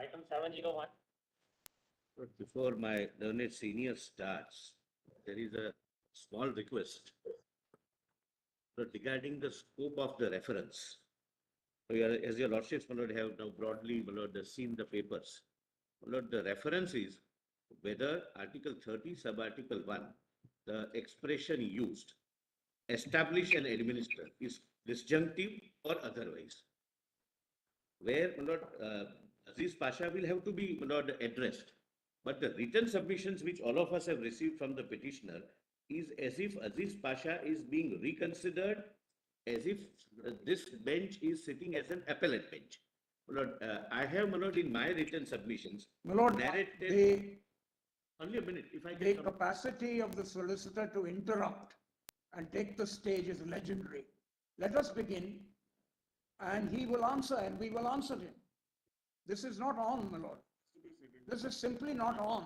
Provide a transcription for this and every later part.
Item 701. But before my learned senior starts, there is a small request. But regarding the scope of the reference, as your lordships, my lord, have now broadly, my lord, seen the papers. My lord, the reference is whether Article 30, Sub-Article 1, the expression used, establish and administer, is disjunctive or otherwise. Where, my lord, Aziz Pasha will have to be, my lord, addressed. But the written submissions which all of us have received from the petitioner is as if Aziz Pasha is being reconsidered, as if this bench is sitting as an appellate bench. My lord, I have, my lord, in my written submissions, My lord, narrated. Only a minute, if I the can. capacity of the solicitor to interrupt and take the stage is legendary. Let us begin, and he will answer, and we will answer him. This is not on, my lord. This is simply not on.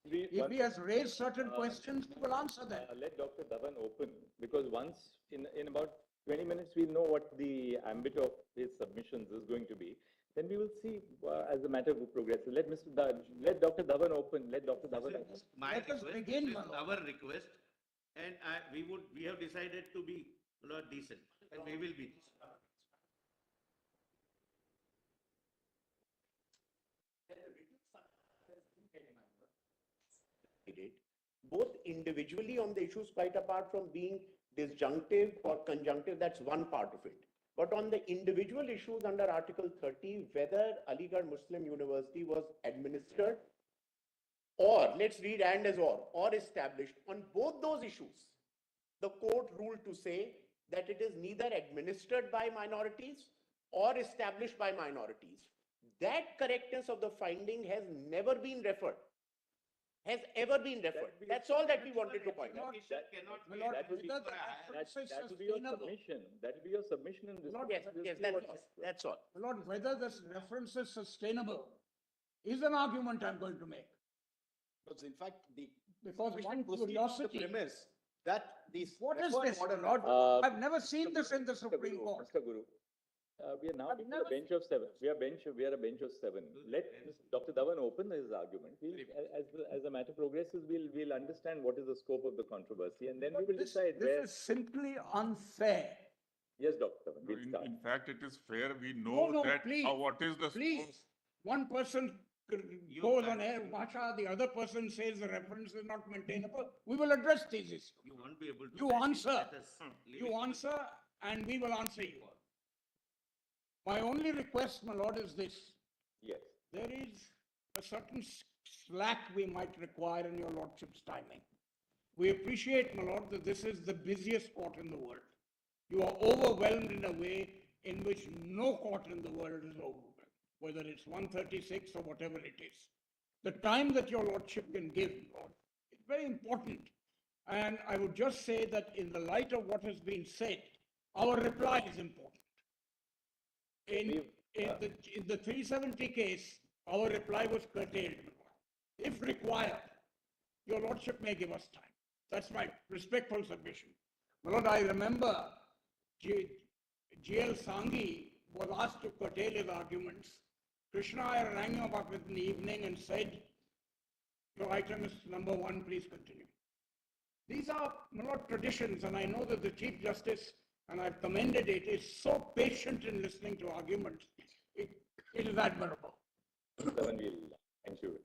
If he has raised certain questions, we will answer them. Let Dr. Dhawan open, because once in about 20 minutes, we'll know what the ambit of his submissions is going to be. Then we will see as the matter progresses. Let Dr. Dhawan open. Let Dr. Dhawan open. Let us begin, our request, and we have decided to be, Lord, decent, and we will be. Both individually on the issues, quite apart from being disjunctive or conjunctive, that's one part of it. But on the individual issues under Article 30, whether Aligarh Muslim University was administered or, let's read and as or established, on both those issues, the court ruled to say that it is neither administered by minorities or established by minorities. That correctness of the finding has never been referred. Has ever been referred. That's all that we wanted to point out. That will be your submission. That will be your submission in this. Yes, that's all. My lord, whether this reference is sustainable is an argument I'm going to make. Because in fact, Because one the curiosity. premise that these What is this, my lord? I've never seen this in the Supreme Court. Mr. Guru, we are now a bench of seven. We are a bench of seven. Let Dr. Dhawan open his argument. As the matter progresses, we'll understand what is the scope of the controversy, and then we will decide where. This is simply unfair. Yes, Dr. Dhawan, we'll start. In fact, it is fair. We know that please, what is the please. One person goes on air, Masha, the other person says the reference is not maintainable. We will address these issues. You won't be able to. You answer. You answer, and we will answer you. My only request, my lord, is this. Yes. There is a certain slack we might require in your lordship's timing. We appreciate, my lord, that this is the busiest court in the world. You are overwhelmed in a way in which no court in the world is overwhelmed, whether it's 136 or whatever it is. The time that your lordship can give, Lord, is very important. And I would just say that in the light of what has been said, our reply is important. In the 370 case, our reply was curtailed. If required, your lordship may give us time. That's my respectful submission. My lord, I remember G.L. Sanghi was asked to curtail his arguments. Krishna Iyer rang him up in the evening and said, your item is number 1, please continue. These are, my lord, traditions, and I know that the Chief Justice, and I've commended it, is so patient in listening to arguments. It is admirable. Thank you.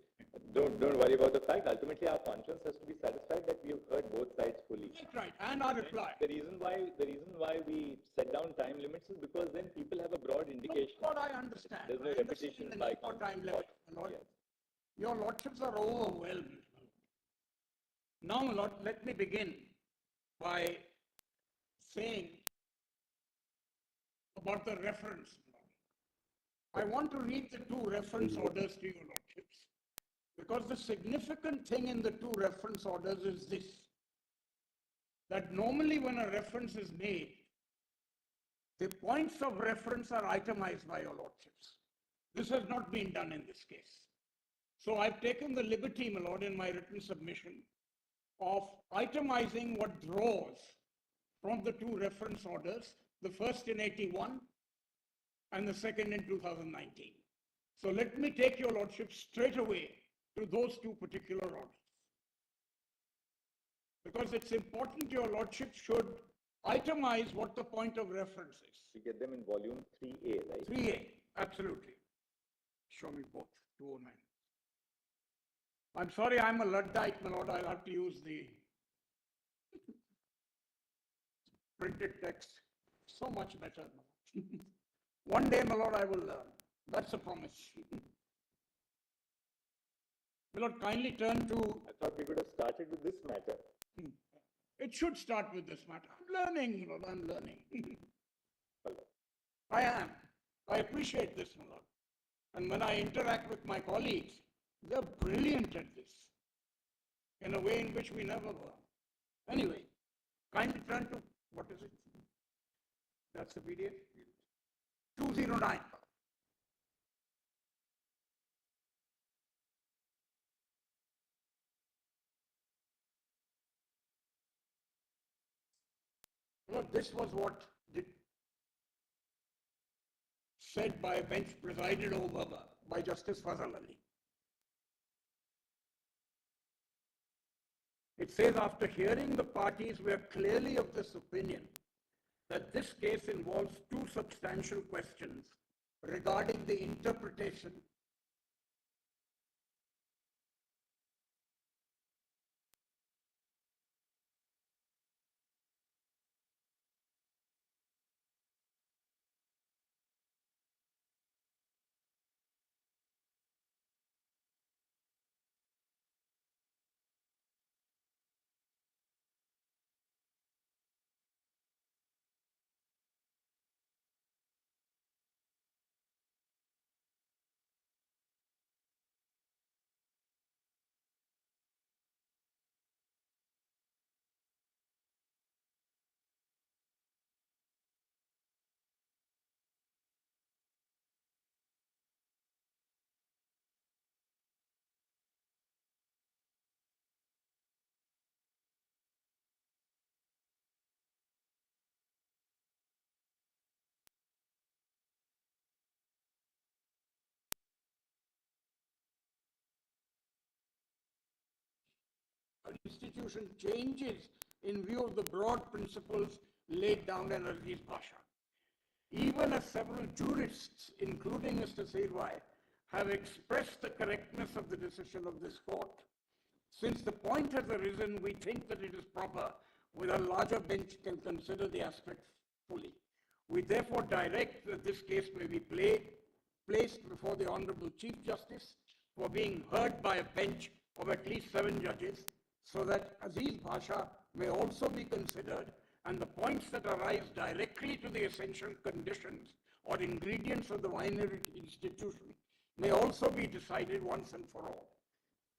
Don't worry about the fact. Ultimately, our conscience has to be satisfied that we have heard both sides fully. That's right, and our reply. The reason why we set down time limits is because then people have a broad indication. What I understand. There's no repetition by time limit. Lord, yes. Your lordships are overwhelmed. Now, my lord, let me begin by saying about the reference. I want to read the 2 reference orders to your lordships, because the significant thing in the 2 reference orders is this, that normally when a reference is made, the points of reference are itemized by your lordships. This has not been done in this case. So I've taken the liberty, my lord, in my written submission of itemizing what draws from the 2 reference orders, the first in 81 and the second in 2019. So let me take your lordship straight away to those two particular orders. Because it's important your lordship should itemize what the point of reference is. We get them in volume 3A, right? 3A, absolutely. Show me both, 209. I'm sorry, I'm a Luddite, my lord. I'll have to use the printed text. So much better. One day, my lord, I will learn. That's a promise. My lord, kindly turn to... I thought we could have started with this matter. It should start with this matter. I'm learning, my lord, I'm learning. Well, I am. I appreciate this, my lord. And when I interact with my colleagues, they're brilliant at this in a way in which we never were. Anyway, kindly turn to, what is it? That's the PDF? 209. Well, this was what said by a bench presided over by Justice Fazal Ali. It says, after hearing the parties, we are clearly of this opinion that this case involves two substantial questions regarding the interpretation institution changes in view of the broad principles laid down in Aziz Pasha. Even as several jurists, including Mr. Sirwai, have expressed the correctness of the decision of this court. Since the point has arisen, we think that it is proper with a larger bench can consider the aspects fully. We therefore direct that this case may be placed before the Honorable Chief Justice for being heard by a bench of at least 7 judges, so that Aziz Pasha may also be considered and the points that arise directly to the essential conditions or ingredients of the winery institution may also be decided once and for all.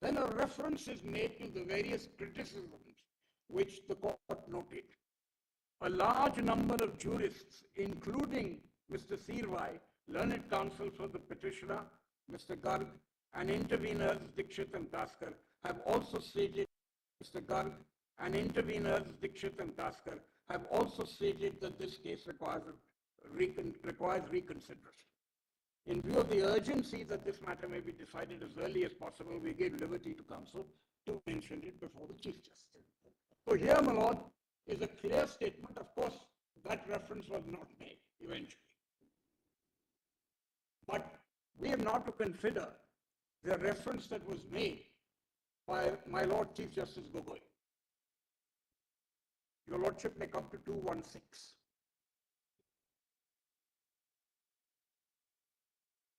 Then a reference is made to the various criticisms which the court noted. A large number of jurists, including Mr. Sirwai, learned counsel for the petitioner, Mr. Garg, and interveners Dikshit and Taskar, have also stated, Mr. Garg and interveners Dikshit and Taskar have also stated that this case requires reconsideration. In view of the urgency that this matter may be decided as early as possible, we give liberty to counsel to mention it before the Chief Justice. So here, my lord, is a clear statement. Of course, that reference was not made eventually. But we have now to consider the reference that was made by my Lord Chief Justice Gogoi. Your Lordship may come to 216.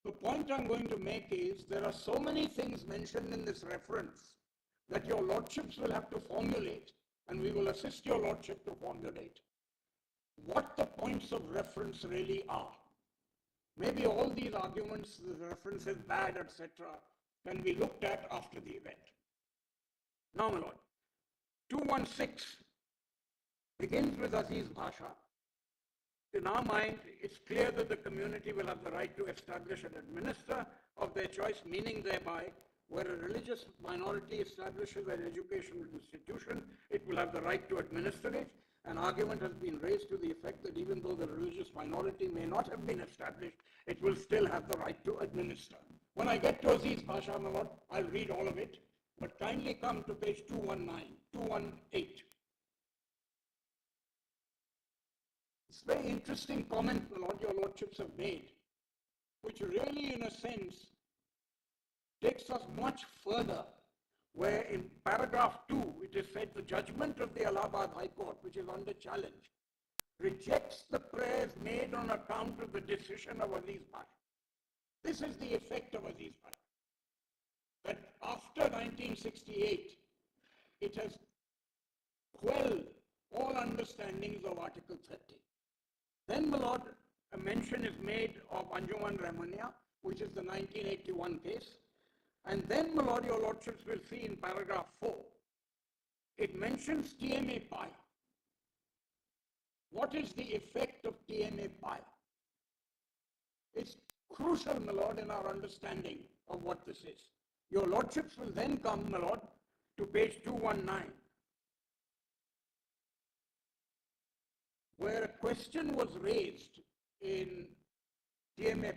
The point I'm going to make is there are so many things mentioned in this reference that your Lordships will have to formulate, and we will assist your Lordship to formulate what the points of reference really are. Maybe all these arguments, the reference is bad, etc., can be looked at after the event. Now, my lord, 216 begins with Aziz Pasha. In our mind, it's clear that the community will have the right to establish an administrator of their choice, meaning thereby, where a religious minority establishes an educational institution, it will have the right to administer it. An argument has been raised to the effect that even though the religious minority may not have been established, it will still have the right to administer. When I get to Aziz Pasha, my lord, I'll read all of it, but kindly come to page 219, 218. It's a very interesting comment, my lord, your lordships have made, which really, in a sense, takes us much further, where in paragraph 2, it is said the judgment of the Allahabad High Court, which is under challenge, rejects the prayers made on account of the decision of Aziz Pasha. This is the effect of Aziz Pasha. That after 1968, it has quelled all understandings of Article 30. Then, my lord, a mention is made of Anjuman Rahmania, which is the 1981 case. And then, my lord, your lordships will see in paragraph 4, it mentions TMA Pi. What is the effect of TMA Pi? It's crucial, my lord, in our understanding of what this is. Your lordships will then come, my lord, to page 219, where a question was raised in TMA.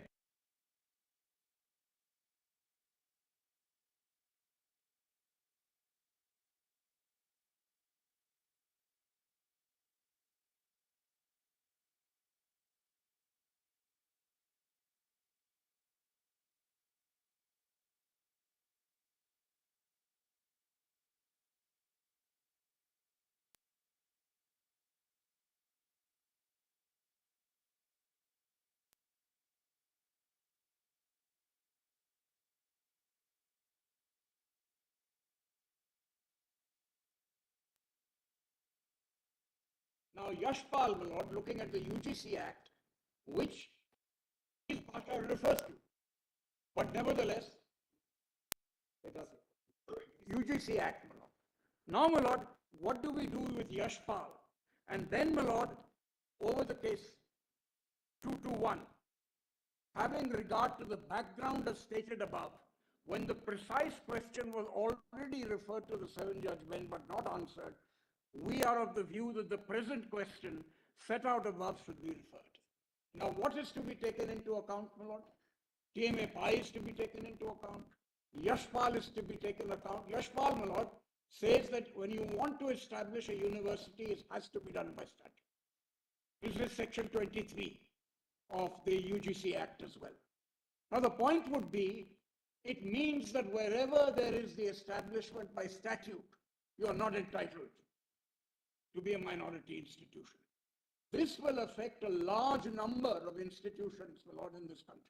Now, Yashpal, my lord, looking at the UGC Act, which Pasha refers to, but nevertheless, it does it. UGC Act, my lord. Now, my lord, what do we do with Yashpal? And then, my lord, over the case 221, having regard to the background as stated above, when the precise question was already referred to the 7-judge bench but not answered, we are of the view that the present question set out above should be referred. Now, what is to be taken into account, my lord? TMA Pi is to be taken into account. Yashpal is to be taken into account. Yashpal, my lord, says that when you want to establish a university, it has to be done by statute. This is section 23 of the UGC Act as well. Now, the point would be, it means that wherever there is the establishment by statute, you are not entitled to be a minority institution. This will affect a large number of institutions, my lord, in this country.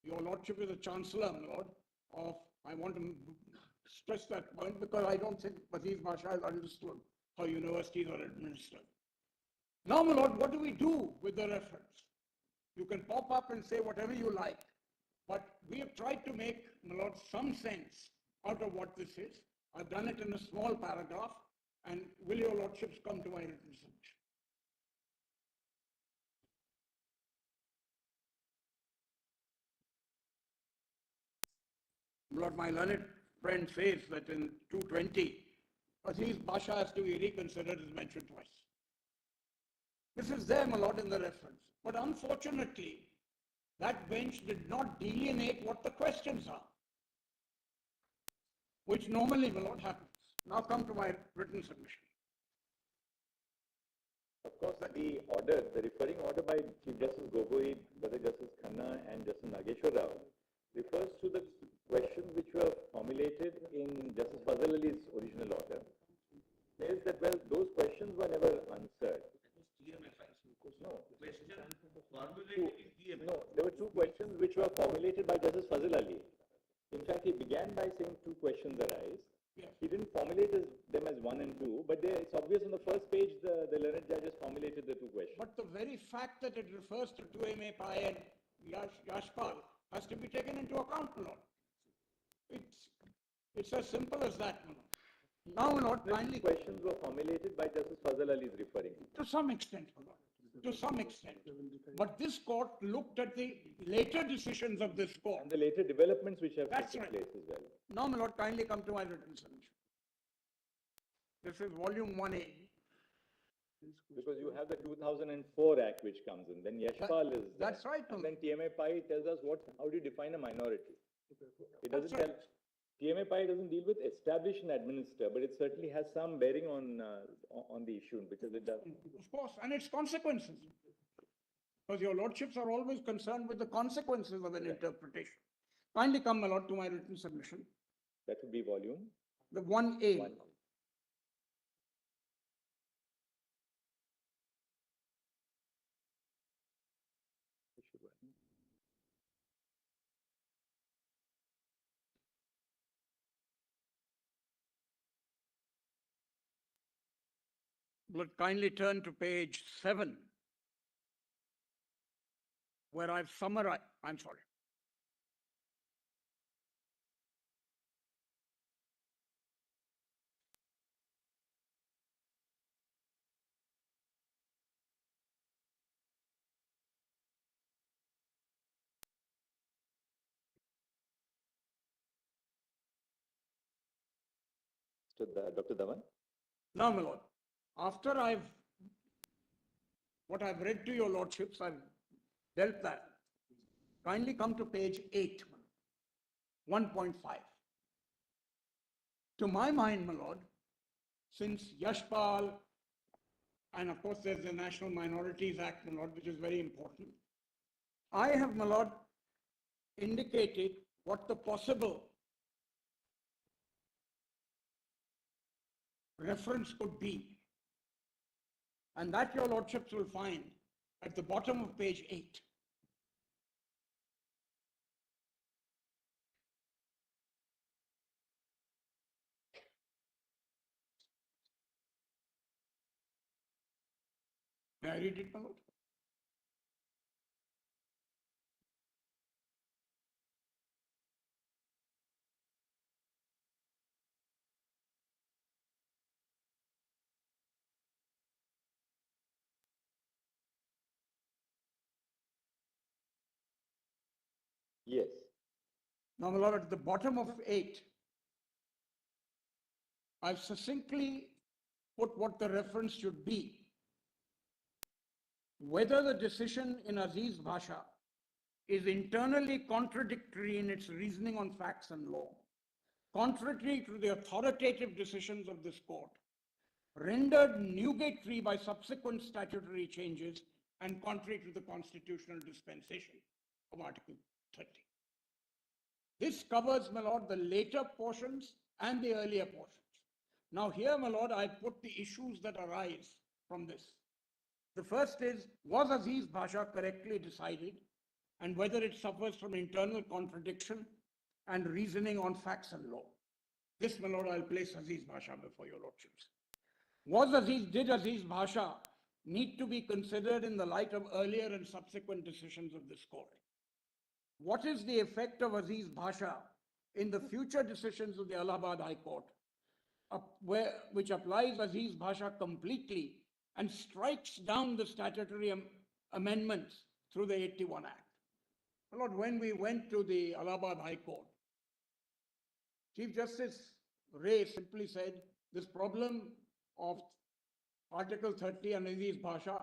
Your lordship is a chancellor, my lord, of, I want to stress that point because I don't think Aziz Pasha has understood how universities are administered. Now, my lord, what do we do with the reference? You can pop up and say whatever you like, but we have tried to make, my lord, some sense out of what this is. I've done it in a small paragraph, and will your lordships come to my written submission? Lord, my learned friend says that in 220, Aziz Pasha has to be reconsidered is mentioned twice. This is there, my lord, in the reference. But unfortunately, that bench did not delineate what the questions are, which normally, my lord, happens. Now come to my written submission. Of course, the order, the referring order by Chief Justice Gogoi, Brother Justice Khanna and Justice Nageshwar Rao refers to the questions which were formulated in Justice Fazal Ali's original order. Says that, well, those questions were never answered. No. No, there were two questions which were formulated by Justice Fazal Ali. In fact, he began by saying two questions arise. Yes. He didn't formulate them as 1 and 2, but it's obvious on the first page the learned judges formulated the two questions. But the very fact that it refers to 2MA Pi and Yashpal has to be taken into account, my lord. It's as simple as that, my lord. Now, my lord, kindly. Questions were formulated by Justice Fazal Ali is referring to. To some extent, my lord. To some extent. But this court looked at the later decisions of this court. And the later developments which have That's taken right. place as well. Now, my lord, kindly come to my written submission. This is volume 1A, Because you have the 2004 Act which comes in, then Yashpal is there. That's right, And my then TMA Pai tells us how do you define a minority? It doesn't That's tell, TMA Pai doesn't deal with establish and administer, but it certainly has some bearing on the issue because it does. Of course, and its consequences. Because your lordships are always concerned with the consequences of an interpretation. Kindly come, my lord, to my written submission. That would be volume The 1A. 1. But kindly turn to page 7, where I've summarized, I'm sorry. So Dr. Dhawan? Now, my lord, after what I've read to your lordships, I've dealt that. Kindly come to page 8, 1.5. To my mind, my lord, since Yashpal, and of course there's the National Minorities Act, my lord, which is very important, I have, my lord, indicated what the possible reference could be. And that your lordships will find at the bottom of page 8. May I read it, my lord? Yes. Now, my lord, at the bottom of 8, I've succinctly put what the reference should be. Whether the decision in Aziz Bhasha is internally contradictory in its reasoning on facts and law, contrary to the authoritative decisions of this court, rendered nugatory by subsequent statutory changes, and contrary to the constitutional dispensation of Article 30. This covers, my lord, the later portions and the earlier portions. Now here, my lord, I put the issues that arise from this. The first is, was Aziz Bhasha correctly decided, and whether it suffers from internal contradiction and reasoning on facts and law? This, my lord, I'll place Aziz Bhasha before your lordships. Did Aziz Bhasha need to be considered in the light of earlier and subsequent decisions of this court? What is the effect of Aziz Bhasha in the future decisions of the Allahabad High Court, which applies Aziz Bhasha completely and strikes down the statutory amendments through the 81 Act? My lord, when we went to the Allahabad High Court, Chief Justice Ray simply said, this problem of Article 30 and Aziz Bhasha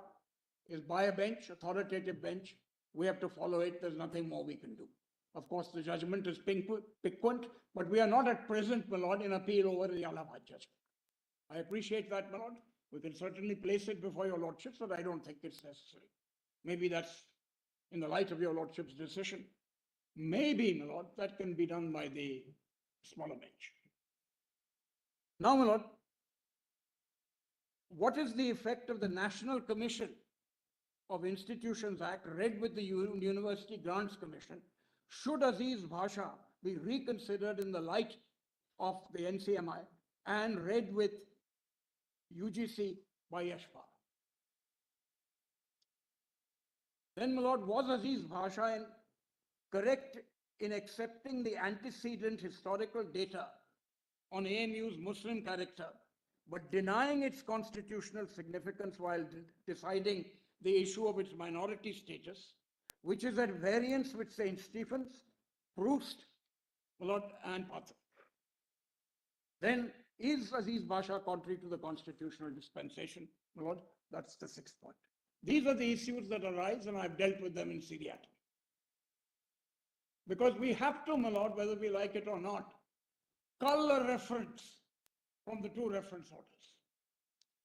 is by a bench, authoritative bench. We have to follow it. There's nothing more we can do. Of course, the judgment is piquant, but we are not at present, my lord, in appeal over the Allahabad judgment. I appreciate that, my lord. We can certainly place it before your lordships, but I don't think it's necessary. Maybe that's in the light of your lordship's decision. Maybe, my lord, that can be done by the smaller bench. Now, my lord, what is the effect of the National Commission of Institutions Act read with the University Grants Commission? Should Aziz Bhasha be reconsidered in the light of the NCMI and read with UGC by Yashpal? Then, my lord, was Aziz Bhasha correct in accepting the antecedent historical data on AMU's Muslim character, but denying its constitutional significance while deciding the issue of its minority status, which is at variance with St. Stephen's, Proust, my lord, and Pathak? Then, is Aziz Bhasha contrary to the constitutional dispensation, my lord? That's the sixth point. These are the issues that arise, and I've dealt with them in seriatim. Because we have to, my lord, whether we like it or not, cull a reference from the two reference orders.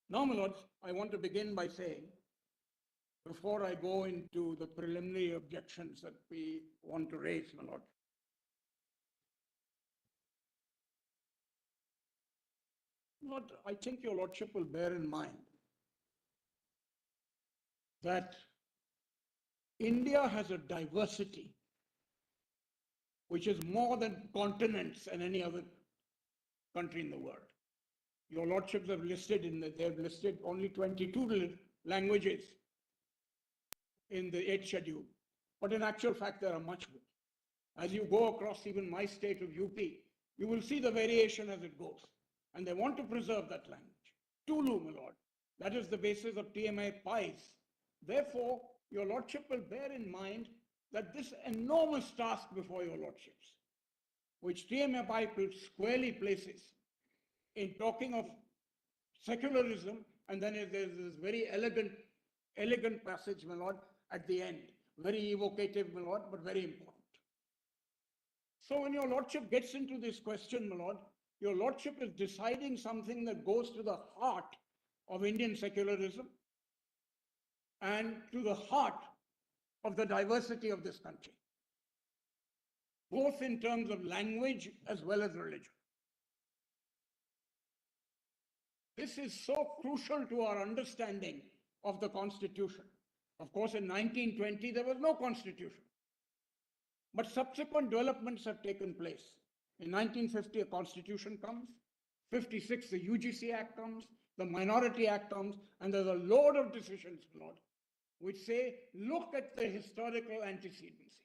Now, my lords, I want to begin by saying, before I go into the preliminary objections that we want to raise, my lord, I think your lordship will bear in mind that India has a diversity which is more than continents and any other country in the world. Your lordships have listed they've listed only 22 languages in the 8th schedule, but in actual fact there are much more. As you go across even my state of UP, you will see the variation as it goes, and they want to preserve that language. Tulu, my lord, that is the basis of TMA PIEs. Therefore, your lordship will bear in mind that this enormous task before your lordships, which TMA PIE squarely places in talking of secularism, and then there's this very elegant passage, my lord, at the end, very evocative, my lord, but very important. So when your lordship gets into this question, my lord, your lordship is deciding something that goes to the heart of Indian secularism and to the heart of the diversity of this country, both in terms of language as well as religion. This is so crucial to our understanding of the Constitution. Of course, in 1920, there was no Constitution. But subsequent developments have taken place. In 1950, a Constitution comes. 56, the UGC Act comes. The Minority Act comes. And there's a load of decisions, Lord, which say, look at the historical antecedency.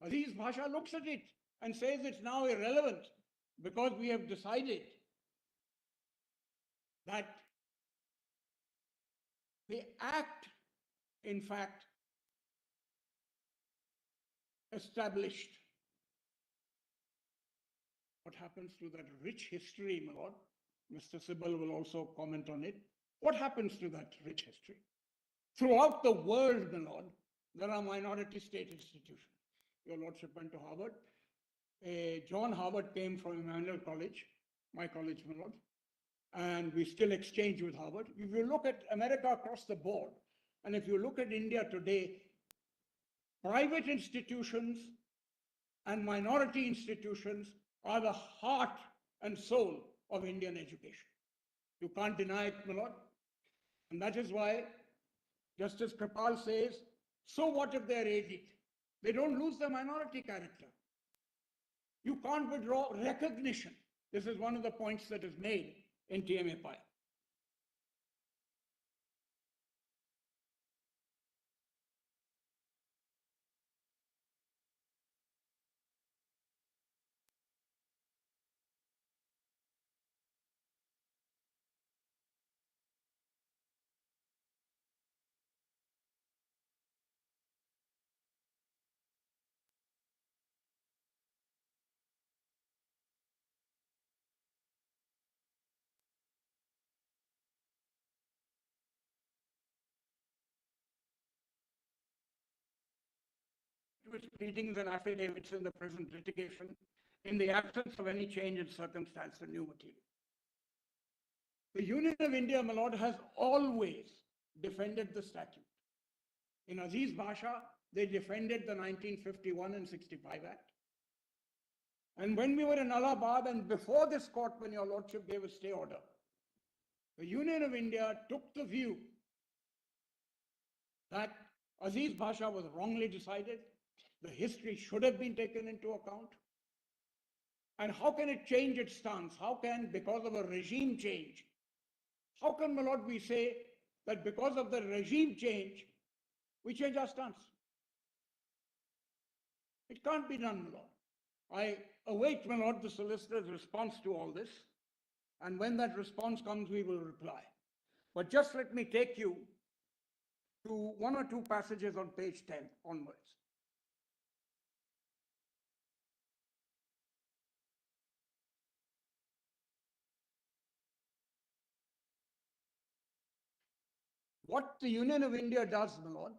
Aziz Bhasha looks at it and says it's now irrelevant because we have decided that the Act, in fact, established. What happens to that rich history, my lord? Mr. Sibal will also comment on it. What happens to that rich history? Throughout the world, my lord, there are minority state institutions. Your lordship went to Harvard. John Harvard came from Emmanuel College, my college, my lord, and we still exchange with Harvard. If you look at America across the board, and if you look at India today, private institutions and minority institutions are the heart and soul of Indian education. You can't deny it, my lord. And that is why Justice Kripal says, so what if they're aided? They don't lose their minority character. You can't withdraw recognition. This is one of the points that is made in TMA PIE. Its pleadings and affidavits in the present litigation in the absence of any change in circumstance or new material. The Union of India, my lord, has always defended the statute. In Aziz Bhasha, they defended the 1951 and 65 Act. And when we were in Allahabad and before this court, when your lordship gave a stay order, the Union of India took the view that Aziz Bhasha was wrongly decided. The history should have been taken into account. And how can it change its stance? How can, because of a regime change, how can, my lord, we say that because of the regime change, we change our stance? It can't be done, my lord. I await, my lord, the solicitor's response to all this. And when that response comes, we will reply. But just let me take you to one or two passages on page 10 onwards. What the Union of India does, my lord,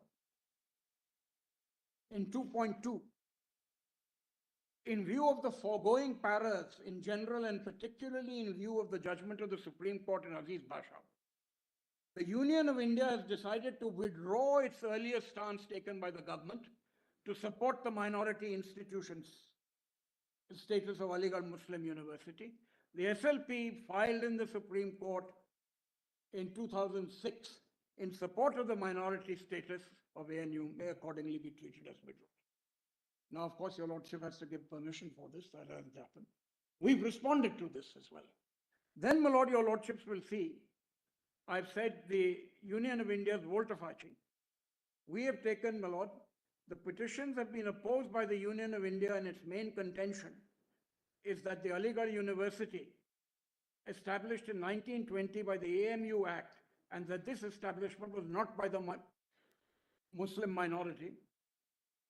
in 2.2, in view of the foregoing paras in general and particularly in view of the judgment of the Supreme Court in Aziz Basha, the Union of India has decided to withdraw its earlier stance taken by the government to support the minority institutions status of Aligarh Muslim University. The SLP filed in the Supreme Court in 2006 in support of the minority status of ANU may accordingly be treated as withdrawn. Now, of course, your lordship has to give permission for this. That hasn't happened. We've responded to this as well. Then, my lord, your lordships will see, I've said the Union of India's volte-facing. We have taken, my lord, the petitions have been opposed by the Union of India, and its main contention is that the Aligarh University, established in 1920 by the AMU Act, and that this establishment was not by the Muslim minority,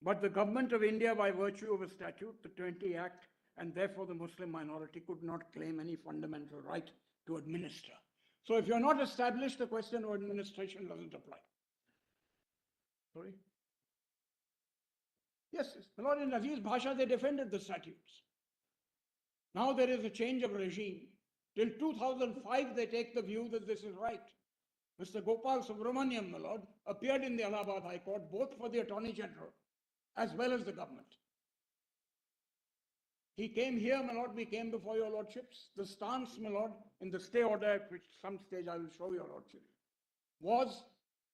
but the government of India by virtue of a statute, the 20 Act, and therefore the Muslim minority could not claim any fundamental right to administer. So if you're not established, the question of administration doesn't apply. Sorry? Yes, my lord, in Aziz Bhasha, they defended the statutes. Now there is a change of regime. Till 2005, they take the view that this is right. Mr. Gopal Subramaniam, my lord, appeared in the Allahabad High Court, both for the Attorney General as well as the government. He came here, my lord, we came before your lordships. The stance, my lord, in the stay order, at which some stage I will show your lordship, was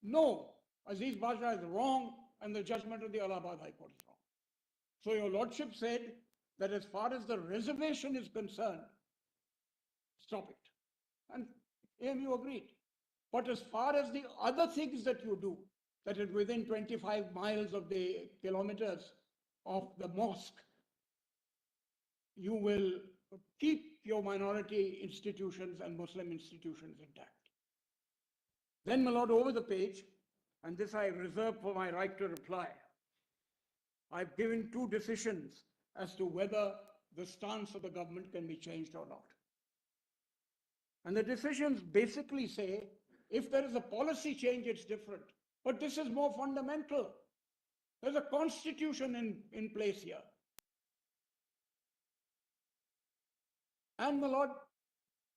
no, Aziz Basha is wrong and the judgment of the Allahabad High Court is wrong. So your lordship said that as far as the reservation is concerned, stop it. And AMU agreed. But as far as the other things that you do, that is within 25 miles of the kilometers of the mosque, you will keep your minority institutions and Muslim institutions intact. Then, my lord, over the page, and this I reserve for my right to reply, I've given two decisions as to whether the stance of the government can be changed or not. And the decisions basically say, if there is a policy change, it's different. But this is more fundamental. There's a constitution in place here. And, my lord,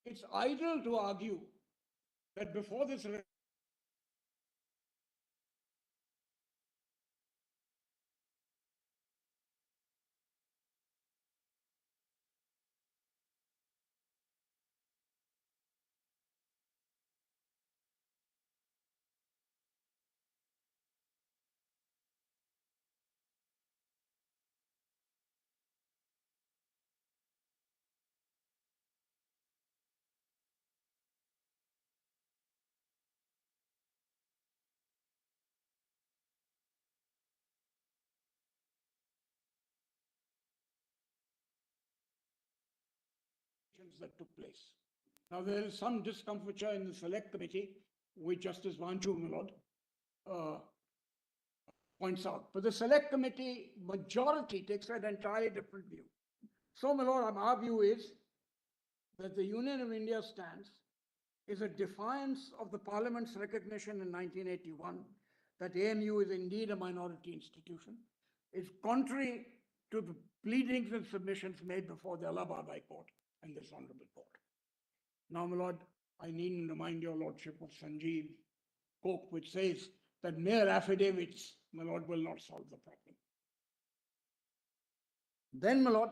it's idle to argue that before this that took place. Now, there is some discomfiture in the select committee, which Justice Vanchu, my lord, points out. But the select committee majority takes an entirely different view. So, my lord, our view is that the Union of India stance is a defiance of the Parliament's recognition in 1981 that AMU is indeed a minority institution. It's contrary to the pleadings and submissions made before the Allahabad High Court and this honorable court. Now, my lord, I needn't remind your lordship of Sanjeev Coke, which says that mere affidavits, my lord, will not solve the problem. Then, my lord,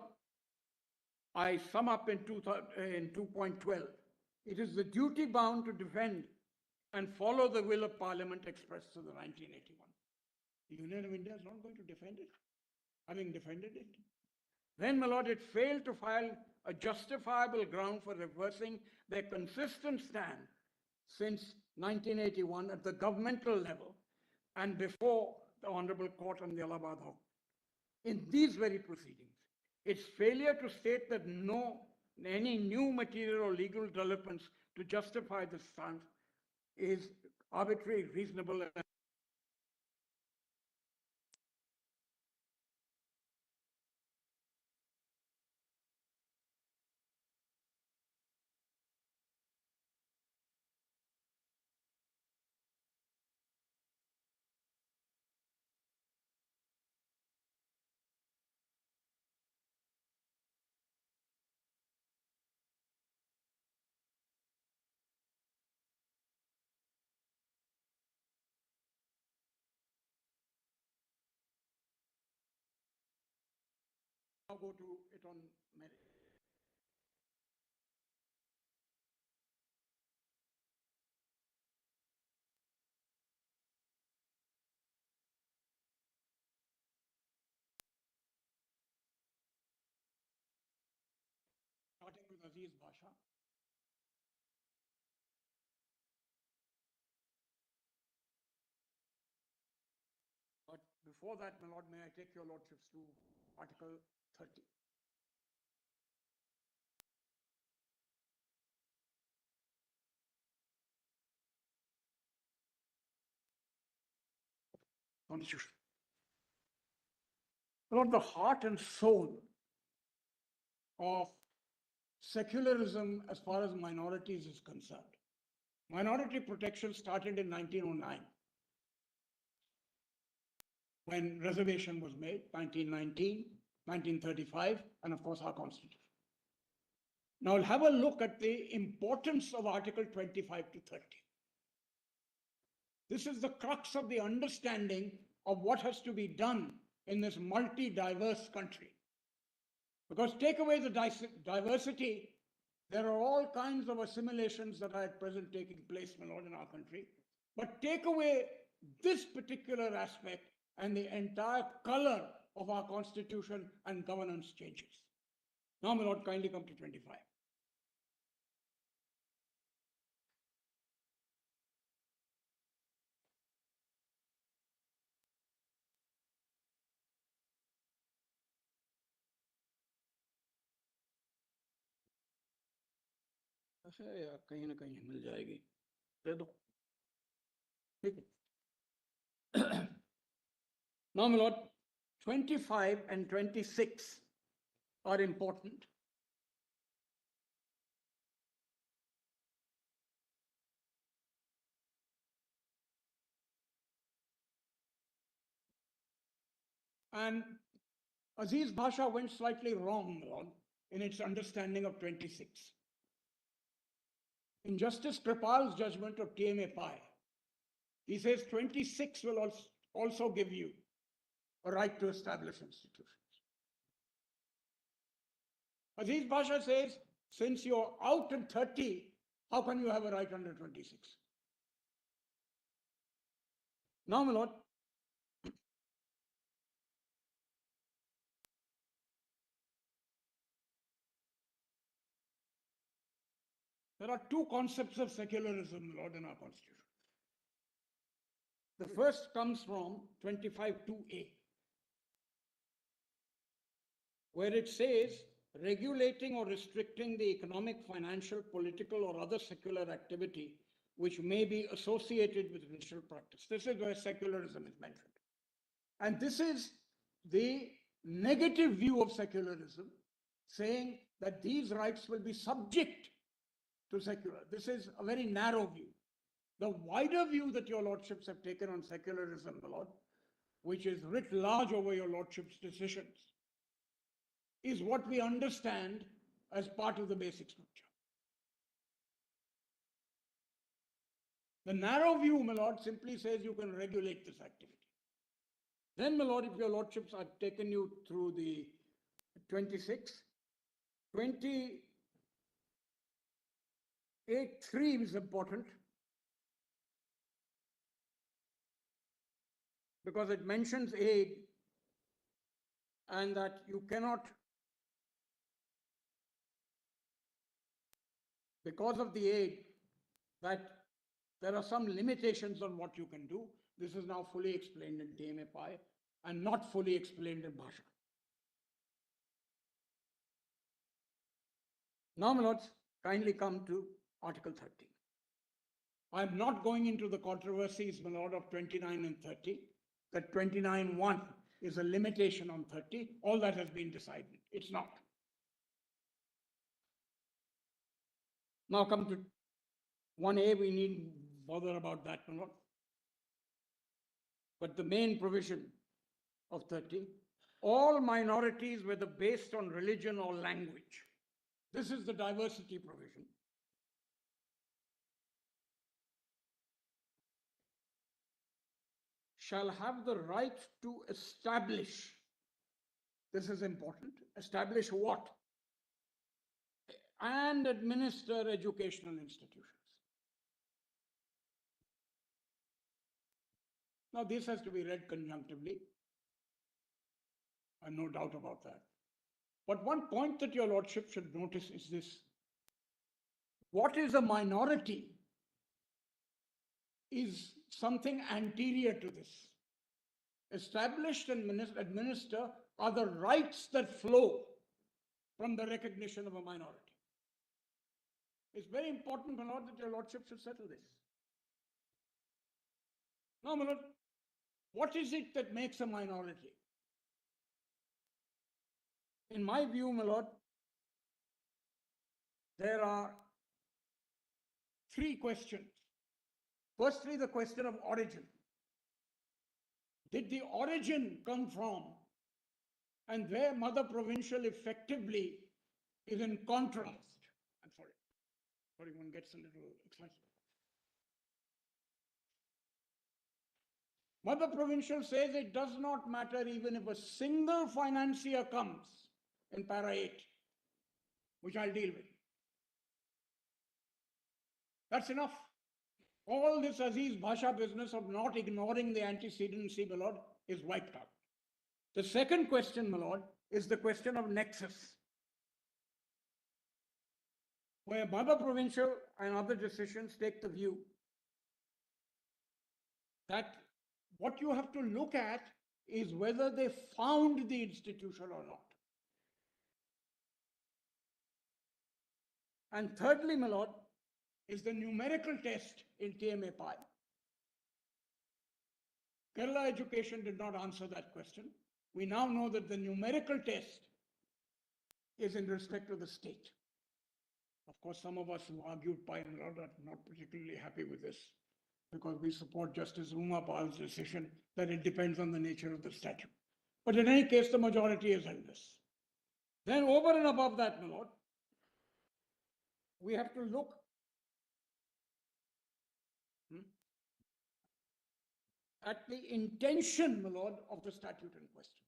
I sum up in 2.12. It is the duty bound to defend and follow the will of Parliament expressed in the 1981. The Union of India is not going to defend it, having defended it. Then, my lord, it failed to file a justifiable ground for reversing their consistent stand since 1981 at the governmental level and before the Honorable Court and the Allahabad High Court. In these very proceedings, its failure to state that any new material or legal developments to justify this stance is arbitrary, reasonable, and Now go to it on merit. Starting with Aziz Basha. But before that, my lord, may I take your lordships to Article 30. Constitution. My lord, the heart and soul of secularism as far as minorities is concerned. Minority protection started in 1909 when reservation was made, 1919, 1935, and of course our constitution. Now we'll have a look at the importance of Article 25 to 30. This is the crux of the understanding of what has to be done in this multi-diverse country. Because take away the diversity, there are all kinds of assimilations that are at present taking place, my lord, in our country. But take away this particular aspect and the entire color of our constitution and governance changes. Now, my lord, kindly come to 25. यार कहीं ना कहीं मिल जाएगी दे दो ठीक है Now, my lord, 25 and 26 are important. And Aziz Basha went slightly wrong, my lord, in its understanding of 26. In Justice Kripal's judgment of TMA Pi, he says 26 will also give you a right to establish institutions. Aziz Basha says, since you're out in 30, how can you have a right under 26? Now, my lord, there are two concepts of secularism, my lord, in our constitution. The first comes from 25(2)(a), where it says regulating or restricting the economic, financial, political, or other secular activity which may be associated with religious practice. This is where secularism is mentioned. And this is the negative view of secularism, saying that these rights will be subject to secular. This is a very narrow view. The wider view that your lordships have taken on secularism, my lord, which is writ large over your lordship's decisions, is what we understand as part of the basic structure. The narrow view, my lord, simply says you can regulate this activity. Then, my lord, if your lordships have taken you through the 26, 28(3) is important because it mentions aid and that you cannot, because of the aid, that there are some limitations on what you can do. This is now fully explained in TMA Pi and not fully explained in Bhasha. Now, my lords, kindly come to Article 30. I am not going into the controversies, my lord, of 29 and 30, that 29(1) is a limitation on 30. All that has been decided. It's not. Now come to 1A, we needn't bother about that, my lord. But the main provision of 30, all minorities, whether based on religion or language, this is the diversity provision, shall have the right to establish This is important. Establish what? And administer educational institutions. Now, this has to be read conjunctively. I have no doubt about that. But one point that your lordship should notice is this. What is a minority is something anterior to this. Established and administer are the rights that flow from the recognition of a minority. It's very important, my lord, that your lordship should settle this. Now, my lord, what is it that makes a minority? In my view, my lord, there are three questions. Firstly, the question of origin. Did the origin come from, and where mother provincial effectively is in contrast? I'm sorry, one gets a little excited. Mother provincial says it does not matter even if a single financier comes in para 8, which I'll deal with. That's enough. All this Aziz Bhasha business of not ignoring the antecedency, my lord, is wiped out. The second question, my lord, is the question of nexus, where Mother Provincial and other decisions take the view that what you have to look at is whether they found the institution or not. And thirdly, my lord, is the numerical test in TMA Pi. Kerala education did not answer that question. We now know that the numerical test is in respect to the state. Of course, some of us who argued Pi and Lord are not particularly happy with this, because we support Justice Uma Pal's decision that it depends on the nature of the statute. But in any case, the majority has held this. Then over and above that, my lord, we have to look at the intention, my lord, of the statute in question.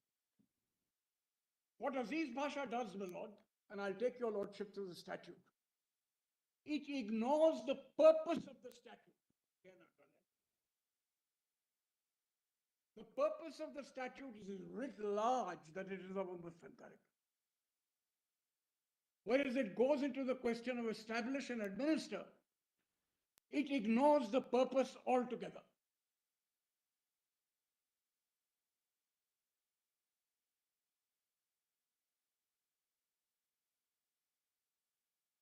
What Aziz Bhasha does, my lord, and I'll take your lordship to the statute, it ignores the purpose of the statute. The purpose of the statute is writ large that it is of a Muslim character. Whereas it goes into the question of establish and administer, it ignores the purpose altogether.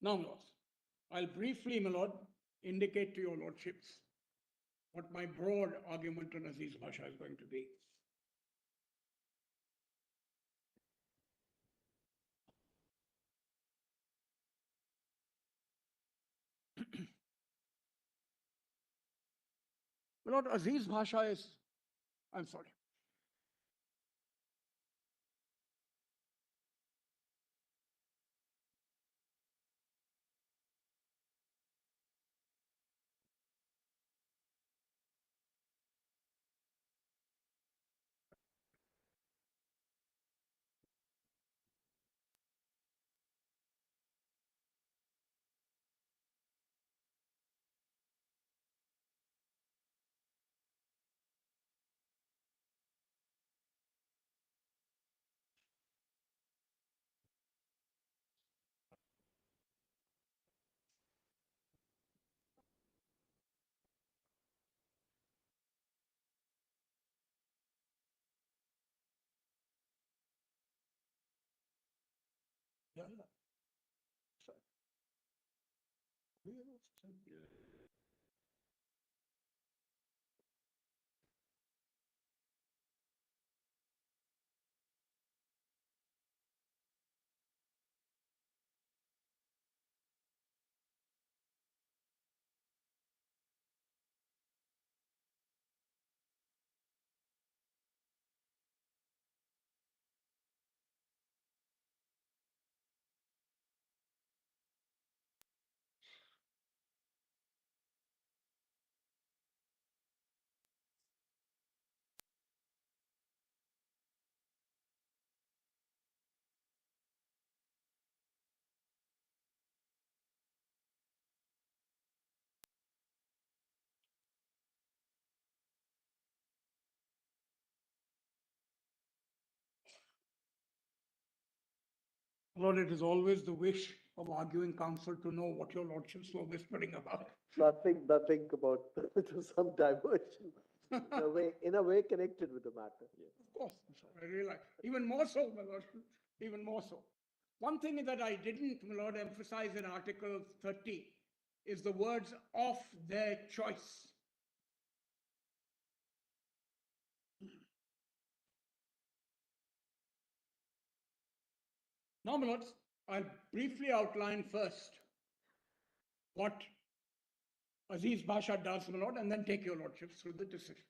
Now, my lords, I'll briefly, my lord, indicate to your lordships what my broad argument on Aziz Bhasha is going to be. My lord, Aziz Bhasha is, I'm sorry. Yeah. Lord, it is always the wish of arguing counsel to know what your lordships were whispering about. Nothing about to some diversion. In a way connected with the matter. Of course, I realize. Even more so, my lord, even more so. One thing that I didn't, my lord, emphasize in Article 30 is the words of their choice. Now, my lords, I'll briefly outline first what Aziz Basha does, my lord, and then take your lordships through the decision.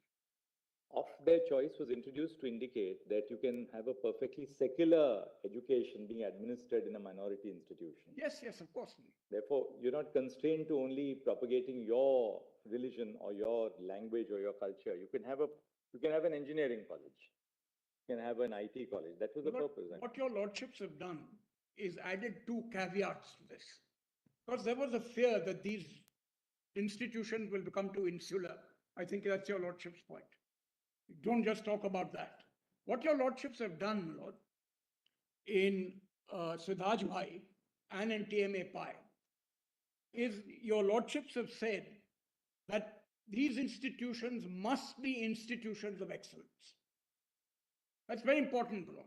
Of their choice was introduced to indicate that you can have a perfectly secular education being administered in a minority institution. Yes, yes, of course. Therefore, you're not constrained to only propagating your religion or your language or your culture. You can have an engineering college. You can have an IT college. That was the purpose. What your lordships have done is added two caveats to this. Because there was a fear that these institutions will become too insular. I think that's your lordship's point. Don't just talk about that. What your lordships have done, Lord, in Siddhaj Bhai and in TMA Pi, is your lordships have said that these institutions must be institutions of excellence. That's very important, Lord.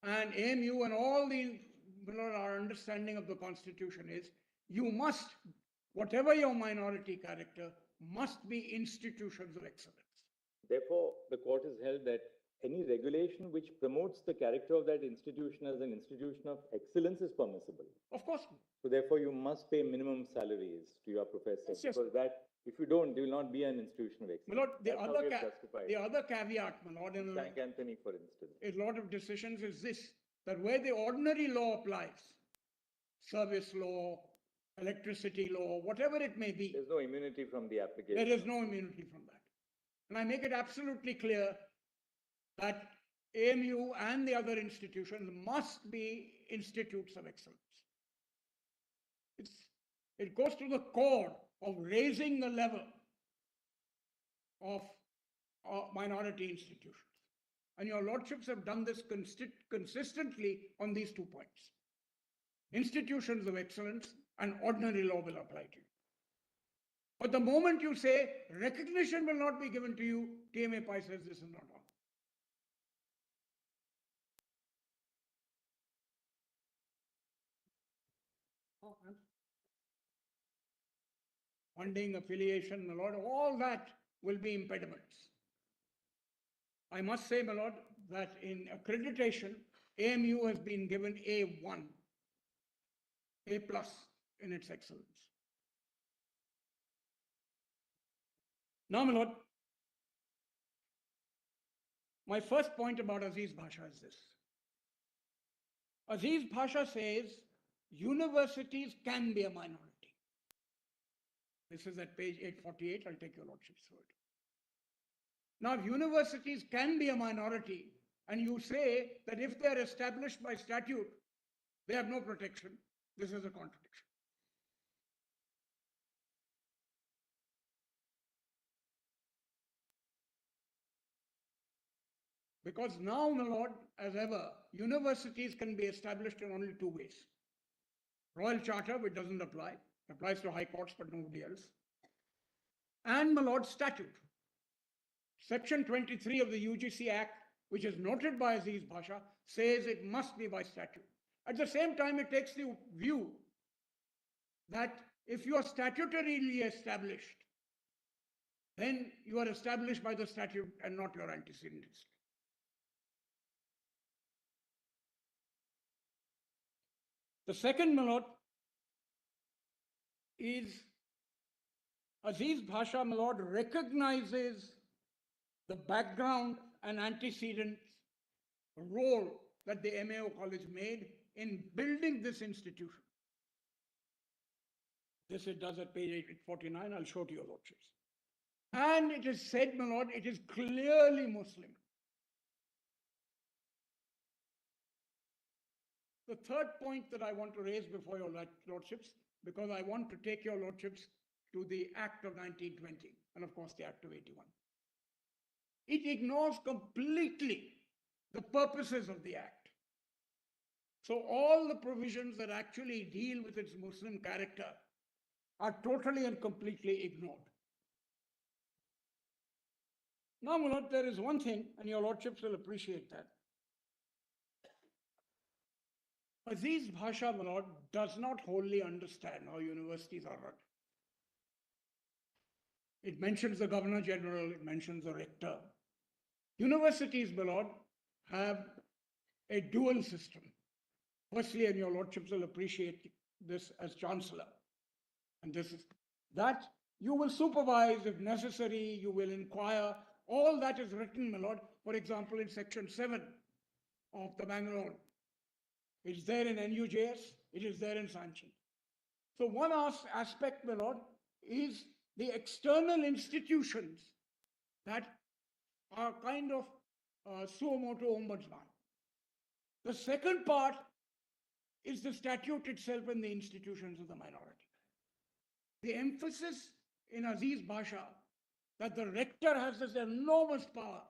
And AMU and all the, Lord, our understanding of the Constitution is you must, whatever your minority character, must be institutions of excellence. Therefore, the court has held that any regulation which promotes the character of that institution as an institution of excellence is permissible. Of course. So therefore, you must pay minimum salaries to your professors. Yes, because that, if you don't, they will not be an institution of excellence. My Lord, That's the other caveat, my Lord, in St. Anthony, for instance. a lot of decisions is this, that where the ordinary law applies, service law, electricity law, whatever it may be, There's no immunity from the application. there is no immunity from that. And I make it absolutely clear that AMU and the other institutions must be institutes of excellence. It goes to the core of raising the level of minority institutions. And your lordships have done this consistently on these 2 points. Institutions of excellence and ordinary law will apply to you. But the moment you say recognition will not be given to you, TMA Pi says this is not on. Funding, affiliation, my lord, all that will be impediments. I must say, my lord, that in accreditation, AMU has been given A1, A+ in its excellence. Now, my lord, my first point about Aziz Basha is this. Aziz Basha says universities can be a minority. This is at page 848. I'll take your lordships through it. Now, if universities can be a minority, and you say that if they're established by statute, they have no protection, this is a contradiction. Because now, my lord, as ever, universities can be established in only 2 ways. Royal Charter, which doesn't apply, applies to high courts but nobody else. And, my lord, statute. Section 23 of the UGC Act, which is noted by Aziz Basha, says it must be by statute. At the same time, it takes the view that if you are statutorily established, then you are established by the statute and not your antecedents. The second, my lord, is Aziz Basha, my lord, recognizes the background and antecedents role that the MAO College made in building this institution. This it does at page 849. I'll show to your lordships. And it is said, my lord, it is clearly Muslim. The third point that I want to raise before your lordships, because I want to take your lordships to the Act of 1920 and of course the Act of 81. It ignores completely the purposes of the Act. So all the provisions that actually deal with its Muslim character are totally and completely ignored. Now, my lord, there is one thing, and your lordships will appreciate that. Aziz Bhasha, my lord, does not wholly understand how universities are run. It mentions the Governor General, it mentions the Rector. Universities, my lord, have a dual system. Firstly, and your lordships will appreciate this as Chancellor, and this is that you will supervise if necessary, you will inquire. All that is written, my lord, for example, in section 7 of the Bangalore. It is there in NUJS, it is there in Sanchin. So one aspect, my lord, is the external institutions that are kind of suo motu ombudsman. The second part is the statute itself and the institutions of the minority. The emphasis in Aziz Bhasha that the rector has this enormous power,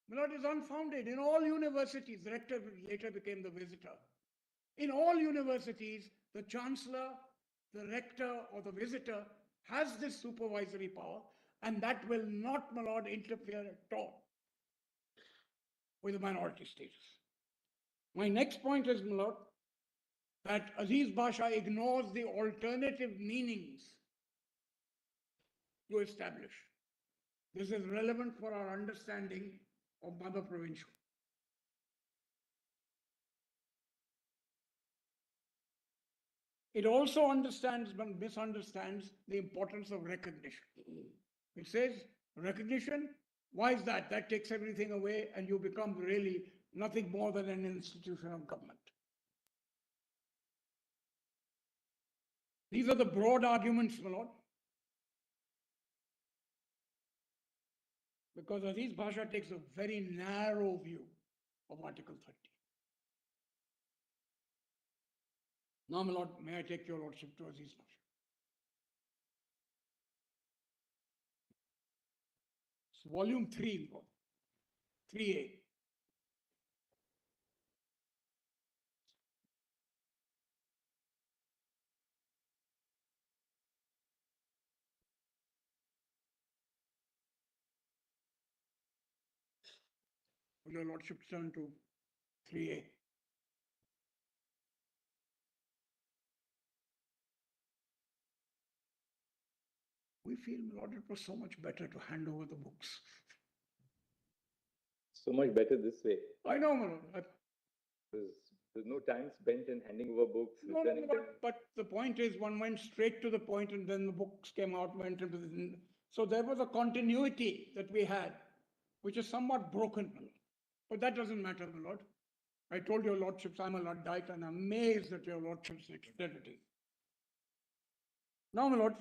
my lord, is unfounded. In all universities, the rector later became the visitor. In all universities, the chancellor, the rector, or the visitor has this supervisory power, and that will not, my lord, interfere at all with the minority status. My next point is, my lord, that Aziz Bhasha ignores the alternative meanings to establish. This is relevant for our understanding of Mother Provincial. It also understands but misunderstands the importance of recognition. It says recognition, why is that? That takes everything away and you become really nothing more than an institution of government. These are the broad arguments, my lord. Because Aziz Bhasha takes a very narrow view of Article 30. Now, my lord, may I take your lordship to Aziz Bhasha? It's volume 3, Lord. 3A. Will your lordship turn to 3A? We feel, my lord, it was so much better to hand over the books. So much better this way. I know, my lord. There's no time spent in handing over books. No, but the point is, one went straight to the point, and then the books came out, went into the. So there was a continuity that we had, which is somewhat broken, my lord. But that doesn't matter, my lord. I told your lordships I'm a Luddite and amazed at your lordships' dexterity. Now, my lord,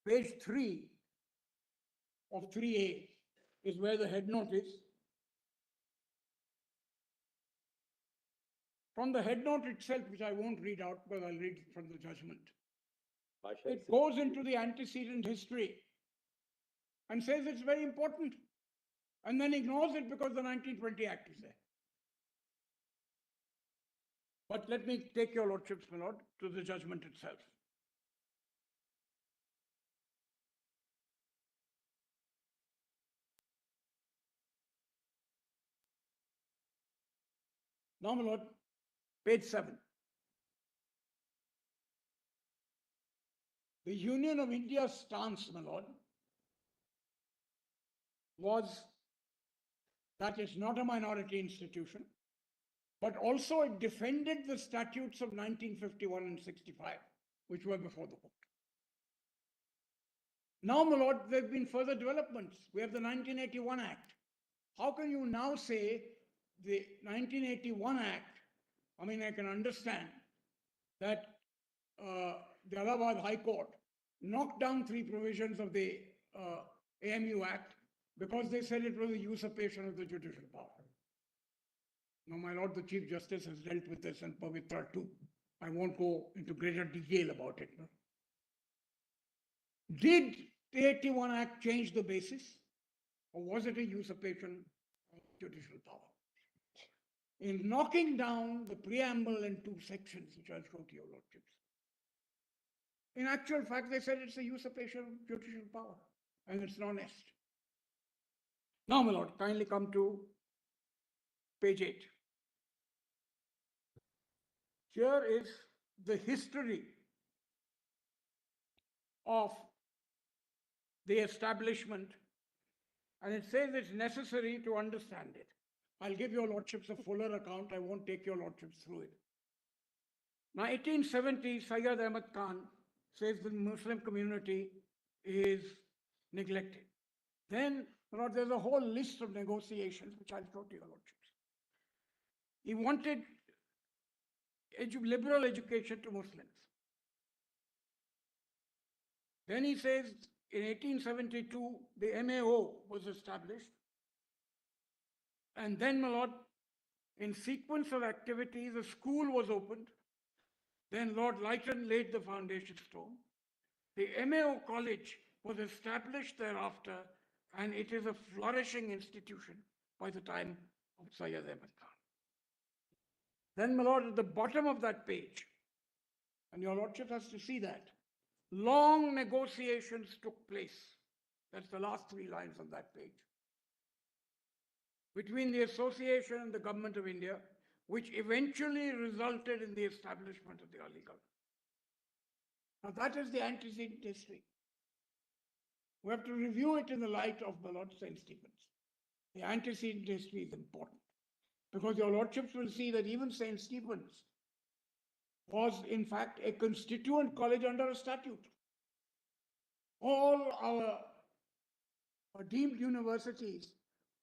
page 3 of 3A is where the head note is. From the head note itself, which I won't read out, but I'll read from the judgment. It goes into the antecedent history and says it's very important, and then ignores it because the 1920 Act is there. But let me take your lordships, my lord, to the judgment itself. Now, my lord, page 7. The Union of India's stance, my lord, was that it's not a minority institution, but also it defended the statutes of 1951 and 65, which were before the court. Now, my lord, there have been further developments. We have the 1981 Act. How can you now say the 1981 Act, I mean, I can understand that the Allahabad High Court knocked down 3 provisions of the AMU Act because they said it was a usurpation of the judicial power. Now, my lord, the Chief Justice has dealt with this, and Pavitra too. I won't go into greater detail about it. No? Did the 81 Act change the basis, or was it a usurpation of judicial power? in knocking down the preamble in 2 sections, which I'll show to your lordships. In actual fact, they said it's a usurpation of judicial power, and it's non-est. Now, my lord, kindly come to page 8. Here is the history of the establishment, and it says it's necessary to understand it. I'll give your lordships a fuller account. I won't take your lordships through it. Now, 1870, Sayyid Ahmad Khan says the Muslim community is neglected. Then, Lord, there's a whole list of negotiations, which I'll show to your lordships. He wanted liberal education to Muslims. Then he says in 1872, the MAO was established. And then, my lord, in sequence of activities, a school was opened. Then Lord Lytton laid the foundation stone. The MAO College was established thereafter, and it is a flourishing institution by the time of Sayyid Ahmad Khan. Then, my lord, at the bottom of that page, and your lordship has to see that, long negotiations took place. That's the last 3 lines on that page. Between the association and the government of India, which eventually resulted in the establishment of the Aligarh. Now that is the antecedent history. We have to review it in the light of my Lord St. Stephen's. The antecedent history is important because your lordships will see that even St. Stephen's was in fact a constituent college under a statute. All our deemed universities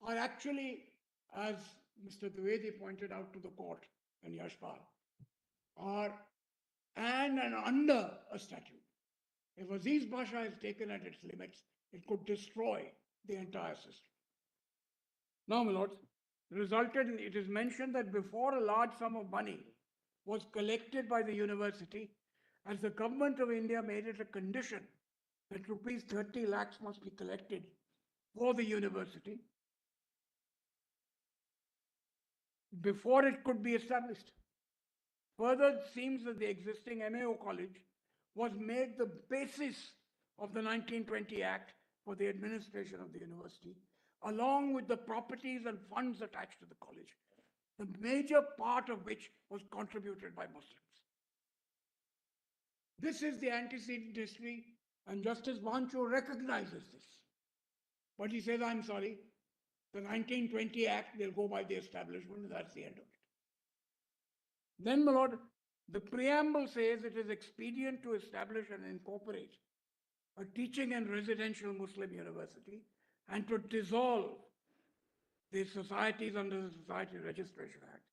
are actually, as Mr. Dwivedi pointed out to the court in Yashpal, are and under a statute. If Aziz Pasha is taken at its limits, it could destroy the entire system. Now, my lords, it is mentioned that before a large sum of money was collected by the university, as the government of India made it a condition that rupees 30 lakhs must be collected for the university before it could be established. Further, it seems that the existing MAO college was made the basis of the 1920 Act for the administration of the university, along with the properties and funds attached to the college, the major part of which was contributed by Muslims. This is the antecedent history, and Justice Vancho recognizes this. But he says, I'm sorry, the 1920 Act, they'll go by the establishment, and that's the end of it. Then, my lord, the preamble says it is expedient to establish and incorporate a teaching and residential Muslim university and to dissolve the societies under the Society Registration Act,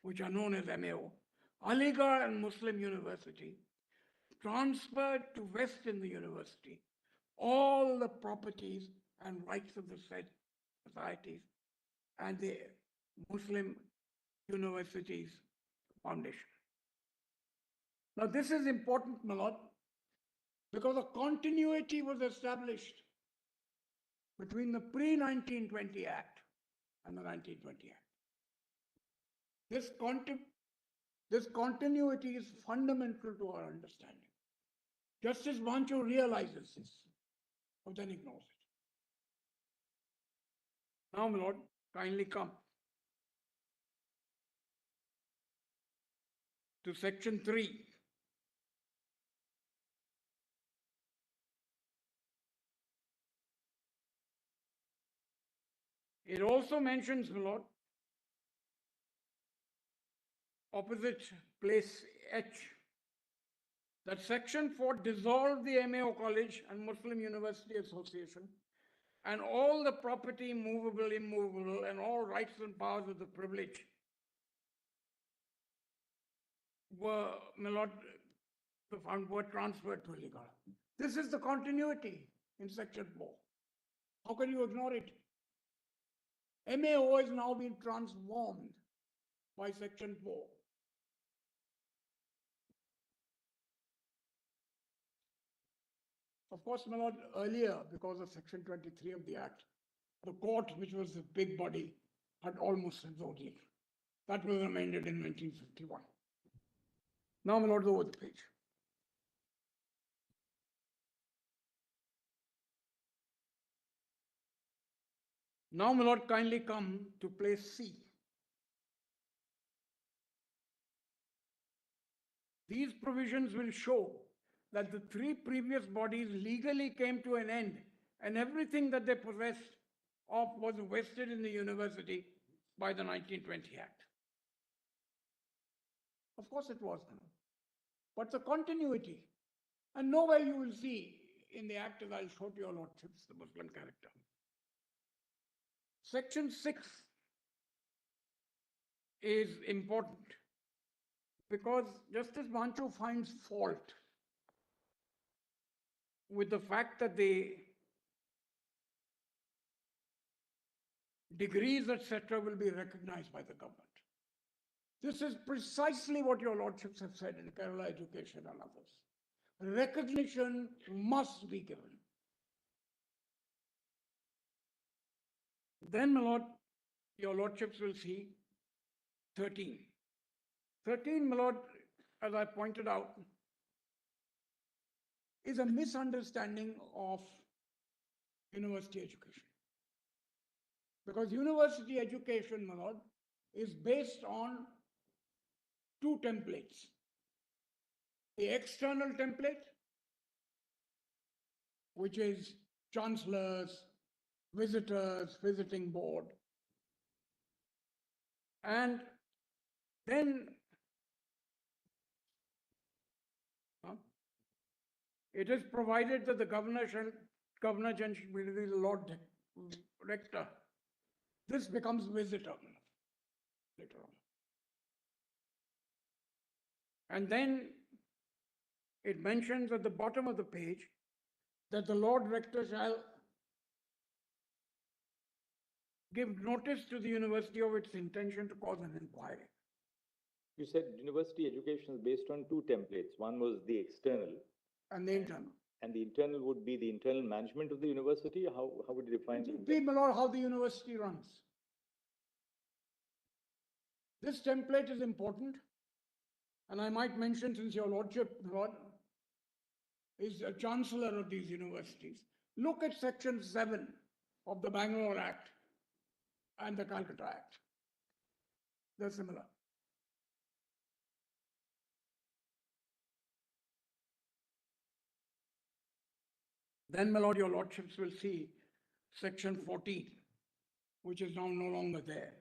which are known as MAO. Aligarh and Muslim University transferred to vest in the university all the properties and rights of the said societies and the Muslim Universities Foundation. Now, this is important, my lord, because a continuity was established between the pre-1920 Act and the 1920 Act. This continuity is fundamental to our understanding. Justice Vancho realizes this, but then ignores it. Now, my lord, kindly come to section 3. It also mentions, my lord, opposite place H, that section 4 dissolved the MAO College and Muslim University Association, and all the property, movable, immovable, and all rights and powers of the privilege were, my lord, were transferred to Aligarh. This is the continuity in section 4. How can you ignore it? MAO has now been transformed by section 4. Of course, my lord, earlier, because of section 23 of the Act, the court, which was a big body, had all Muslims only. That was amended in 1951. Now, my lord, over the page. Now, my lord, kindly come to place C. These provisions will show that the three previous bodies legally came to an end and everything that they possessed of was vested in the university by the 1920 Act. Of course it was, but the continuity, and nowhere you will see in the Act, as I'll show to your lordships, the Muslim character. Section 6 is important because Justice Manchu finds fault with the fact that the degrees, etc., will be recognized by the government. This is precisely what your lordships have said in Kerala Education and others. Recognition must be given. Then, my lord, your lordships will see 13. 13, my lord, as I pointed out, is a misunderstanding of university education. Because university education, my lord, is based on two templates. The external template, which is chancellors, visitors, visiting board. And then it is provided that the governor general will be the Lord Rector. This becomes visitor later on. And then it mentions at the bottom of the page that the Lord Rector shall give notice to the university of its intention to cause an inquiry. You said university education is based on two templates. One was the external. And the internal. And the internal would be the internal management of the university? How would you define It it? would be, my lord, how the university runs. This template is important. And I might mention, since your lordship, Lord, is a chancellor of these universities, look at section 7 of the Bangalore Act and the Calcutta Act. They're similar. Then, my lord, your lordships will see section 14, which is now no longer there.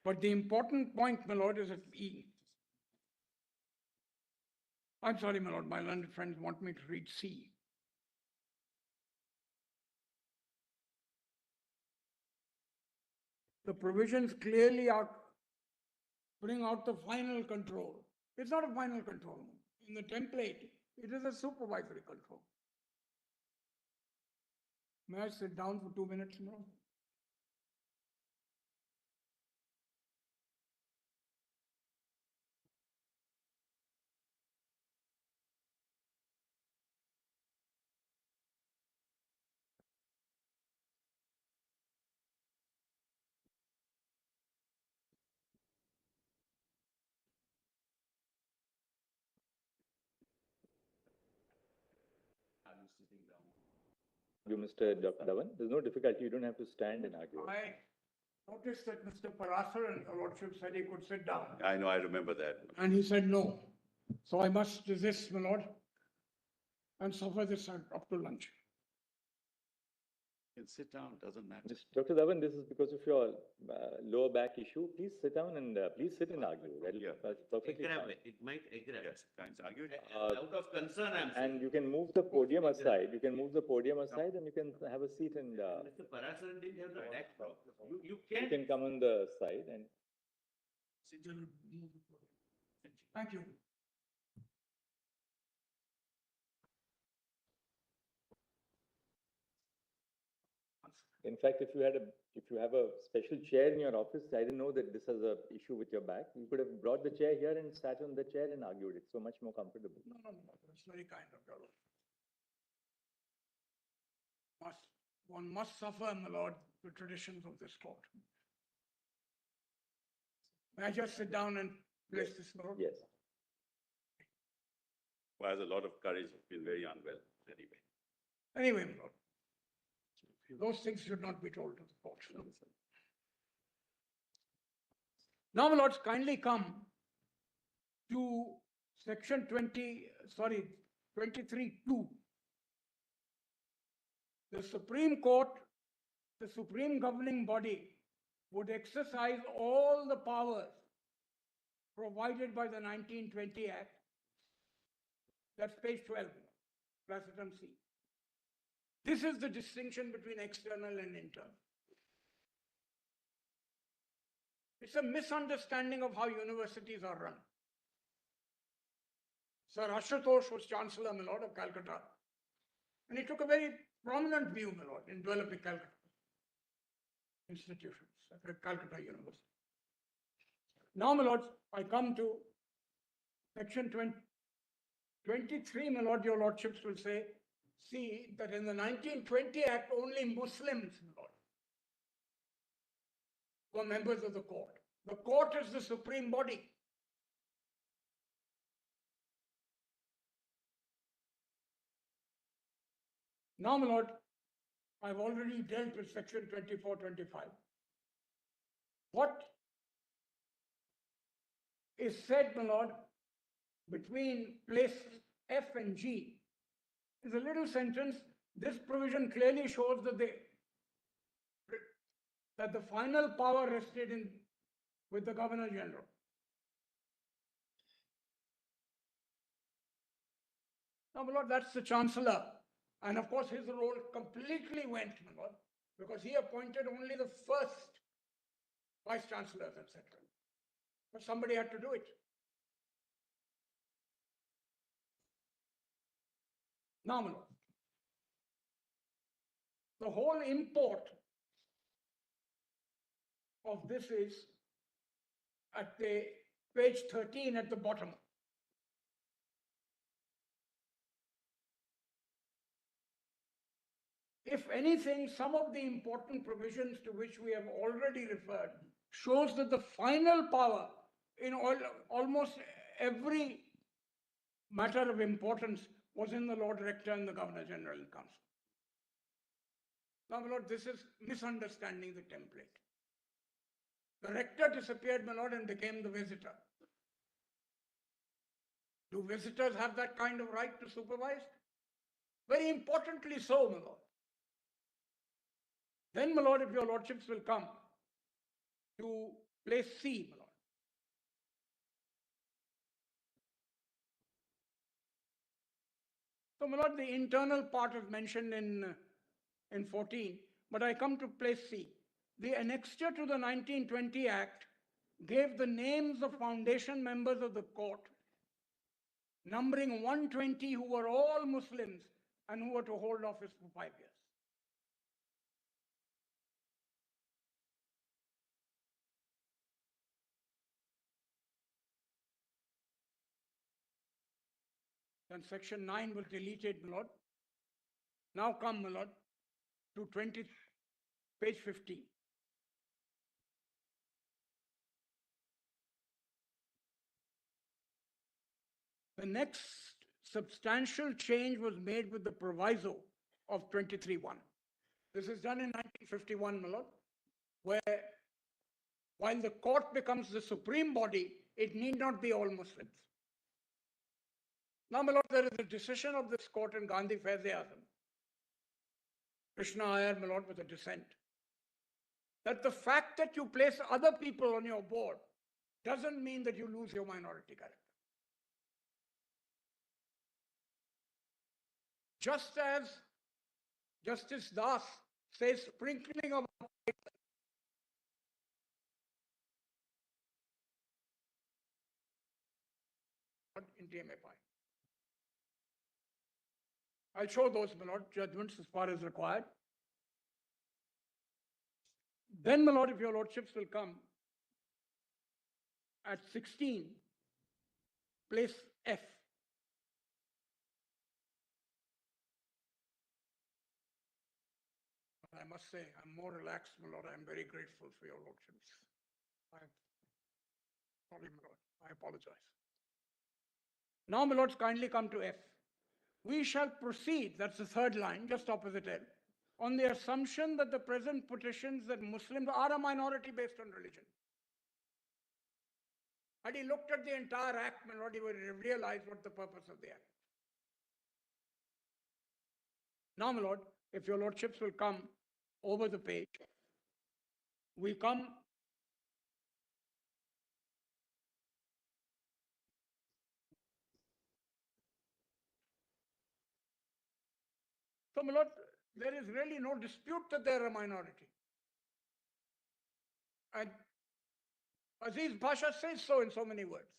But the important point, my lord, is at E. I'm sorry, my lord, my learned friends want me to read C. The provisions clearly bring out the final control. It's not a final control. In the template, it is a supervisory control. May I sit down for 2 minutes more? You, Mr. Dr. Dhawan, there's no difficulty. You don't have to stand and argue. I noticed that Mr. Parasar and your lordship said he could sit down. I know, I remember that. And he said no. So I must resist, my lord, and suffer this up to lunch. You can sit down, doesn't matter. Dr. Dhawan, this is because of your lower back issue. Please sit down and please sit and argue. That's perfectly fine. It might aggravate. Yes, kinds argue. Out of concern, I'm saying. And you can move the podium aside. You can move the podium aside and you can have a seat and Mr. Parasaran didn't have the back problem. You you can come on the side and Thank you. in fact, if you have a special chair in your office, I didn't know that this has a issue with your back. You could have brought the chair here and sat on the chair and argued. It's so much more comfortable. No, that's very kind of you. One must suffer, my lord, the traditions of this court. May I just sit down and place this, my lord? Yes. Requires a lot of courage, feel very unwell, anyway. Anyway, my lord, those things should not be told to the court. Now, my lords, kindly come to section 23(2). The Supreme Court, the supreme governing body, would exercise all the powers provided by the 1920 Act. That's page 12, Placidum C. This is the distinction between external and internal. It's a misunderstanding of how universities are run. Sir Ashutosh was Chancellor, my lord, of Calcutta, and he took a very prominent view, my lord, in developing Calcutta institutions at Calcutta University. Now, my lords, I come to section 23, my lord, your lordships will say, see that in the 1920 Act, only Muslims, my lord, were members of the court. The court is the supreme body. Now, my lord, I've already dealt with section 24-25. What is said, my lord, between place F and G is a little sentence. This provision clearly shows that the final power rested with the Governor General. Now, my lord, that's the Chancellor. And of course, his role completely went, my lord, because he appointed only the first Vice Chancellors, etc. But somebody had to do it. Now, my lord, the whole import of this is at the page 13 at the bottom. If anything, some of the important provisions to which we have already referred shows that the final power in almost every matter of importance was in the Lord Rector and the Governor General in Council. Now, my lord, this is misunderstanding the template. The rector disappeared, my lord, and became the visitor. Do visitors have that kind of right to supervise? Very importantly so, my lord. Then, my lord, if your lordships will come to place C, my lord. So, my lord, the internal part is mentioned in 14, but I come to place C. The annexure to the 1920 Act gave the names of foundation members of the court, numbering 120 who were all Muslims and who were to hold office for 5 years. Then section 9 was deleted, my lord. Now come, my lord, to page 15. The next substantial change was made with the proviso of 23(1). This is done in 1951, my lord, where while the court becomes the supreme body, it need not be all Muslims. Now, my lord, there is a decision of this court in Gandhi Faiz-e-Azam, Krishna Iyer, my lord, with a dissent, that the fact that you place other people on your board doesn't mean that you lose your minority character. Just as Justice Das says sprinkling of in DMFI. I'll show those, my lord, judgments as far as required. Then, my lord, if your lordships will come at 16, place F. I must say, I'm more relaxed, my lord. I'm very grateful for your lordships. apologize. Now, my lords, kindly come to F. We shall proceed, that's the third line, just opposite L, on the assumption that the present petitions that Muslims are a minority based on religion. Had he looked at the entire act, my lord, he would have realized what the purpose of the act. Now, my lord, if your lordships will come over the page, we come so, my lord, there is really no dispute that they're a minority. And Aziz Pasha says so in so many words.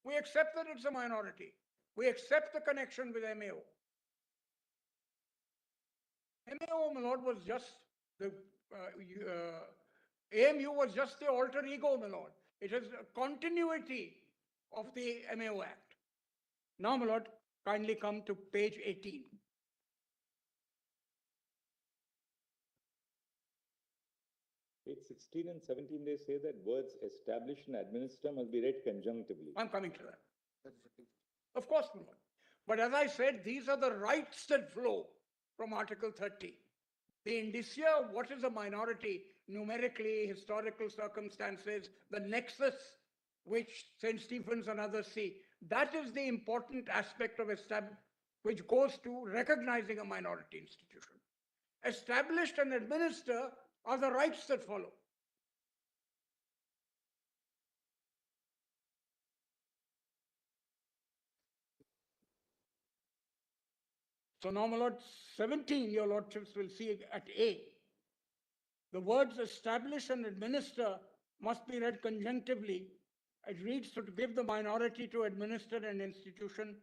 We accept that it's a minority. We accept the connection with MAO. MAO, my lord, was just the AMU was just the alter ego, my lord. It is a continuity of the MAO Act. Now, my lord, kindly come to page 18. Page 16 and 17, they say that words establish and administer must be read conjunctively. I'm coming to that. Of course, my lord. But as I said, these are the rights that flow from Article 30. The indicia of what is a minority, numerically, historical circumstances, the nexus which St. Stephen's and others see, that is the important aspect of which goes to recognizing a minority institution. Established and administer are the rights that follow. So now, my lord, 17, your lordships will see at A. The words establish and administer must be read conjunctively. It reads to give the minority to administer an institution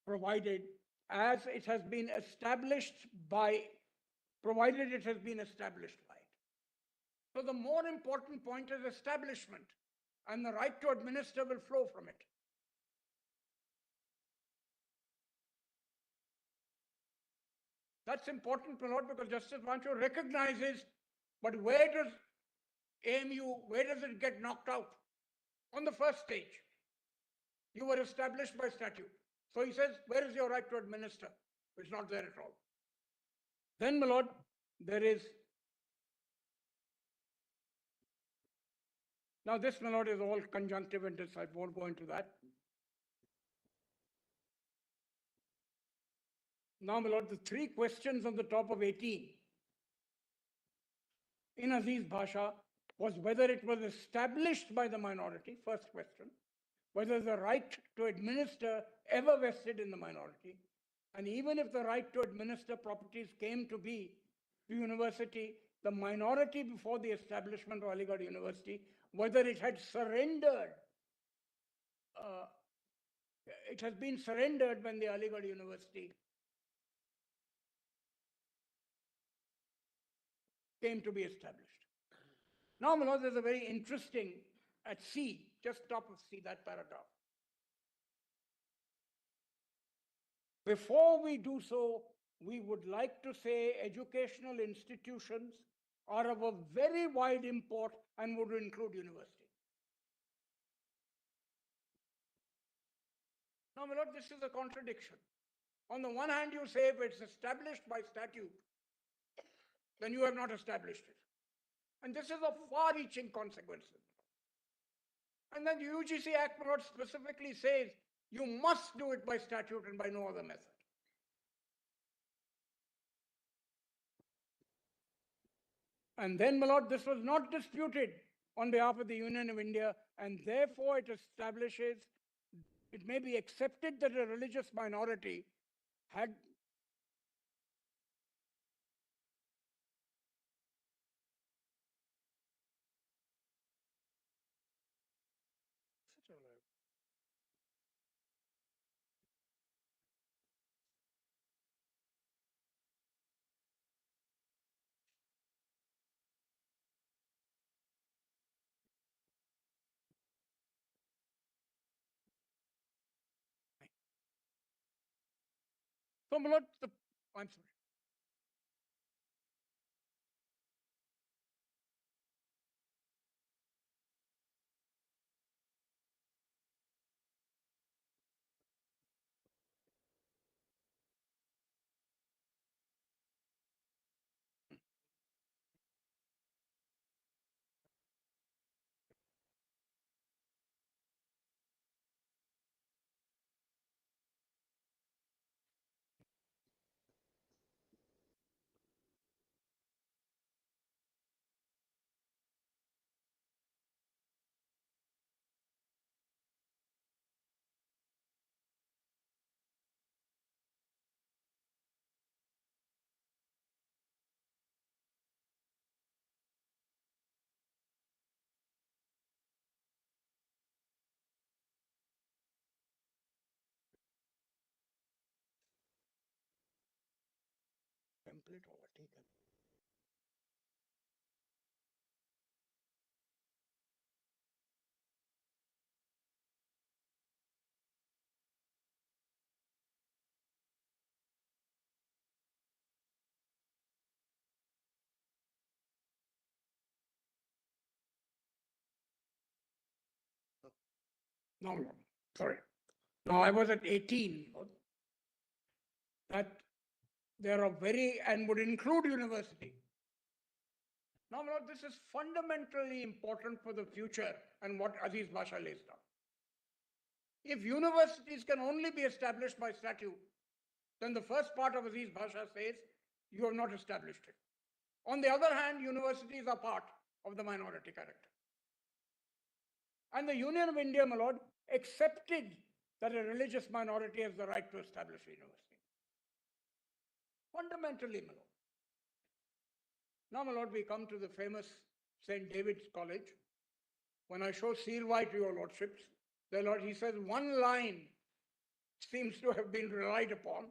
provided as it has been established by, provided it has been established by it. So the more important point is establishment, and the right to administer will flow from it. That's important, my lord, because Justice Pancho recognizes, but where does AMU, where does it get knocked out? On the first stage. You were established by statute. So he says, where is your right to administer? It's not there at all. Then, my lord, there is, now this, my lord, is all conjunctive and this, I won't go into that. Now, my lord, the three questions on the top of 18 in Aziz Bhasha was whether it was established by the minority, first question, whether the right to administer ever vested in the minority, and even if the right to administer properties came to be the university, the minority before the establishment of Aligarh University, whether it had surrendered, it has been surrendered when the Aligarh University came to be established. Now, my lord, there's a very interesting, at C, just top of C, that paragraph. Before we do so, we would like to say educational institutions are of a very wide import and would include university. Now, my lord, this is a contradiction. On the one hand, you say if it's established by statute, then you have not established it. And this is of far-reaching consequences. And then the UGC Act, my lord, specifically says you must do it by statute and by no other method. And then, my lord, this was not disputed on behalf of the Union of India, and therefore it establishes, it may be accepted that a religious minority had so, my lord, I'm sorry. Split over, take it. No, no, sorry. Now, I was at 18, that there are very, and would include university. Now, Lord, this is fundamentally important for the future and what Aziz Basha lays down. If universities can only be established by statute, then the first part of Aziz Basha says, you have not established it. On the other hand, universities are part of the minority character. And the Union of India, my lord, accepted that a religious minority has the right to establish a university. Fundamentally, my lord. Now, my lord, we come to the famous St. David's College. When I show seal white to your lordships, the lord, he says one line seems to have been relied upon.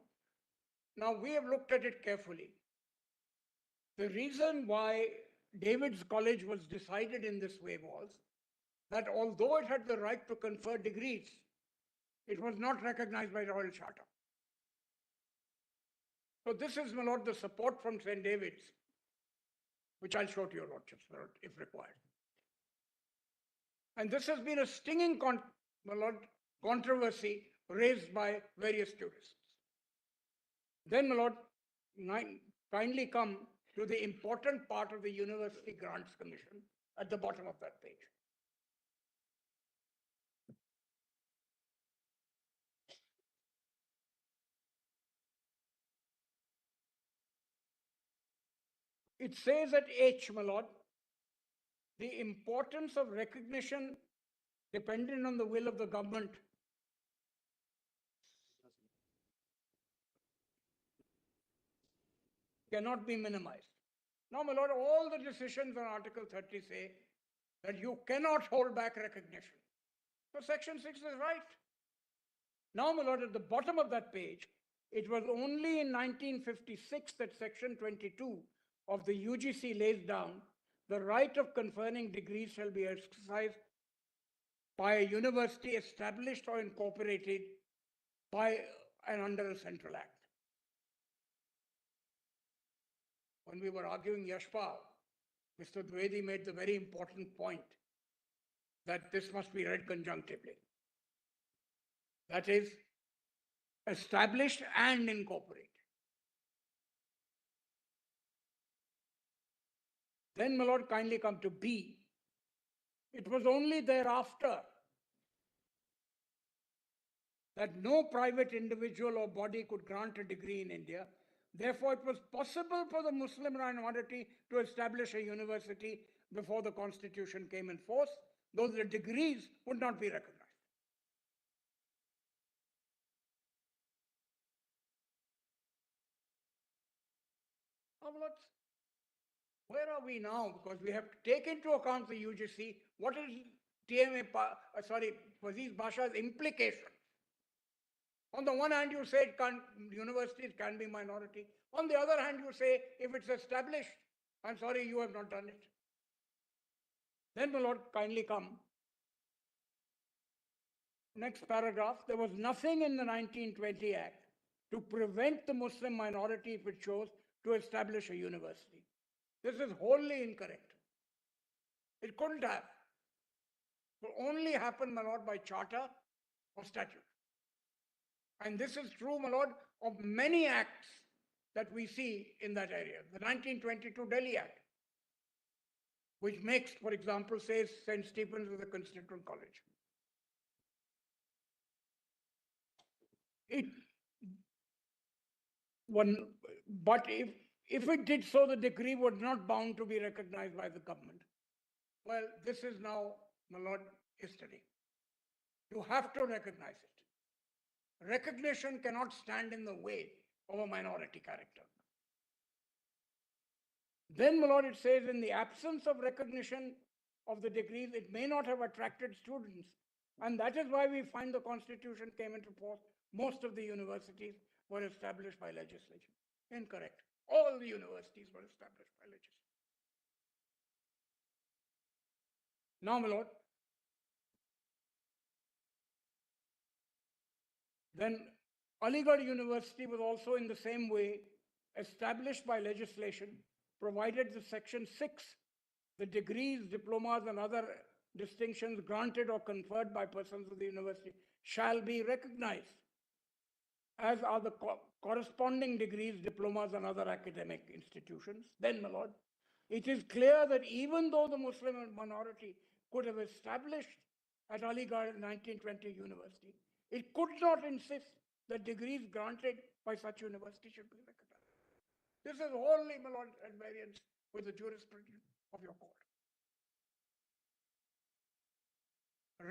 Now, we have looked at it carefully. The reason why David's College was decided in this way was that although it had the right to confer degrees, it was not recognized by Royal Charter. So this is, my lord, the support from St. David's, which I'll show to your lordships, my lord, if required. And this has been a stinging my lord, controversy raised by various jurists. Then, my lord, kindly come to the important part of the University Grants Commission at the bottom of that page. It says at H, my lord, the importance of recognition dependent on the will of the government cannot be minimized. Now, my lord, all the decisions on Article 30 say that you cannot hold back recognition. So Section 6 is right. Now, my lord, at the bottom of that page, it was only in 1956 that Section 22 of the UGC lays down the right of conferring degrees shall be exercised by a university established or incorporated by and under a central act. When we were arguing Yashpal, Mr. Dwivedi made the very important point that this must be read conjunctively. That is, established and incorporated. Then, my lord, kindly come to B. It was only thereafter that no private individual or body could grant a degree in India. Therefore, it was possible for the Muslim minority to establish a university before the constitution came in force, though the degrees would not be recognized. Now, where are we now? Because we have to take into account the UGC. What is Aziz Basha's implication? On the one hand, you say universities can be minority. On the other hand, you say if it's established, I'm sorry, you have not done it. Then, my lord, kindly come. Next paragraph, there was nothing in the 1920 Act to prevent the Muslim minority, if it chose, to establish a university. This is wholly incorrect. It couldn't have. It could only happen, my lord, by charter or statute. And this is true, my lord, of many acts that we see in that area. The 1922 Delhi Act, which makes, for example, says St. Stephen's is a constituent college. But if it did so, the decree was not bound to be recognized by the government. Well, this is now, my lord, history. You have to recognize it. Recognition cannot stand in the way of a minority character. Then, my lord, it says in the absence of recognition of the degrees, it may not have attracted students. And that is why we find the constitution came into force. Most of the universities were established by legislation. Incorrect. All the universities were established by legislation. Now, my lord, then Aligarh University was also in the same way established by legislation, provided the Section 6, the degrees, diplomas, and other distinctions granted or conferred by persons of the university shall be recognized, as are the corresponding degrees, diplomas, and other academic institutions. Then, my lord, it is clear that even though the Muslim minority could have established at Aligarh 1920 University, it could not insist that degrees granted by such university should be recognized. This is wholly, my lord, at variance with the jurisprudence of your court.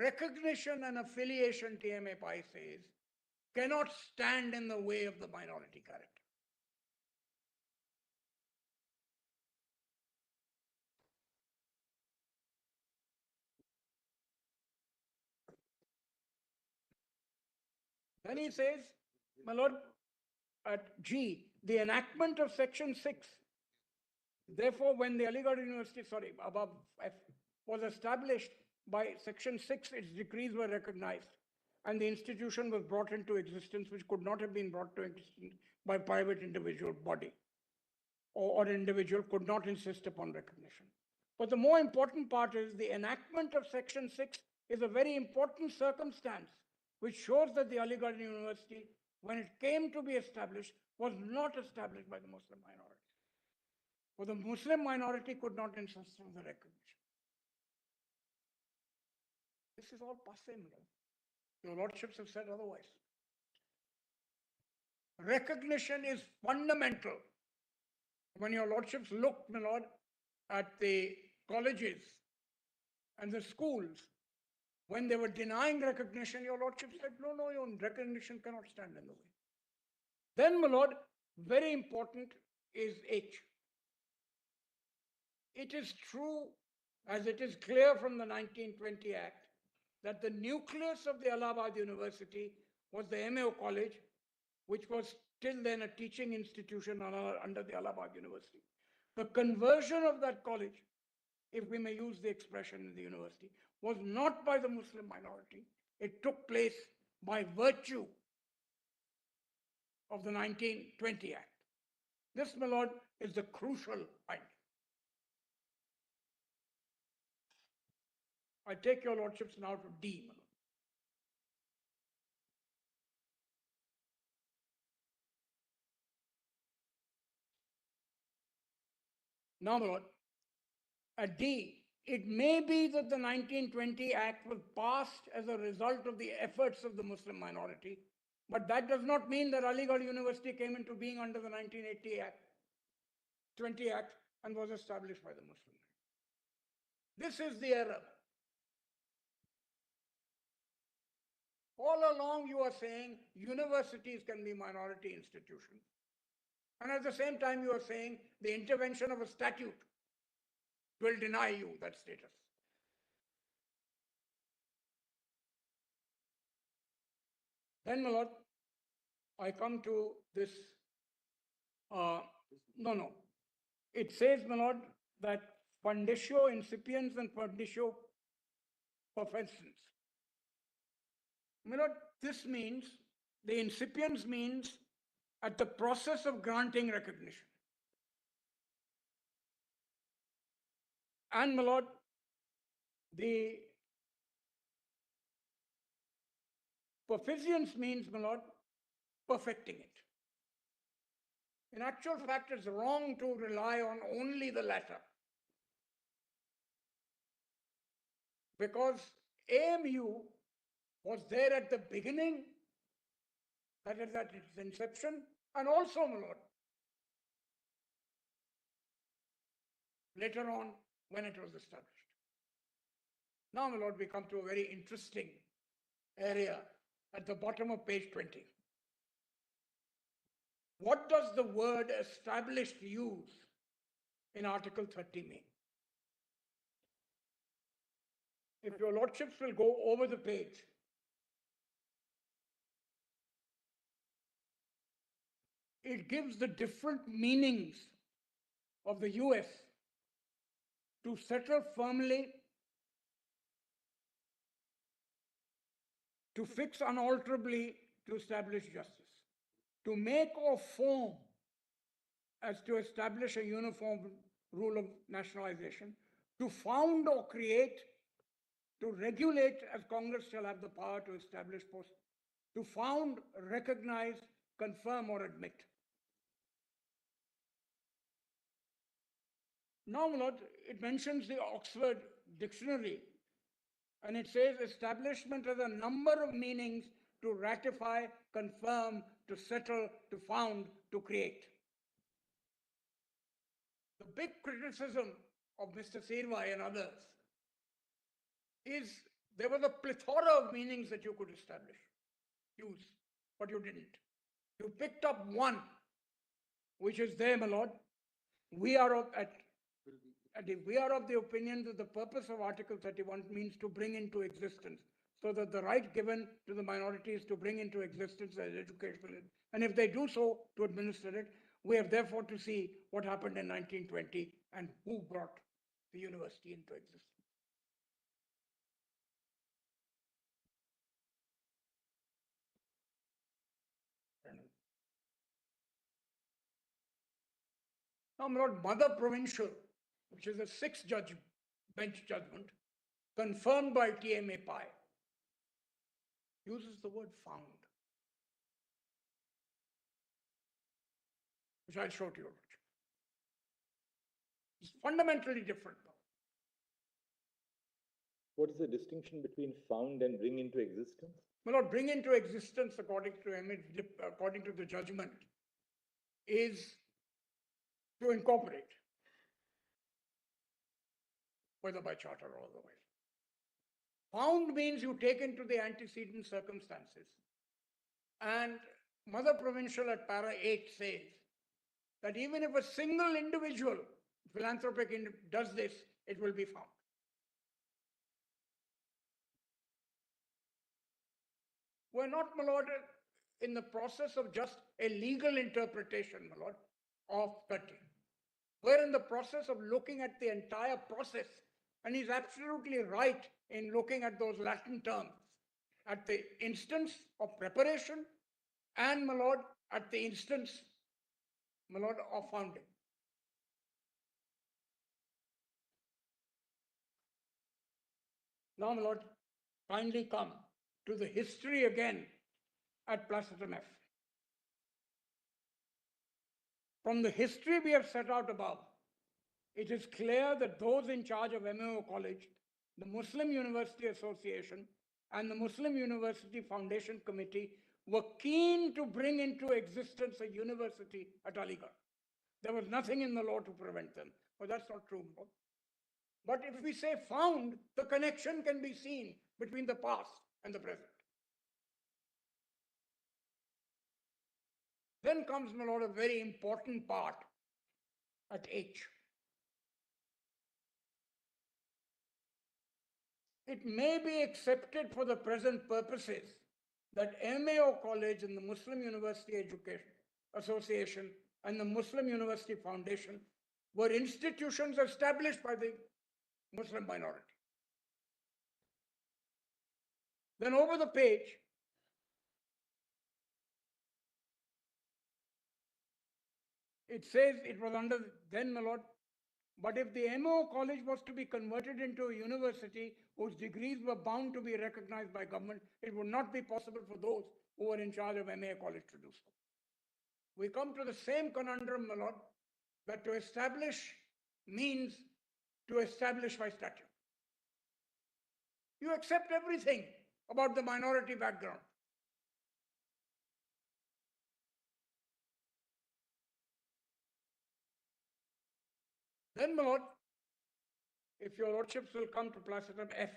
Recognition and affiliation, TMA Pai says, cannot stand in the way of the minority character. Then he says, my lord, at G, the enactment of Section 6, therefore, when the Aligarh University, above F, was established by Section 6, its decrees were recognized, and the institution was brought into existence, which could not have been brought to existence by private individual body, or individual could not insist upon recognition. But the more important part is the enactment of Section 6 is a very important circumstance, which shows that the Aligarh University, when it came to be established, was not established by the Muslim minority. For the Muslim minority could not insist on the recognition. This is all passé. Your lordships have said otherwise. Recognition is fundamental. When your lordships looked, my lord, at the colleges and the schools, when they were denying recognition, your lordship said, no, your recognition cannot stand in the way. Then, my lord, very important is H. It is true, as it is clear from the 1920 Act, that the nucleus of the Allahabad University was the MAO College, which was till then a teaching institution under the Allahabad University. The conversion of that college, if we may use the expression in the university, was not by the Muslim minority. It took place by virtue of the 1920 Act. This, my lord, is the crucial point. I take your lordships now to D, my lord. Now, my lord, at D, it may be that the 1920 Act was passed as a result of the efforts of the Muslim minority, but that does not mean that Aligarh University came into being under the 1980 Act, 20 Act, and was established by the Muslim. This is the error. All along you are saying universities can be minority institutions. And at the same time you are saying the intervention of a statute will deny you that status. Then, my lord, I come to this. No. It says, my lord, that funditio incipiens and funditio perfections. My lord, this means, the incipiens means at the process of granting recognition. And, my lord, the proficience means, my lord, perfecting it. In actual fact, it's wrong to rely on only the latter. Because AMU was there at the beginning, that is at its inception, and also, my lord, later on when it was established. Now, my lord, we come to a very interesting area at the bottom of page 20. What does the word established use in Article 30 mean? If your lordships will go over the page, it gives the different meanings of the US to settle firmly, to fix unalterably, to establish justice, to make or form as to establish a uniform rule of nationalization, to found or create, to regulate as Congress shall have the power to establish posts, to found, recognize, confirm or admit. Now, my lord, it mentions the Oxford Dictionary, and it says establishment has a number of meanings: to ratify, confirm, to settle, to found, to create. The big criticism of Mr. Sirvai and others is there was a plethora of meanings that you could use, but you didn't. You picked up one, which is there, my lord. We are of the opinion that the purpose of Article 31 means to bring into existence, so that the right given to the minorities to bring into existence as educational, and if they do so, to administer it. We have therefore to see what happened in 1920 and who brought the university into existence. Now, my lord, Mother Provincial, which is a six-judge bench judgment, confirmed by TMA Pai, uses the word found, which I'll show to you. It's fundamentally different. What is the distinction between found and bring into existence? My lord, bring into existence, according to the judgment, is to incorporate, whether by charter or otherwise. Found means you take into the antecedent circumstances. And Mother Provincial at para 8 says that even if a single individual philanthropic does this, it will be found. We're not, my lord, in the process of just a legal interpretation, my lord, of 30. We're in the process of looking at the entire process, and he's absolutely right in looking at those Latin terms at the instance of preparation and, my lord, at the instance, my lord, of founding. Now, my lord, kindly come to the history again at Placetum F. From the history we have set out above, it is clear that those in charge of MAO College, the Muslim University Association, and the Muslim University Foundation Committee were keen to bring into existence a university at Aligarh. There was nothing in the law to prevent them. But that's not true. But if we say found, the connection can be seen between the past and the present. Then comes, my lord, a very important part at H. It may be accepted for the present purposes that MAO College and the Muslim University Education Association and the Muslim University Foundation were institutions established by the Muslim minority. Then over the page, it says it was under, then, my lord, but if the MAO College was to be converted into a university whose degrees were bound to be recognized by government, it would not be possible for those who were in charge of MAO College to do so. We come to the same conundrum, my lord, that to establish means to establish by statute. You accept everything about the minority background. Then, my lord, if your lordships will come to Placetum F.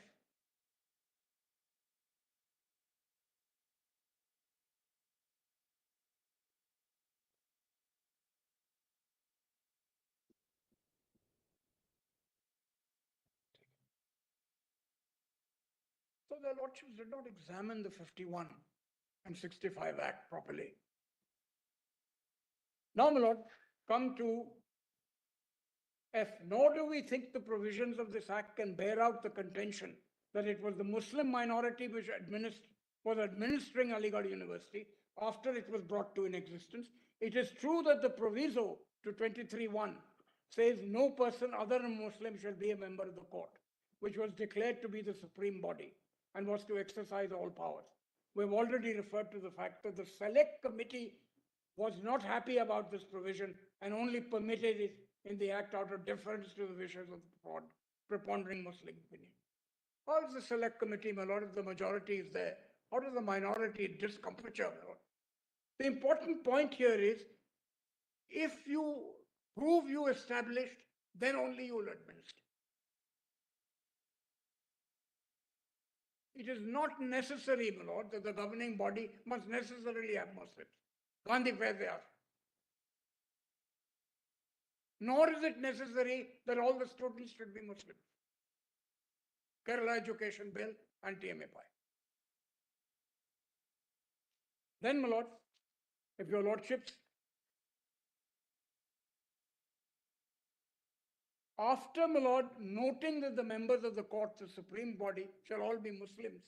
So the lordships did not examine the 51 and 65 Act properly. Now, my lord, come to F. Nor do we think the provisions of this act can bear out the contention that it was the Muslim minority which was administering Aligarh University after it was brought to in existence. It is true that the proviso to 23(1) says no person other than Muslim shall be a member of the court, which was declared to be the supreme body and was to exercise all powers. We've already referred to the fact that the select committee was not happy about this provision and only permitted it in the act out of deference to the wishes of the prepondering Muslim opinion. How is the select committee, my lord, if the majority is there? How does the minority discomfiture, my lord? The important point here is, if you prove you established, then only you will administer. It is not necessary, my lord, that the governing body must necessarily have Muslims. Gandhi Fair. Nor is it necessary that all the students should be Muslim. Kerala Education Bill and TMAPI. Then, my lord, if your lordships, after, my lord, noting that the members of the court, the supreme body, shall all be Muslims,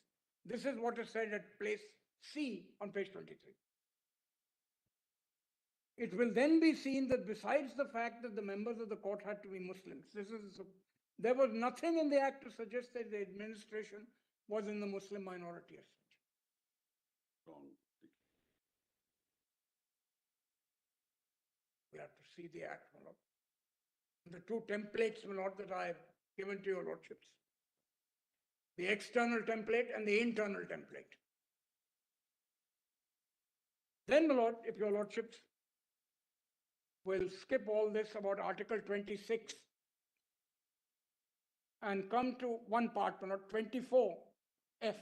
this is what is said at place C on page 23. It will then be seen that besides the fact that the members of the court had to be Muslims, there was nothing in the act to suggest that the administration was in the Muslim minority as such. Wrong. We have to see the act, my lord. The two templates, my lord, that I have given to your lordships. The external template and the internal template. Then, my lord, if your lordships will skip all this about Article 26 and come to one part, my lord, 24F.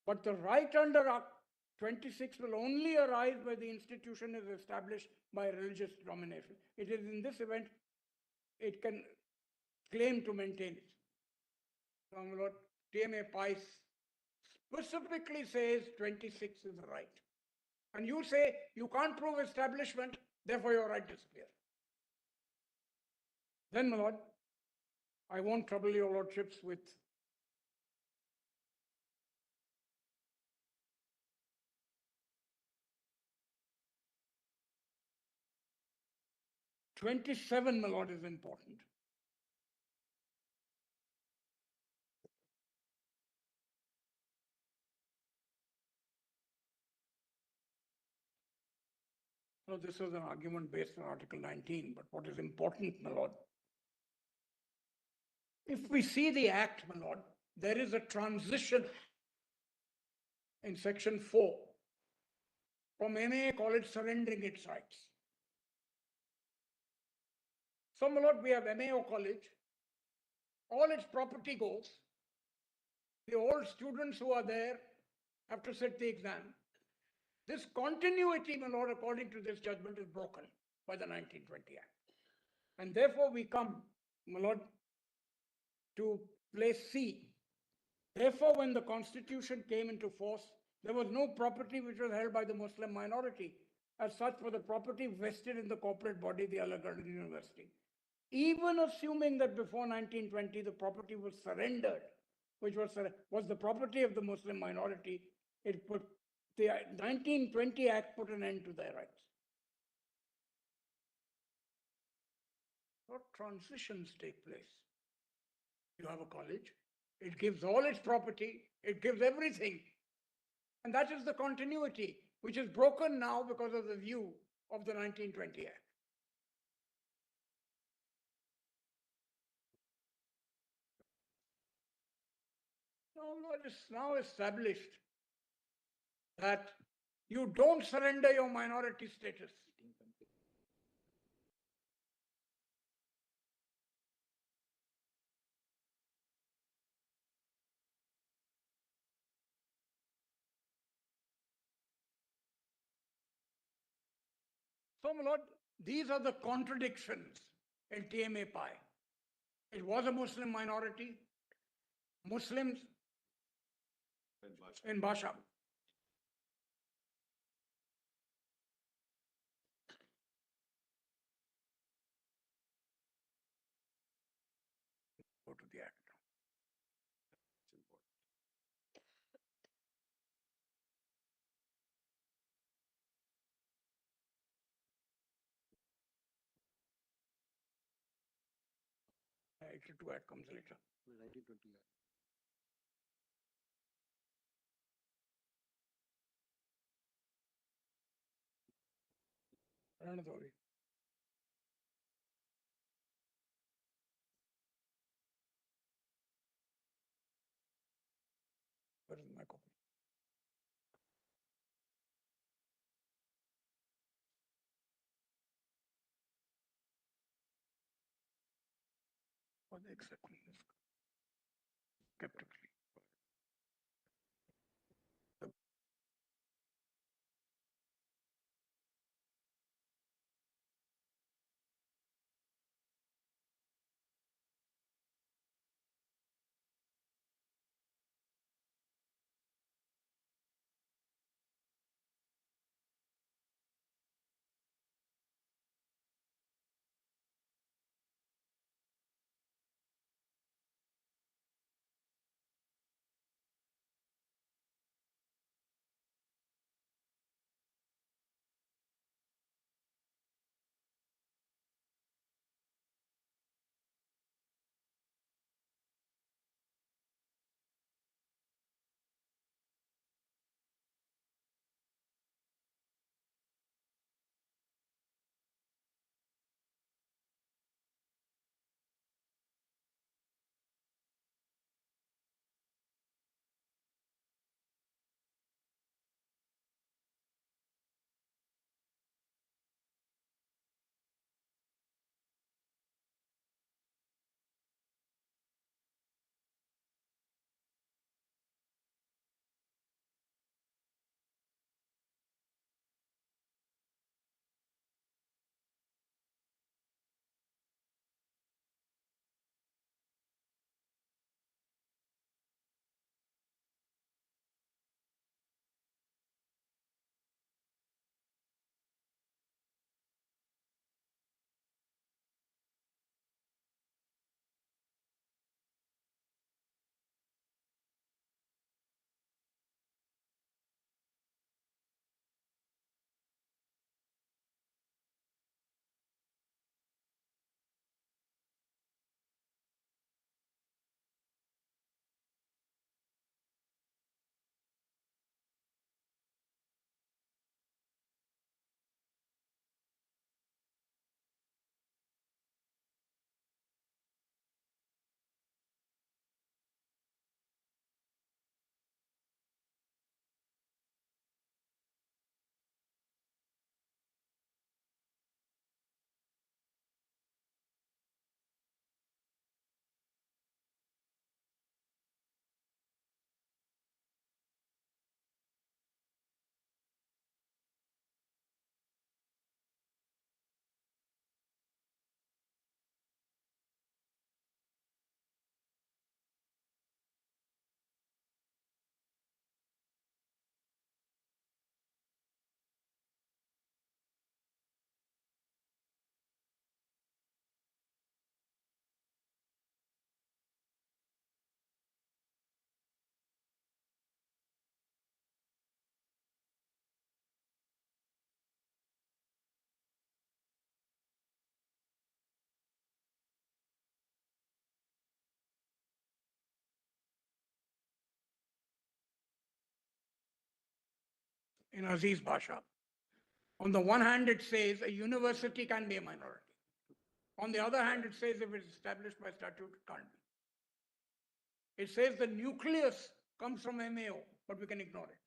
But the right under Act 26 will only arise where the institution is established by religious denomination. It is in this event it can claim to maintain it. So, my lord, TMA Pice specifically says 26 is the right. And you say you can't prove establishment, therefore your right disappears. Then, my lord, I won't trouble your lordships with '27, my lord, is important. So this was an argument based on Article 19, but what is important, my lord, if we see the act, my lord, there is a transition in section 4 from MA college surrendering its rights. So, my lord, we have MAO college, all its property goes, the old students who are there have to sit the exam. This continuity, my lord, according to this judgment, is broken by the 1920 Act. And therefore we come, my lord, to place C. Therefore, when the Constitution came into force, there was no property which was held by the Muslim minority. As such, for the property vested in the corporate body, the Aligarh University. Even assuming that before 1920, the property was surrendered, which was the property of the Muslim minority, the 1920 Act put an end to their rights. What transitions take place? You have a college, it gives all its property, it gives everything. And that is the continuity, which is broken now because of the view of the 1920 Act. It's now established that you don't surrender your minority status. So, my lord, these are the contradictions in TMAPI. It was a Muslim minority, Muslims in Basham. go to the act. Actually, to act comes later. 1920. Sorry. Where is my copy? What exactly is skeptically? In Aziz Bhasha. On the one hand, it says a university can be a minority. On the other hand, it says if it's established by statute, it can't be. It says the nucleus comes from MAO, but we can ignore it.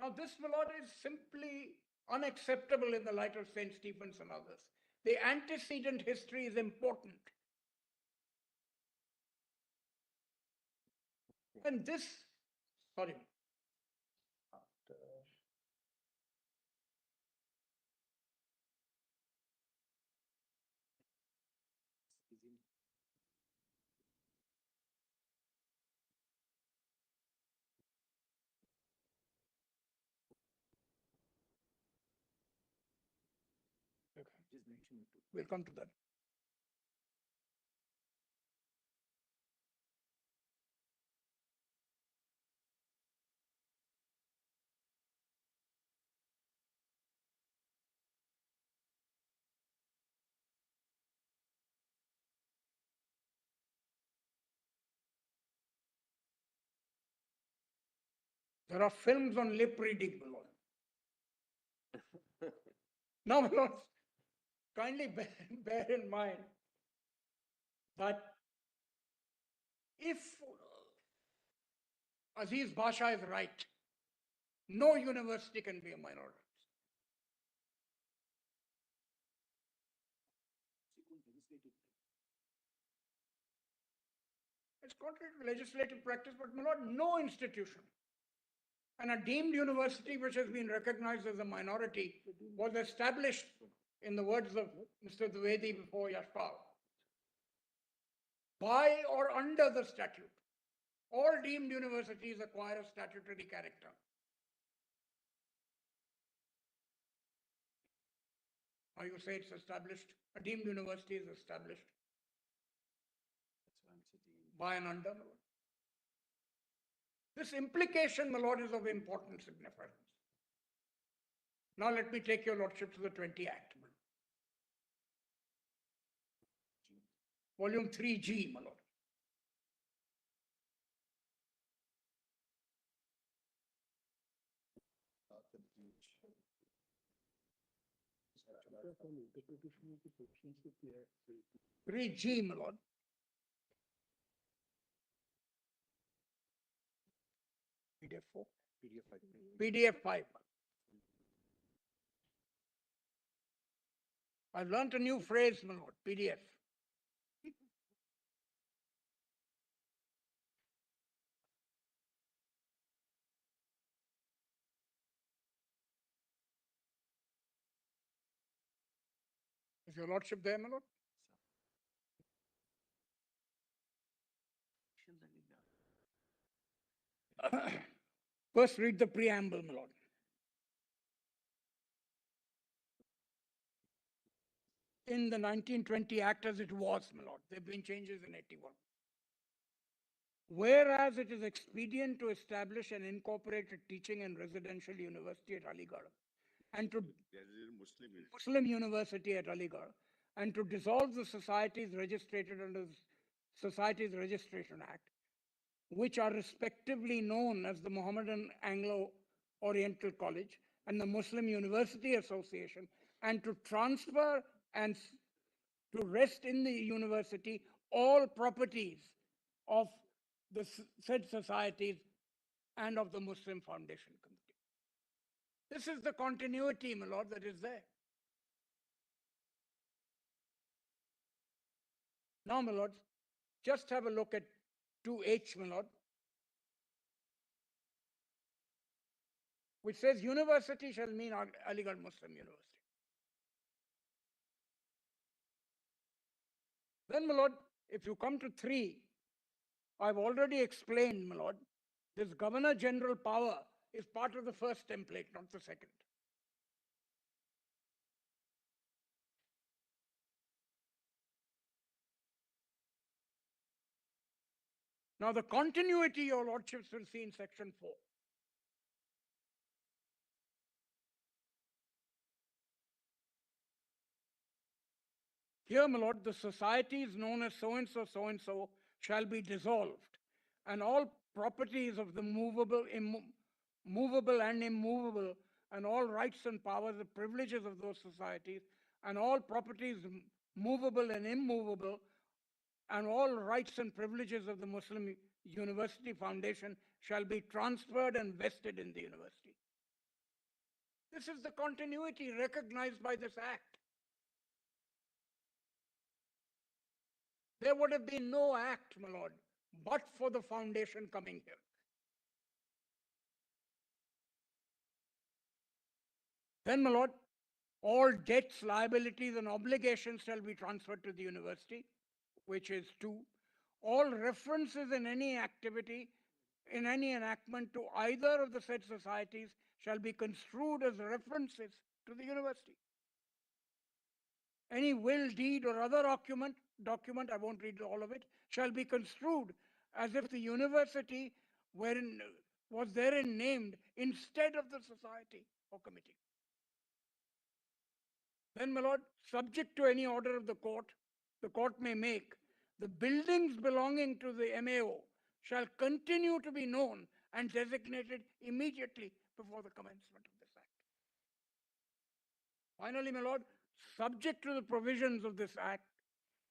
Now, this, my lord, is simply unacceptable in the light of St. Stephen's and others. The antecedent history is important. And this, sorry. Okay. We'll come to that. There are films on lip reading, my lord. Now, my lords, kindly bear in mind that if Aziz Basha is right, no university can be a minority. It's contrary to legislative practice, but my lord, no institution and a deemed university which has been recognized as a minority was established, in the words of Mr. Dwivedi before Yashpal, by or under the statute. All deemed universities acquire a statutory character. Or you say it's established, a deemed university is established by and under, my lord. This implication, my lord, is of important significance. Now let me take your lordship to the 20 Act. Volume 3G, my lord. Three G, my lord. PDF 4? PDF 5. I've learnt a new phrase, my lord, PDF. Is your lordship there, my lord? First read the preamble, my lord. In the 1920 Act as it was, my lord, there have been changes in 81. Whereas it is expedient to establish an incorporated teaching and residential university at Aligarh and to There is a Muslim. Muslim university at Aligarh and to dissolve the societies registered under the Societies Registration Act, which are respectively known as the Mohammedan Anglo-Oriental College and the Muslim University Association, and to transfer and to rest in the university all properties of the said societies and of the Muslim Foundation Committee. This is the continuity, my lord, that is there. Now, my lords, just have a look at 2H, my lord, which says university shall mean Aligarh Muslim University. Then, my lord, if you come to 3, I've already explained, my lord, this Governor General power is part of the first template, not the second. Now, the continuity your lordships will see in section 4. Here, my lord, the societies known as so-and-so shall be dissolved, and all properties of the movable and immovable, and all rights and powers and privileges of those societies, and all properties movable and immovable, and all rights and privileges of the Muslim University Foundation shall be transferred and vested in the university. This is the continuity recognized by this act. There would have been no act, my lord, but for the foundation coming here. Then, my lord, all debts, liabilities, and obligations shall be transferred to the university, which is 2. All references in any activity, in any enactment to either of the said societies shall be construed as references to the university. Any will, deed, or other document, I won't read all of it, shall be construed as if the university was therein named instead of the society or committee. Then, my lord, subject to any order of the court may make, the buildings belonging to the MAO shall continue to be known and designated immediately before the commencement of this act. Finally, my lord, subject to the provisions of this act,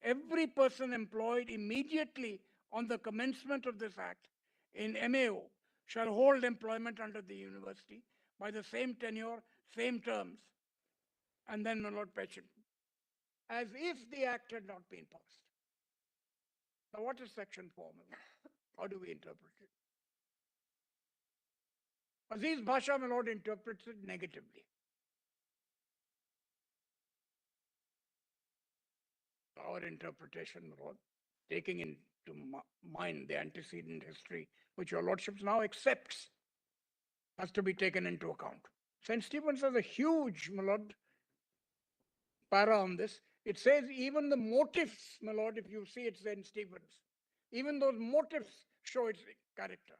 every person employed immediately on the commencement of this act in MAO shall hold employment under the university by the same tenure, same terms, and then, my lord, pension, as if the act had not been passed. Now, what is section 4, my lord? How do we interpret it? Aziz Bhasha, my lord, interprets it negatively. Our interpretation, my lord, taking into mind the antecedent history, which your lordships now accepts, has to be taken into account. St. Stephen's has a huge, my lord, para on this. It says even the motives, my lord, if you see it, St. Stephen's, even those motives show its character.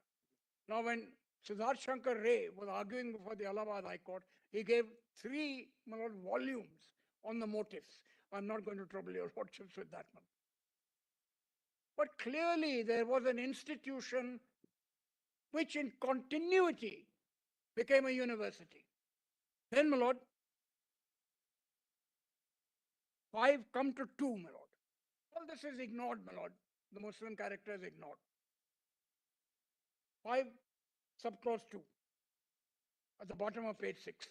Now, when Siddharth Shankar Ray was arguing before the Allahabad High Court, he gave 3, my lord, volumes on the motives. I'm not going to trouble your lordships with that one. But clearly there was an institution which in continuity became a university. Then, my lord, 5 come to 2, my lord. All this is ignored, my lord. The Muslim character is ignored. 5, subclause 2, at the bottom of page 6.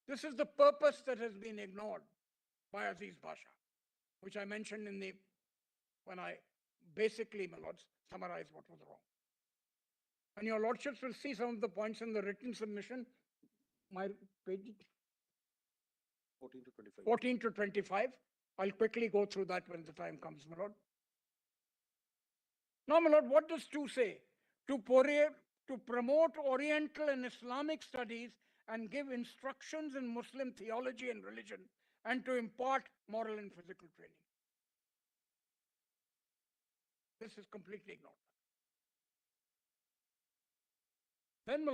This is the purpose that has been ignored by Aziz Bhasha, which I mentioned when I basically, my lords, summarized what was wrong. And your lordships will see some of the points in the written submission, my page 14 to 25. 14 to 25. I'll quickly go through that when the time comes, my lord. Now, my lord, what does 2 say? To promote Oriental and Islamic studies and give instructions in Muslim theology and religion, and to impart moral and physical training. This is completely ignored. Then, my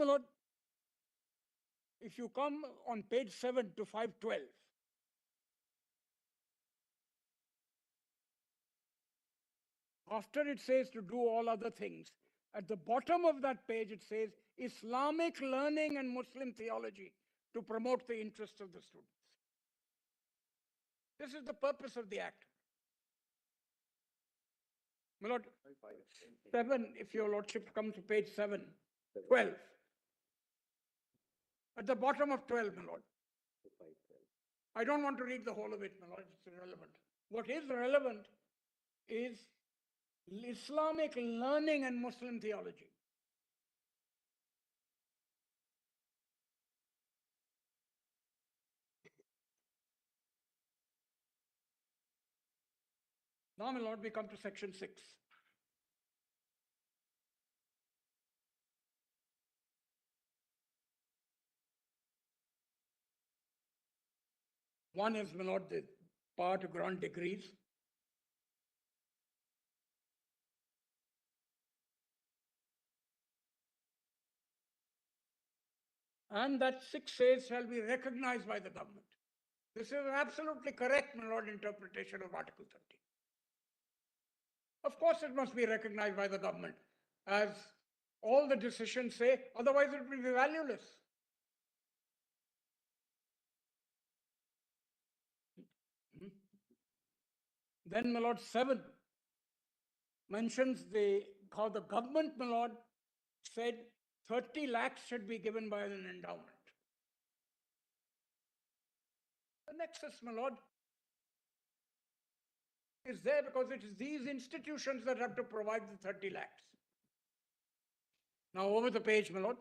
lord, if you come on page 7 to 512, after it says to do all other things, at the bottom of that page it says Islamic learning and Muslim theology to promote the interests of the students. This is the purpose of the act. My lord, 7, if your lordship comes to page 7, 12. At the bottom of 12, my lord. I don't want to read the whole of it, my lord, it's irrelevant. What is relevant is Islamic learning and Muslim theology. Now, my lord, we come to section 6. One is, my lord, the power to grant degrees. And that 6 says shall be recognized by the government. This is an absolutely correct, my lord, interpretation of Article 30. Of course, it must be recognized by the government, as all the decisions say, otherwise it will be valueless. Then, my lord, 7 mentions how the government, my lord, said 30 lakhs should be given by an endowment. The nexus, my lord, is there because it is these institutions that have to provide the 30 lakhs. Now, over the page, my lord,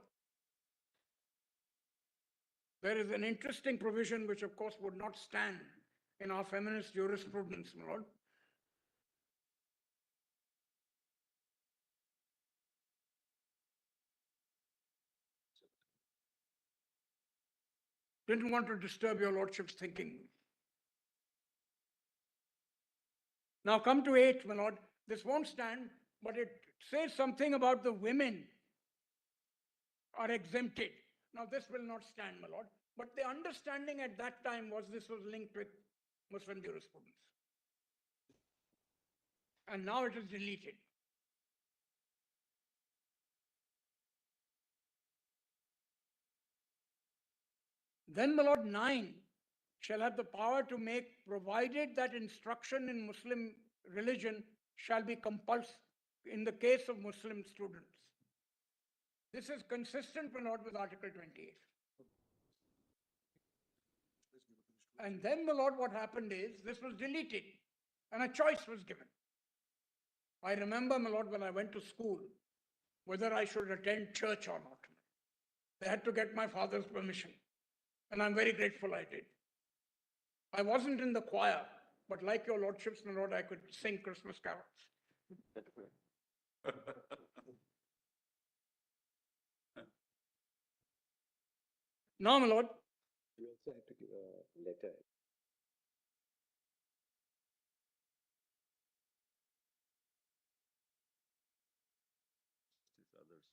there is an interesting provision which, of course, would not stand in our feminist jurisprudence, my lord. Didn't want to disturb your lordship's thinking. Now come to 8, my lord. This won't stand, but it says something about the women are exempted. Now this will not stand, my lord. But the understanding at that time was this was linked with Muslim jurisprudence. And now it is deleted. Then, my Lord, 9 shall have the power to make, provided that instruction in Muslim religion shall be compulsory in the case of Muslim students. This is consistent, my Lord, with Article 28. And then, my Lord, what happened is this was deleted and a choice was given. I remember, my Lord, when I went to school, whether I should attend church or not. They had to get my father's permission. And I'm very grateful I did. I wasn't in the choir, but like your lordships, my Lord, I could sing Christmas carols. Now, my Lord, You also have to give a letter. These others.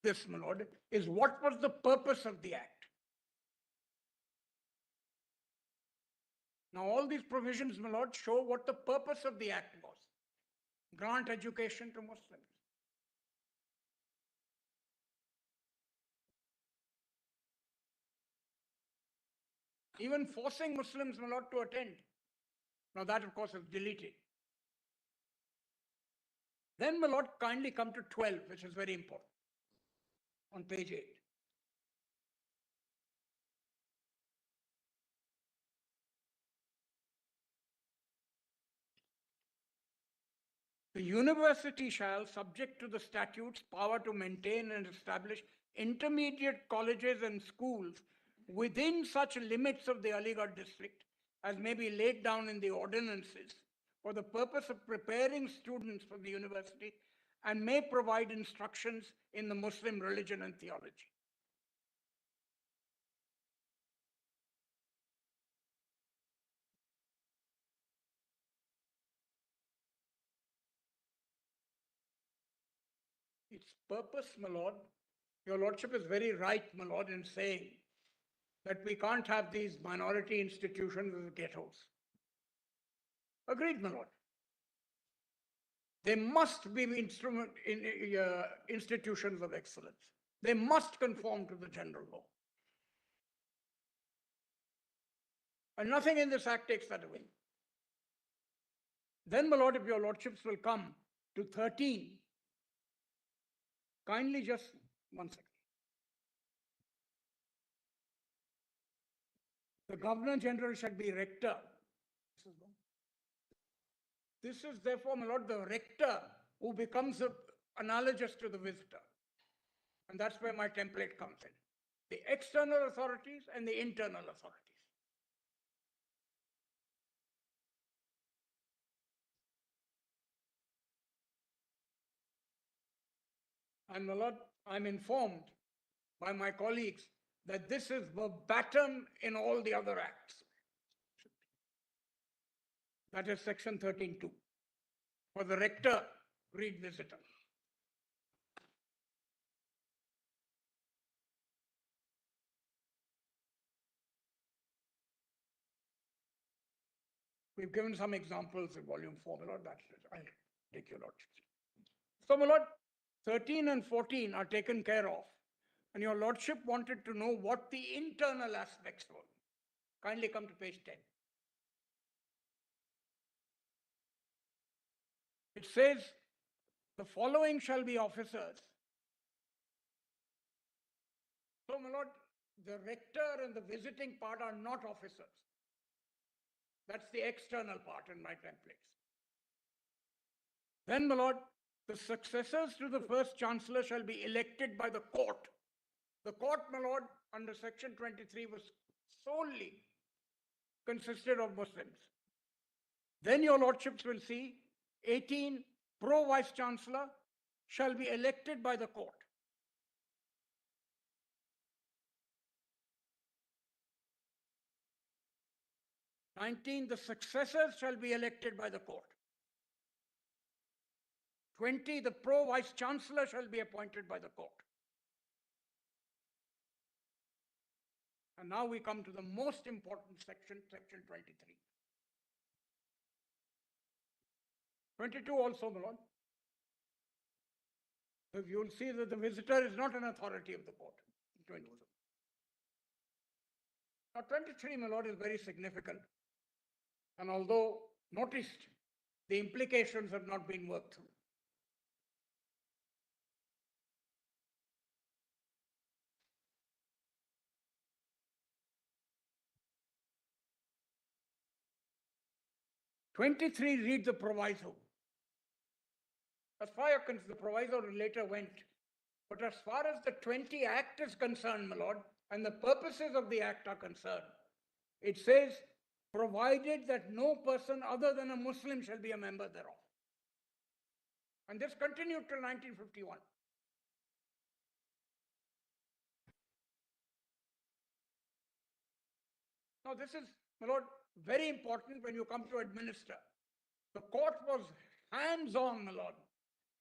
this, my lord, is what was the purpose of the act? Now, all these provisions, my lord, show what the purpose of the act was. Grant education to Muslims. Even forcing Muslims, my lord, to attend. Now, that, of course, is deleted. Then, my lord, kindly come to 12, which is very important, on page 8. The university shall, subject to the statutes, power to maintain and establish intermediate colleges and schools within such limits of the Aligarh district as may be laid down in the ordinances for the purpose of preparing students for the university, and may provide instructions in the Muslim religion and theology. Its purpose, my lord, your lordship is very right, my lord, in saying that we can't have these minority institutions as ghettos. Agreed, my lord. They must be institutions of excellence. They must conform to the general law. And nothing in this act takes that away. Then, my lord, if your lordships will come to 13, kindly just 1 second. The Governor General shall be rector. This is therefore, my lord, the rector who becomes analogous to the visitor. And that's where my template comes in. The external authorities and the internal authorities. And my lord, I'm informed by my colleagues that this is verbatim in all the other acts. That is section 13.2. For the rector, read visitor. We've given some examples in volume 4, my lord. I'll take your lordship. So, my lord, 13 and 14 are taken care of. And your lordship wanted to know what the internal aspects were. Kindly come to page 10. It says, the following shall be officers. So, my lord, the rector and the visiting part are not officers. That's the external part in my templates. Then, my lord, the successors to the first chancellor shall be elected by the court. The court, my lord, under section 23 was solely consisted of Muslims. Then your lordships will see 18 pro-vice chancellor shall be elected by the court. 19, the successors shall be elected by the court. 20, the pro-vice chancellor shall be appointed by the court. And now we come to the most important section, section 23. 22 also, my lord. So you'll see that the visitor is not an authority of the court. 22. Now 23, my lord, is very significant. And although noticed, the implications have not been worked through. Read the proviso. As far as the proviso later went, but as far as the 20 Act is concerned, my lord, and the purposes of the Act are concerned, it says, provided that no person other than a Muslim shall be a member thereof. And this continued till 1951. Now this is, my lord, very important when you come to administer. The court was hands-on, my lord.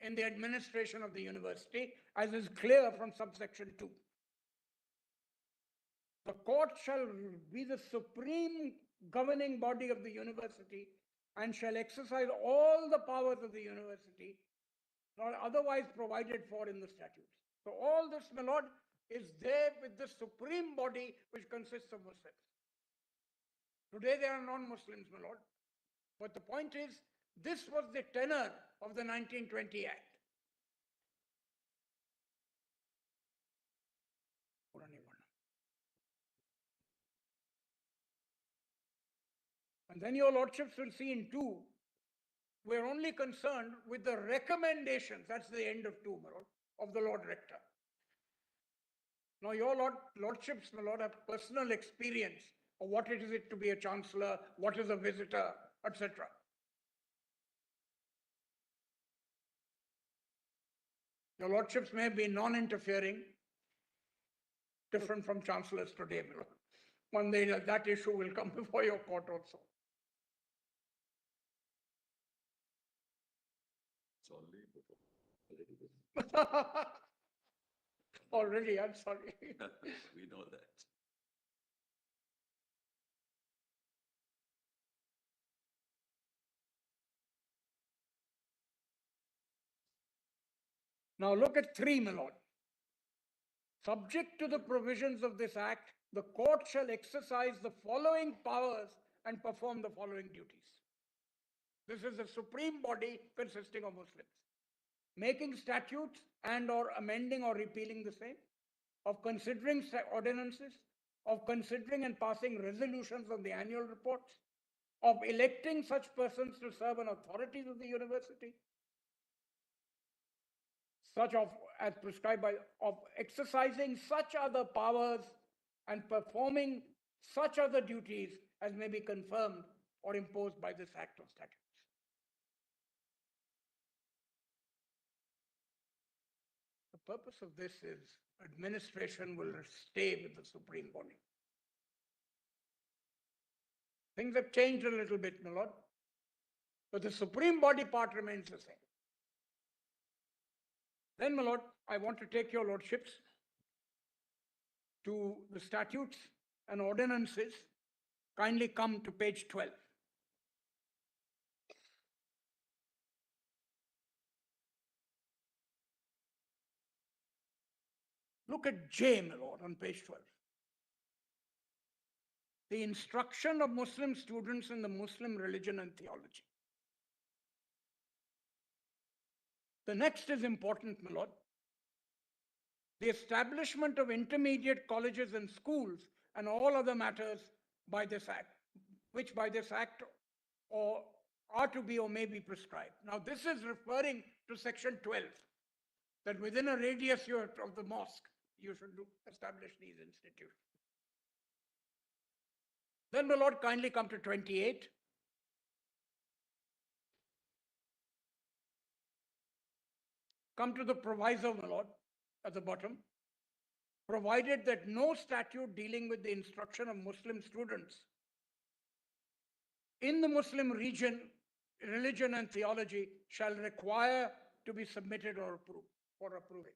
in the administration of the university, as is clear from subsection 2. The court shall be the supreme governing body of the university and shall exercise all the powers of the university not otherwise provided for in the statutes. So all this, my lord, is there with the supreme body which consists of Muslims. Today they are non-Muslims, my lord. But the point is, this was the tenor of the 1920 Act. And then your lordships will see in 2, we're only concerned with the recommendations, that's the end of 2, my lord, of the Lord Rector. Now your lordships, my lord, have personal experience of what it is to be a chancellor, what is a visitor, etc. Your lordships may be non-interfering, different from chancellors today, my lord. One day that issue will come before your court also. It's already Already, I'm sorry. we know that. Now look at 3, my lord. Subject to the provisions of this act, the court shall exercise the following powers and perform the following duties. This is a supreme body consisting of Muslims. Making statutes and or amending or repealing the same, of considering ordinances, of considering and passing resolutions on the annual reports, of electing such persons to serve on authorities of the university, such of, as prescribed by, of exercising such other powers and performing such other duties as may be confirmed or imposed by this act or statutes. The purpose of this is administration will stay with the supreme body. Things have changed a little bit, my lord, but the supreme body part remains the same. Then, my lord, I want to take your lordships to the statutes and ordinances. Kindly come to page 12. Look at J, my lord, on page 12. The instruction of Muslim students in the Muslim religion and theology. The next is important, my lord. The establishment of intermediate colleges and schools and all other matters by this act, which by this act or are to be or may be prescribed. Now this is referring to section 12, that within a radius of the mosque, you should establish these institutions. Then, my lord, kindly come to 28. Come to the proviso, my lord, at the bottom. Provided that no statute dealing with the instruction of Muslim students in the Muslim religion and theology shall require to be submitted or approved for approving.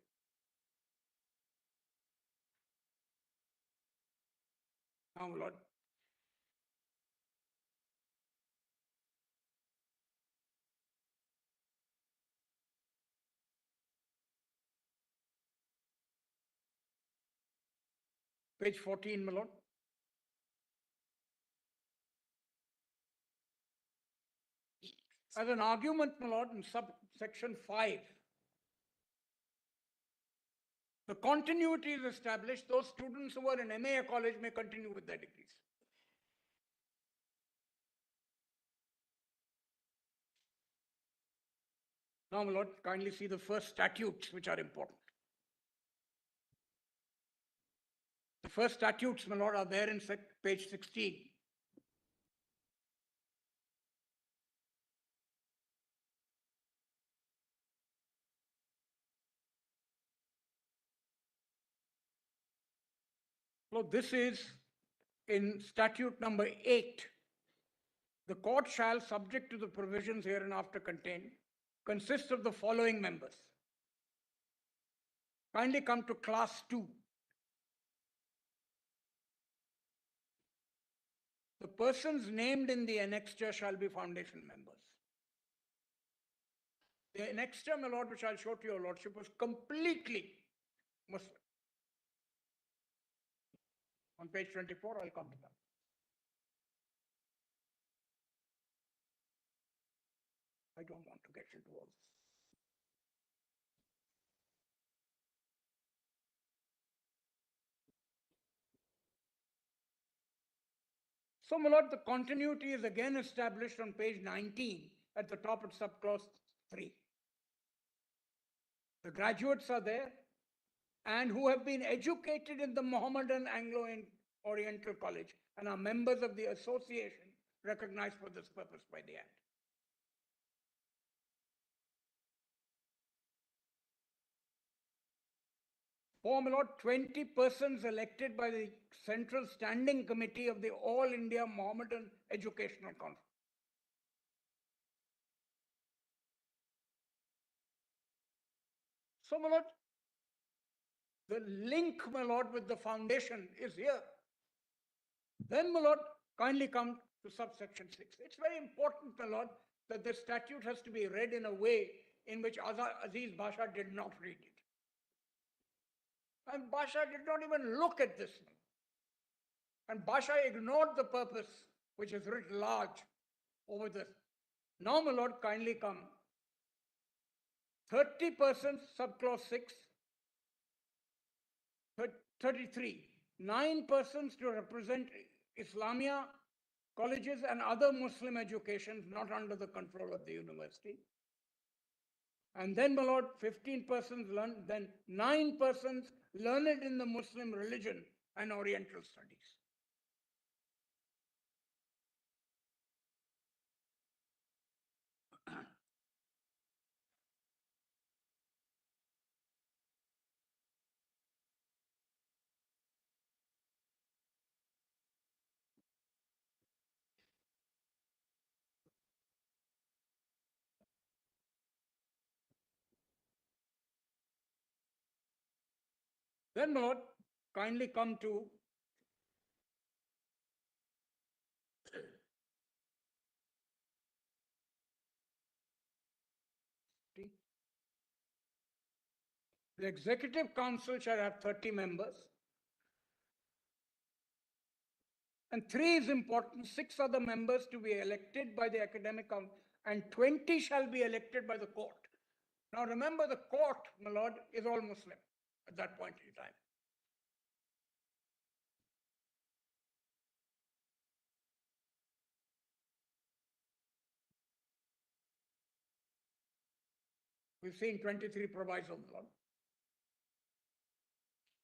Now, my lord. Page 14, my lord. As an argument, my lord, in subsection 5, the continuity is established. Those students who are in MA college may continue with their degrees. Now, my lord, kindly see the first statutes which are important. The first statutes, my lord, are there in page 16. So this is in statute number 8. The court shall, subject to the provisions hereinafter contained, consists of the following members. Kindly come to class 2. The persons named in the annexure shall be foundation members. The annexure, my lord, which I'll show to your lordship, was completely Muslim. On page 24, I'll come to that. I don't want to get into all this. So, my lord, the continuity is again established on page 19 at the top of subclause 3. The graduates are there and who have been educated in the Mohammedan Anglo-Oriental College and are members of the association recognized for this purpose by the Act. For, my lord, 20 persons elected by the Central Standing Committee of the All India Mohammedan Educational Conference. So, my lord, the link, my lord, with the foundation is here. Then, my lord, kindly come to subsection 6. It's very important, my lord, that the statute has to be read in a way in which Aziz Basha did not read it. And Basha did not even look at this. And Basha ignored the purpose, which is writ large over this. Now, my lord, kindly come. 30 persons, subclause 6, 33, 9 persons to represent Islamia colleges and other Muslim educations not under the control of the university. And then, my lord, 15 persons learned, then 9 persons learned in the Muslim religion and Oriental studies. Then, my lord, kindly come to the Executive Council shall have 30 members. And 3 is important, 6 are the members to be elected by the Academic Council and 20 shall be elected by the court. Now remember, the court, my lord, is all Muslim at that point in time. We've seen 23 proviso, my lord.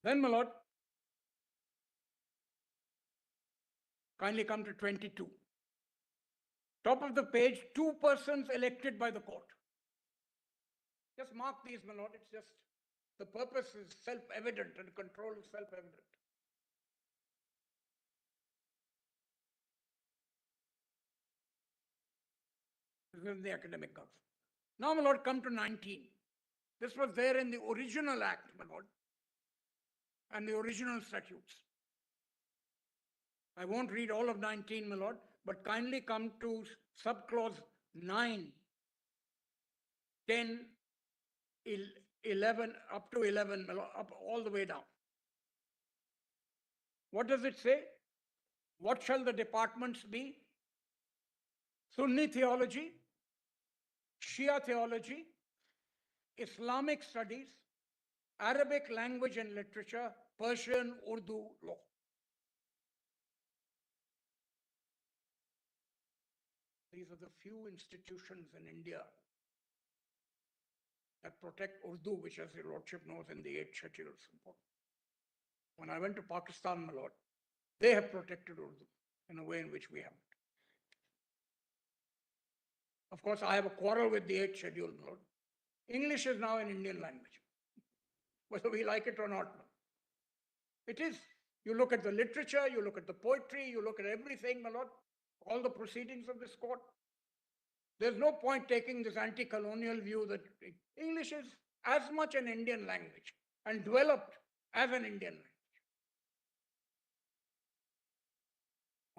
Then, my lord, kindly come to 22. Top of the page, 2 persons elected by the court. Just mark these, my lord. It's just, the purpose is self-evident and control is self-evident. This is the Academic Council. Now, my lord, come to 19. This was there in the original act, my lord, and the original statutes. I won't read all of 19, my lord, but kindly come to subclause 9, 10, 11, up to 11, my lord, up all the way down. What does it say? What shall the departments be? Sunni theology, Shia theology, Islamic studies, Arabic language and literature, Persian, Urdu, law. These are the few institutions in India that protect Urdu, which, as your lordship knows, in the 8th schedule is important. When I went to Pakistan, my lord, they have protected Urdu in a way in which we haven't. Of course, I have a quarrel with the 8th schedule, my lord. English is now an Indian language, whether we like it or not. It is. You look at the literature, you look at the poetry, you look at everything, my lord, all the proceedings of this court. There's no point taking this anti-colonial view that English is as much an Indian language and developed as an Indian language.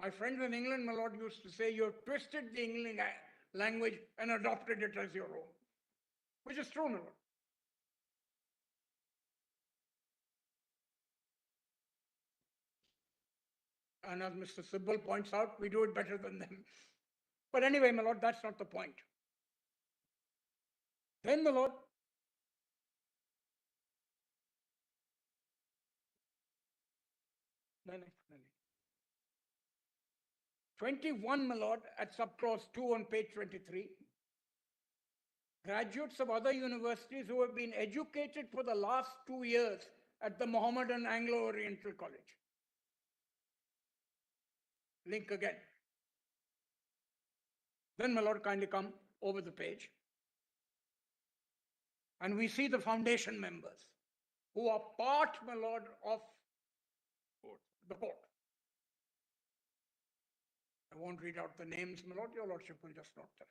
My friends in England, my lord, used to say, you've twisted the English language and adopted it as your own, which is true, my lord. And as Mr. Sibbal points out, we do it better than them. But anyway, my lord, that's not the point. Then, my lord, no. 21, my lord, at subclause 2 on page 23. Graduates of other universities who have been educated for the last 2 years at the Mohammedan Anglo-Oriental College. Link again. Then, my lord, kindly come over the page. And we see the foundation members who are part, my lord, of the court. I won't read out the names, my lord, your lordship will just note them.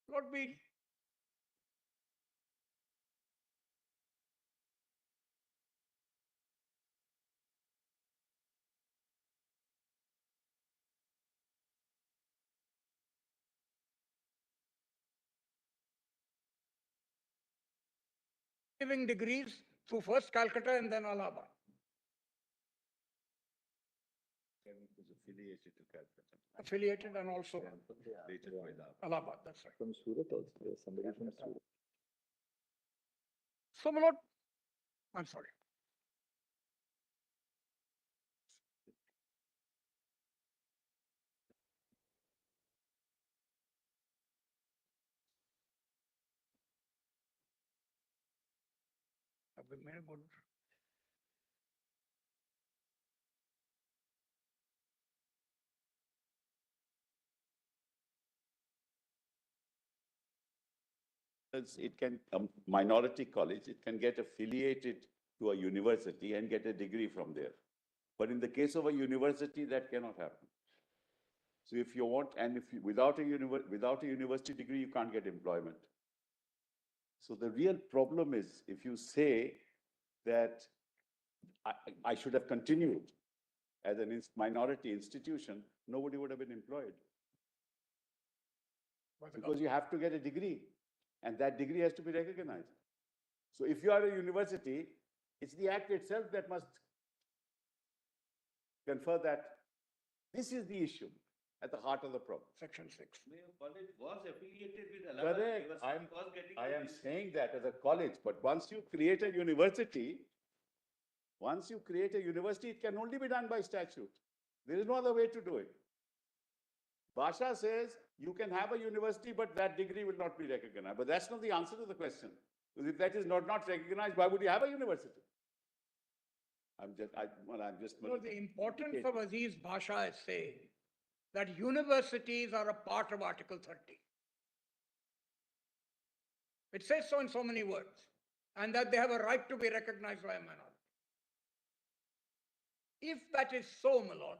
Lord, we giving degrees through first Calcutta and then Allahabad. Is affiliated to Calcutta. Affiliated and also Later to Allahabad. Allahabad, that's right. From Surat also, there's somebody from Surat. So, my lord, I'm sorry. Have we made a good? It can, a minority college, it can get affiliated to a university and get a degree from there. But in the case of a university, that cannot happen. So if you want, and if you, without a university degree, you can't get employment. So the real problem is if you say that I should have continued as a minority institution, nobody would have been employed. Because you have to get a degree, and that degree has to be recognized. So if you are a university, it's the act itself that must confer that. This is the issue at the heart of the problem. Section 6. Mayo College was affiliated with Allahabad Correct. University, was getting I the am degree. saying that as a college, but once you create a university, it can only be done by statute. There is no other way to do it. Basha says you can have a university, but that degree will not be recognized. But that's not the answer to the question. Because if that is not recognized, why would you have a university? I'm just. No, the importance of Aziz Basha is saying that universities are a part of Article 30. It says so in so many words, and that they have a right to be recognized by a minority. If that is so, my lord,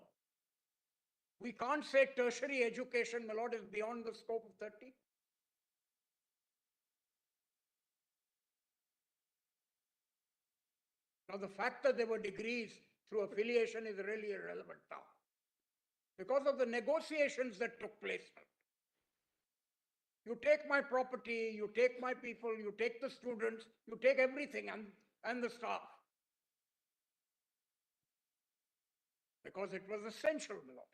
we can't say tertiary education, my lord, is beyond the scope of 30. Now, the fact that there were degrees through affiliation is really irrelevant now, because of the negotiations that took place. You take my property, you take my people, you take the students, you take everything and the staff. Because it was essential, my lord.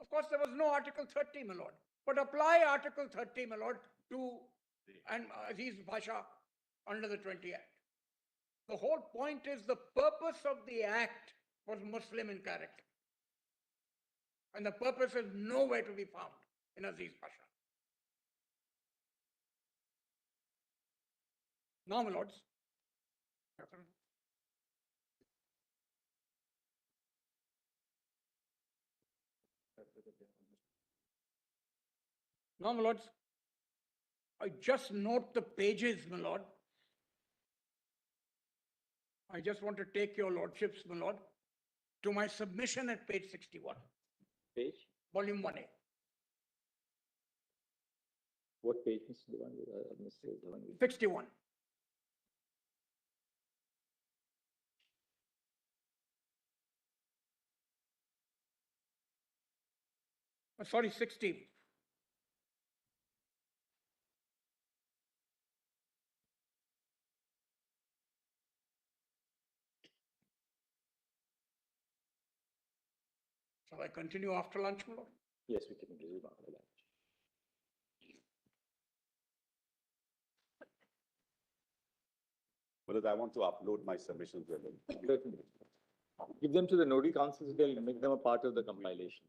Of course, there was no Article 30, my lord. But apply Article 30, my lord, to Aziz Basha under the 20 Act. The whole point is the purpose of the Act was Muslim in character. And the purpose is nowhere to be found in Aziz Basha. Now, my lords. Now, my lords, I just note the pages, my lord, I just want to take your lordships, my lord, to my submission at page 61, Page? volume 1A. What page, Mr. Devangi? Mr. Devangi? 61. Sorry, 60. Shall I continue after lunch, my lord? Yes, we can resume after that. Because I want to upload my submissions with them. Certainly. Give them to the notary councils, they'll make them a part of the compilation.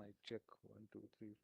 Mic check, 1, 2, 3.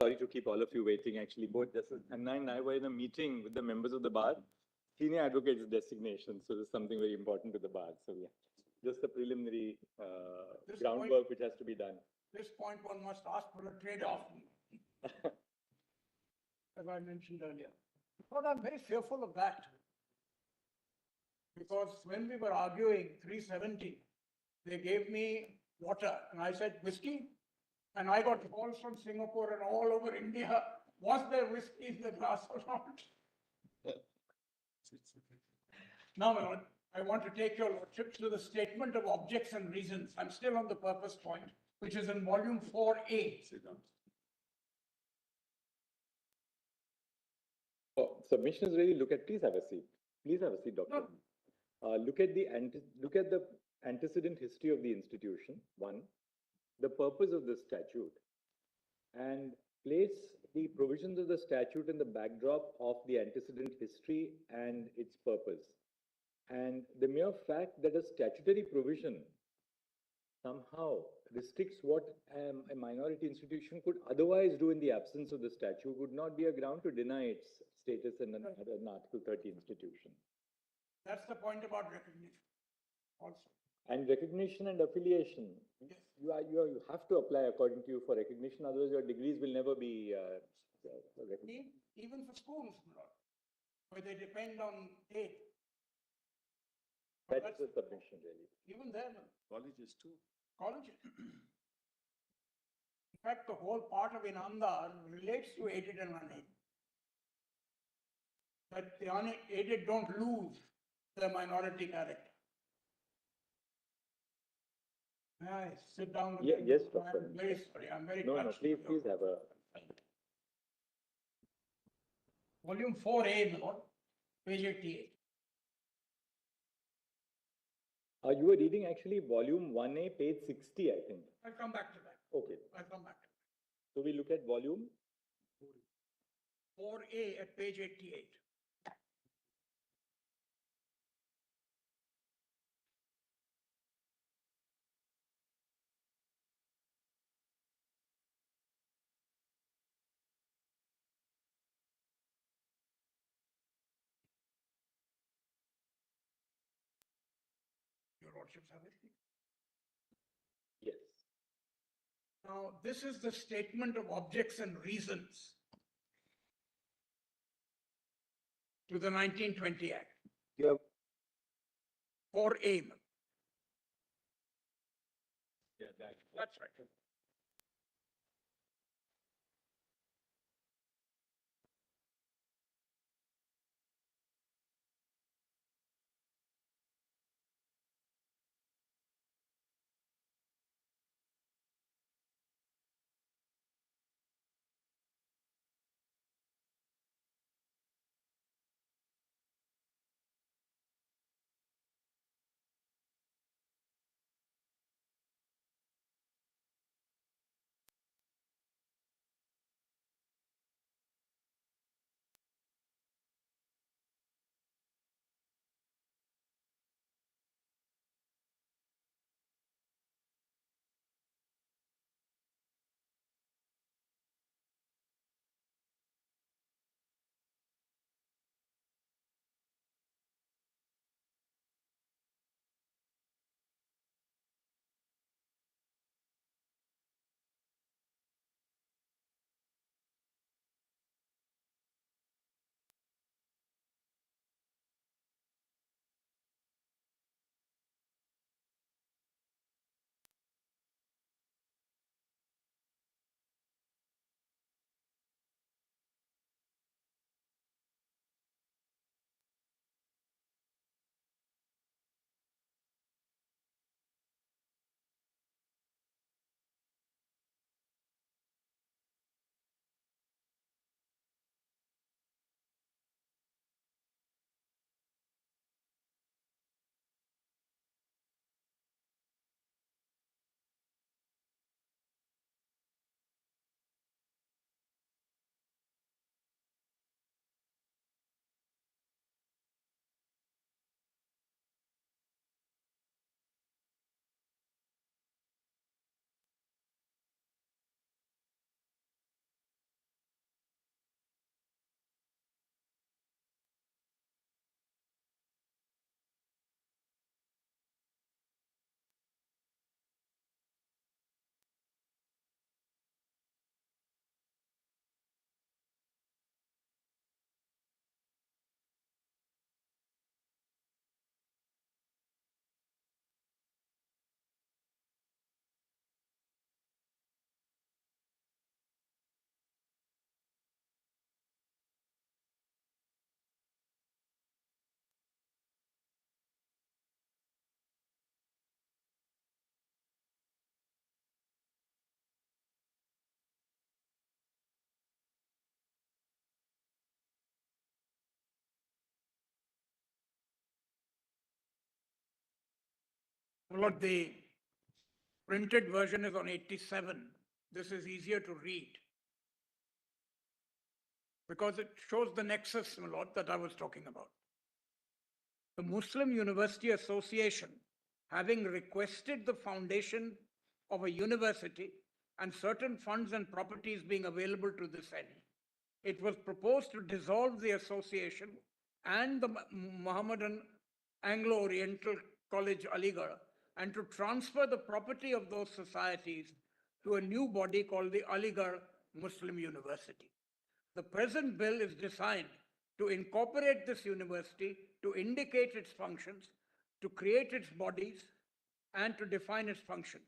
sorry to keep all of you waiting. Actually, both Justice Khanna and I were in a meeting with the members of the bar. Senior advocate's designation, so there's something very important to the bar. So yeah, just the preliminary This groundwork which has to be done. This point one must ask for a trade-off. As I mentioned earlier. But I'm very fearful of that. Because when we were arguing 370, they gave me water and I said whiskey. And I got calls from Singapore and all over India. Was there whiskey in the glass or not? Now, my lord, I want to take your lordships to the statement of objects and reasons. I'm still on the purpose point, which is in volume 4A. Submissions really look at, please have a seat. Please have a seat, doctor. Look at the antecedent history of the institution, one, the purpose of the statute, and place the provisions of the statute in the backdrop of the antecedent history and its purpose. And the mere fact that a statutory provision somehow restricts what a minority institution could otherwise do in the absence of the statute would not be a ground to deny its status in an Article 30 institution. That's the point about recognition also. And recognition and affiliation. Yes. You have to apply according to you for recognition, otherwise your degrees will never be recognized. Even for schools, my lord, where they depend on aid. That's the submission, really. Even there, Colleges too. colleges. In fact, the whole part of Inamdar relates to aided and unaided. That the unaided don't lose their minority character. May I sit down? Yeah, again? yes, Doctor. I'm very sorry, I'm very No, touched. please have a. Volume 4A, my lord, page 88. You were reading actually volume 1A, page 60, I think. I'll come back to that. Okay. I'll come back to So we look at volume. that. 4A at page 88. Your lordships have it. Yes. Now, this is the statement of objects and reasons to the 1920 Act. Yeah. 4A. Yeah, That's right. Lord, the printed version is on 87. This is easier to read because it shows the nexus, my Lord, that I was talking about. The Muslim University Association, having requested the foundation of a university and certain funds and properties being available to this end, it was proposed to dissolve the association and the Mohammedan Anglo-Oriental College, Aligarh, and to transfer the property of those societies to a new body called the Aligarh Muslim University. The present bill is designed to incorporate this university, to indicate its functions, to create its bodies, and to define its functions.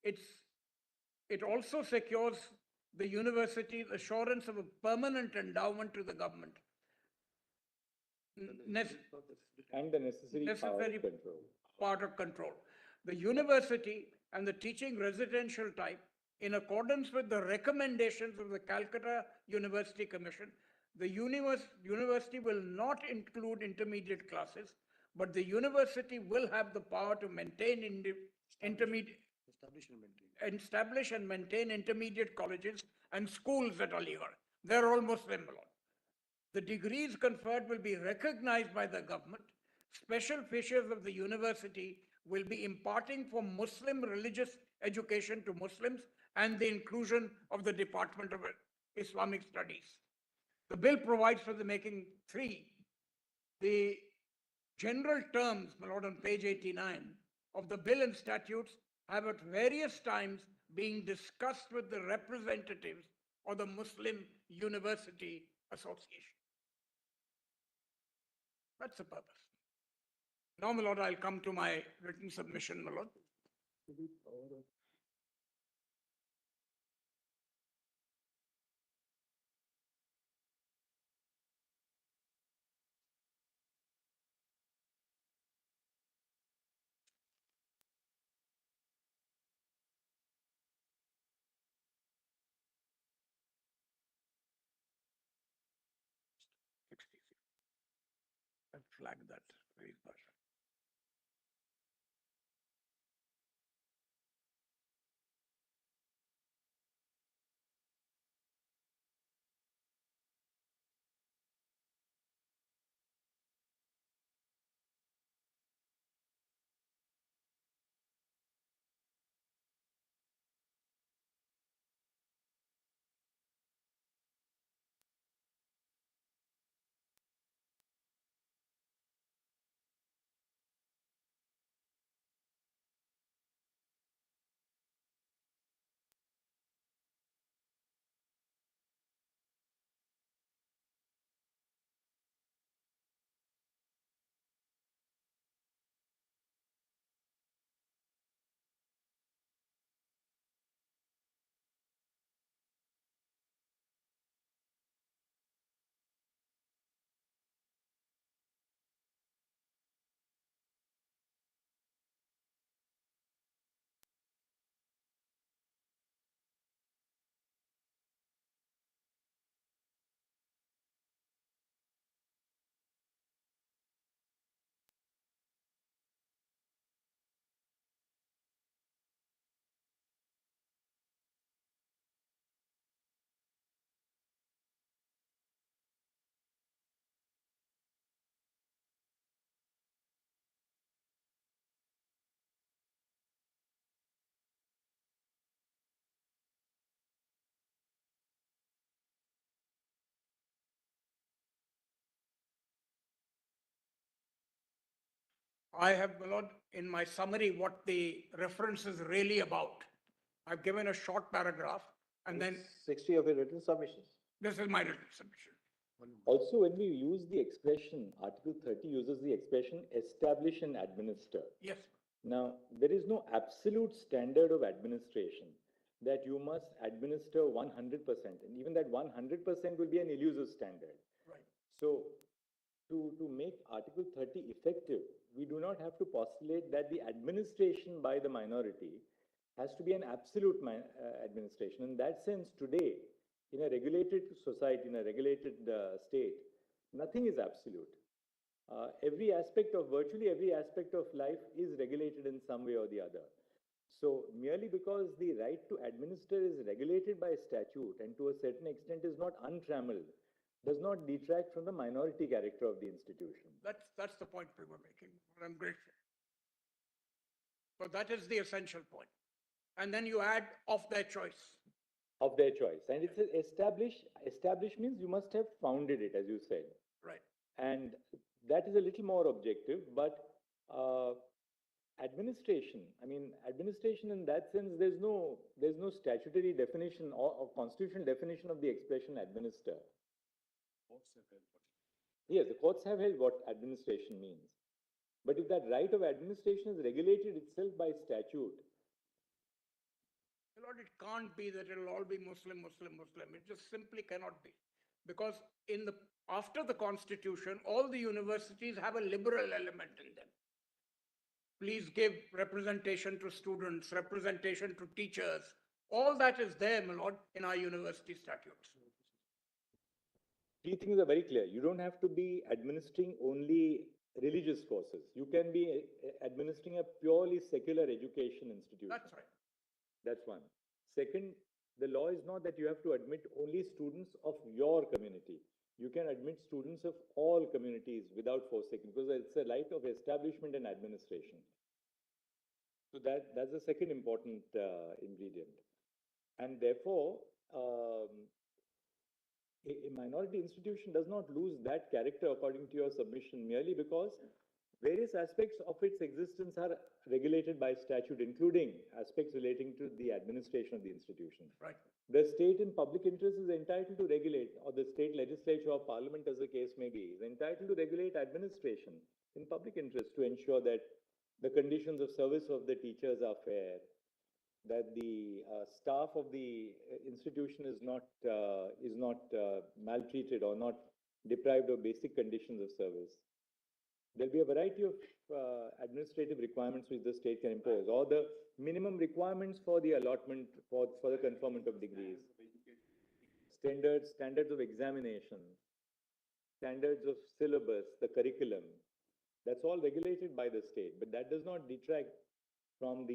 It also secures the university's assurance of a permanent endowment to the government. And the necessary power of control. Part of control. The university and the teaching residential type, in accordance with the recommendations of the Calcutta University Commission, the university will not include intermediate classes, but the university will have the power to maintain establish and maintain intermediate colleges and schools at Aligarh. They're all Muslim. The degrees conferred will be recognized by the government. Special features of the university will be imparting for Muslim religious education to Muslims and the inclusion of the Department of Islamic Studies. The bill provides for the making three. The general terms, my Lord, on page 89 of the bill and statutes have at various times been discussed with the representatives of the Muslim University Association. That's the purpose. Now, my Lord, I'll come to my written submission, my Lord. I'll flag that very much. I have, my Lord, in my summary, what the reference is really about. I've given a short paragraph and then 60 of your written submissions. this is my written submission. Also, when we use the expression, Article 30 uses the expression establish and administer. Yes. Now, there is no absolute standard of administration that you must administer 100%, and even that 100% will be an elusive standard. Right. So, to make Article 30 effective, we do not have to postulate that the administration by the minority has to be an absolute administration. In that sense, today, in a regulated society, in a regulated state, nothing is absolute. virtually every aspect of life is regulated in some way or the other. So merely because the right to administer is regulated by statute and to a certain extent is not untrammeled, does not detract from the minority character of the institution. That's the point we were making. I'm grateful. But that is the essential point. And then you add of their choice. Of their choice. And it's established means you must have founded it, as you said. Right. And that is a little more objective, but administration in that sense, there's no statutory definition or constitutional definition of the expression administer. Yes, the courts have held what administration means. But if that right of administration is regulated itself by statute, Lord, it can't be that it'll all be Muslim, Muslim, Muslim. It just simply cannot be. Because after the Constitution, all the universities have a liberal element in them. Please give representation to students, representation to teachers. All that is there, my lord, in our university statutes. three things are very clear. You don't have to be administering only religious courses. You can be administering a purely secular education institution. That's right. That's one. Second, the law is not that you have to admit only students of your community. You can admit students of all communities without forsaking, because it's a right of establishment and administration. So that's the second important ingredient. And therefore, a minority institution does not lose that character according to your submission merely because various aspects of its existence are regulated by statute, including aspects relating to the administration of the institution. Right. The state in public interest is entitled to regulate, or the state legislature or parliament, as the case may be, is entitled to regulate administration in public interest to ensure that the conditions of service of the teachers are fair, that the staff of the institution is not maltreated or not deprived of basic conditions of service. There'll be a variety of administrative requirements which the state can impose, or the minimum requirements for the allotment, for the conferment of degrees, standards of examination, standards of syllabus, the curriculum. That's all regulated by the state, but that does not detract from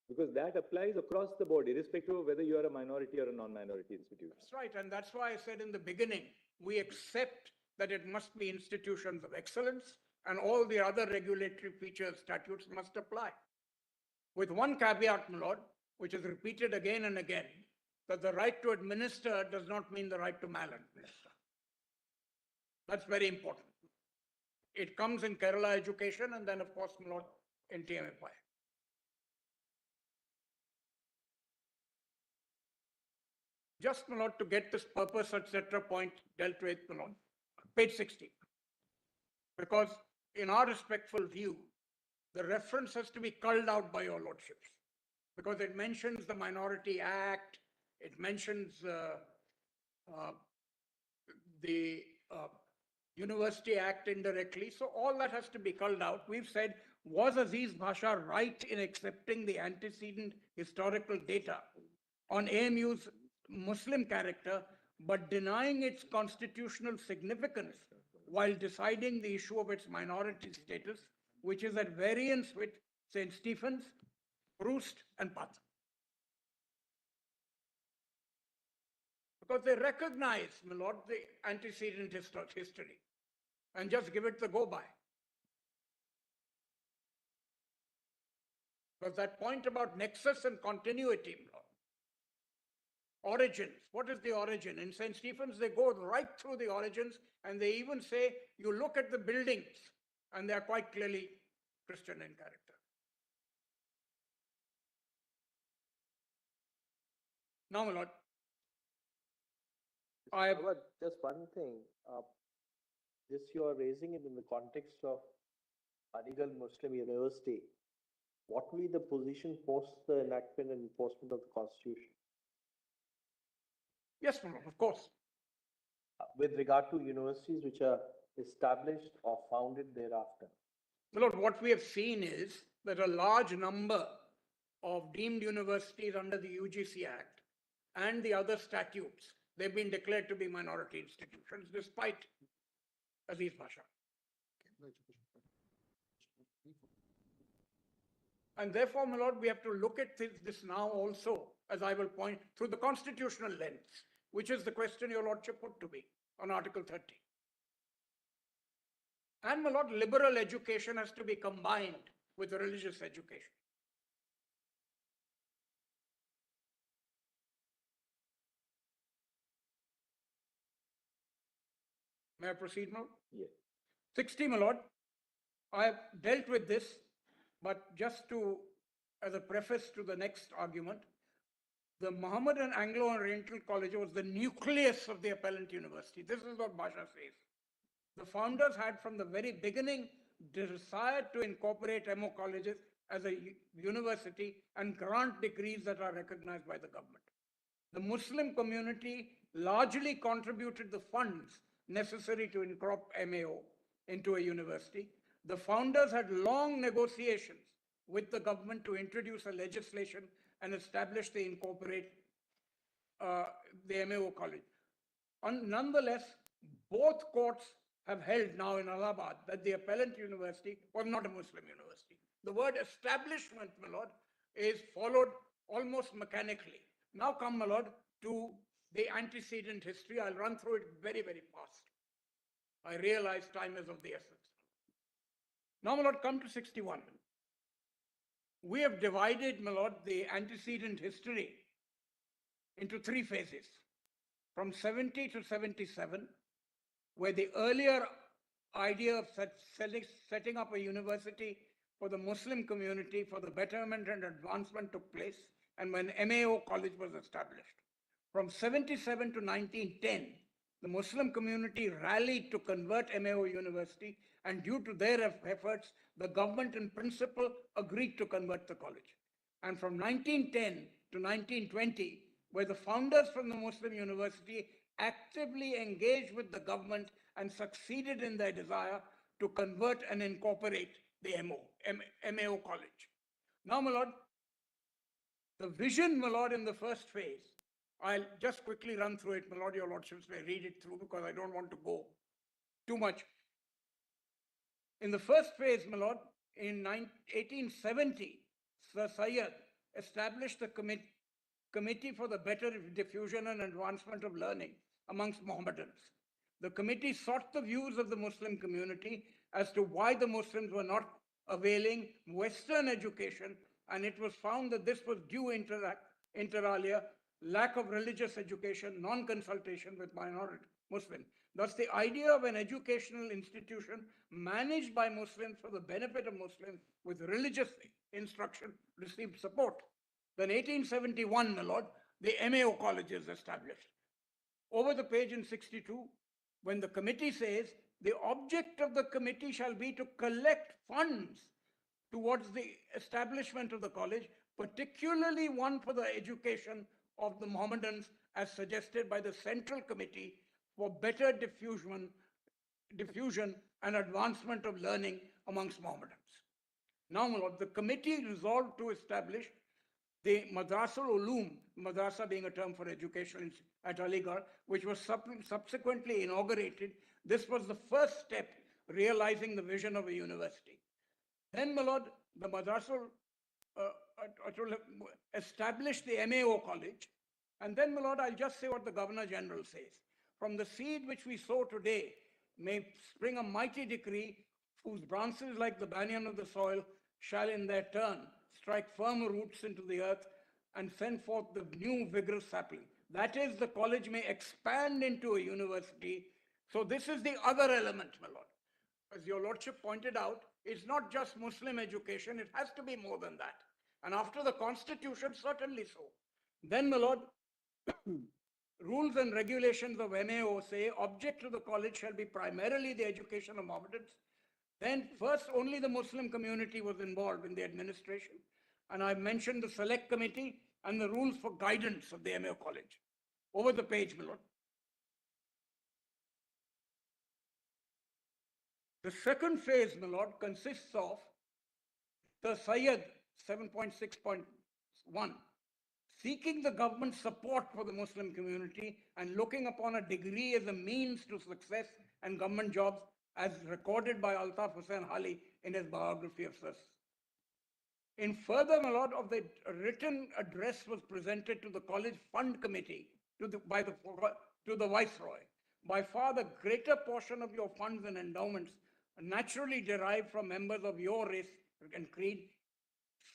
because that applies across the board, irrespective of whether you are a minority or a non-minority institution. That's right. And that's why I said in the beginning, we accept that it must be institutions of excellence and all the other regulatory features, statutes must apply. With one caveat, my lord, which is repeated again and again, that the right to administer does not mean the right to maladminister. That's very important. It comes in Kerala education and then, of course, my lord, in TMFI. Just, my lord, to get this purpose, etc. point dealt with, my lord, page 60. Because in our respectful view, the reference has to be culled out by your lordships. Because it mentions the Minority Act, it mentions the University Act indirectly. So all that has to be culled out. We've said, was Aziz Bhasha right in accepting the antecedent historical data on AMU's Muslim character, but denying its constitutional significance while deciding the issue of its minority status, which is at variance with St. Stephen's, Proust, and Path? Because they recognize, my lord, the antecedent history and just give it the go-by. Because that point about nexus and continuity, my lord, origins, what is the origin? In St. Stephen's, they go right through the origins and they even say, you look at the buildings and they are quite clearly Christian in character. Now, my lord, just one thing, this you are raising it in the context of Aligarh Muslim University. What will be the position post the enactment and enforcement of the Constitution yes, my lord, of course. with regard to universities which are established or founded thereafter? My lord, what we have seen is that a large number of deemed universities under the UGC Act and the other statutes, they've been declared to be minority institutions despite Aziz Bhasha. And therefore, my lord, we have to look at this now also, as I will point, through the constitutional lens, which is the question your lordship put to me on Article 30. And my lord, liberal education has to be combined with religious education. May I proceed now? Yes. 60, my lord. I have dealt with this, but just to, as a preface to the next argument, the Mohammedan Anglo-Oriental College was the nucleus of the appellant university. This is what Basha says. The founders had from the very beginning desired to incorporate MO colleges as a university and grant degrees that are recognized by the government. The Muslim community largely contributed the funds necessary to incorporate MAO into a university. The founders had long negotiations with the government to introduce a legislation and establish the MAO college. Nonetheless, both courts have held now in Allahabad that the appellant university was not a Muslim university. The word establishment, my lord, is followed almost mechanically. Now come, my lord, to the antecedent history. I'll run through it very, very fast. I realize time is of the essence. Now, my lord, come to 61. We have divided, my lord, the antecedent history into three phases. From 70 to 77, where the earlier idea of setting up a university for the Muslim community for the betterment and advancement took place, and when MAO college was established. From 77 to 1910, the Muslim community rallied to convert MAO university, and due to their efforts, the government in principle agreed to convert the college. And from 1910 to 1920, where the founders from the Muslim university actively engaged with the government and succeeded in their desire to convert and incorporate the MAO college. Now, my lord, the vision, my lord, in the first phase, I'll just quickly run through it, my lord, your lordships may read it through because I don't want to go too much. In the first phase, my lord, in 1870, Sir Syed established the Committee for the Better Diffusion and Advancement of Learning amongst Mohammedans. The committee sought the views of the Muslim community as to why the Muslims were not availing Western education, and it was found that this was due inter alia lack of religious education, non-consultation with minority Muslims. Thus, the idea of an educational institution managed by Muslims for the benefit of Muslims with religious instruction received support. Then 1871, my lord, the MAO college is established. Over the page in 62, when the committee says, the object of the committee shall be to collect funds towards the establishment of the college, particularly one for the education of the Mohammedans as suggested by the Central Committee for Better Diffusion and Advancement of Learning amongst Mohammedans. Now, my lord, the committee resolved to establish the Madrasa Ulum, madrasa being a term for education at Aligarh, which was subsequently inaugurated. This was the first step realizing the vision of a university. Then, my lord, the madrasa established the MAO college. And then, my lord, I'll just say what the Governor General says. From the seed which we sow today may spring a mighty decree whose branches like the banyan of the soil shall in their turn strike firm roots into the earth and send forth the new vigorous sapling. That is, the college may expand into a university. So this is the other element, my lord. As your lordship pointed out, it's not just Muslim education, it has to be more than that. And after the constitution, certainly so. Then, my lord, rules and regulations of MAO say, object to the college shall be primarily the education of Mohammedans. Then first, only the Muslim community was involved in the administration. And I mentioned the select committee and the rules for guidance of the MAO college. Over the page, my lord. The second phase, my lord, consists of the Syed 7.6.1, seeking the government's support for the Muslim community and looking upon a degree as a means to success and government jobs as recorded by Altaf Hussain Hali in his biography of Sir. In further, my lord, of the written address was presented to the college fund committee to the viceroy. By far the greater portion of your funds and endowments naturally derived from members of your race and creed.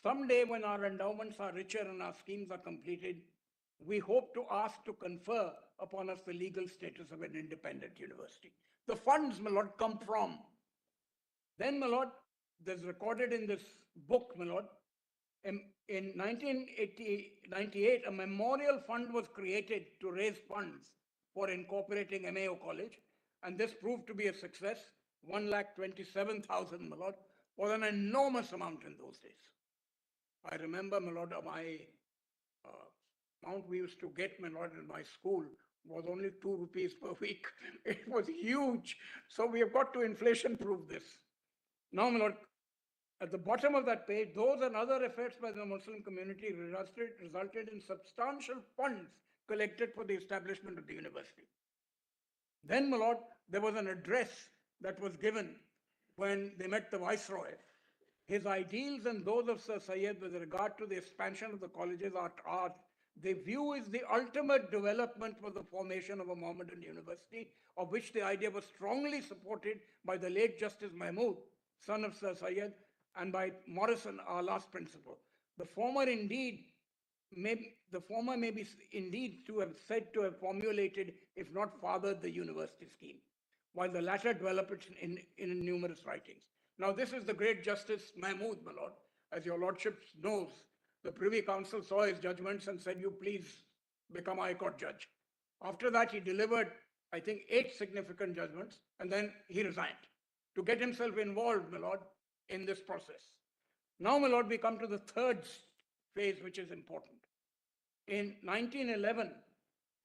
Someday when our endowments are richer and our schemes are completed, we hope to ask to confer upon us the legal status of an independent university. The funds, my lord, come from. Then, my lord, there's recorded in this book, my lord, in 1998, a memorial fund was created to raise funds for incorporating MAO College, and this proved to be a success. 1,27,000, my lord, was an enormous amount in those days. I remember, my lord, my amount we used to get, my lord, in my school was only 2 rupees per week. It was huge. So we have got to inflation-proof this. Now, my lord, at the bottom of that page, those and other efforts by the Muslim community resulted in substantial funds collected for the establishment of the university. Then, my lord, there was an address that was given when they met the viceroy. His ideals and those of Sir Syed with regard to the expansion of the colleges are the view is the ultimate development for the formation of a Mohammedan university, of which the idea was strongly supported by the late Justice Mahmood, son of Sir Syed, and by Morrison, our last principal. The former may be indeed to have said to have formulated, if not fathered, the university scheme, while the latter developed it in numerous writings. Now, this is the great Justice Mahmood, my lord. As your lordship knows, the Privy Council saw his judgments and said, you please become a High Court judge. After that, he delivered, I think, 8 significant judgments, and then he resigned to get himself involved, my lord, in this process. Now, my lord, we come to the third phase, which is important. In 1911,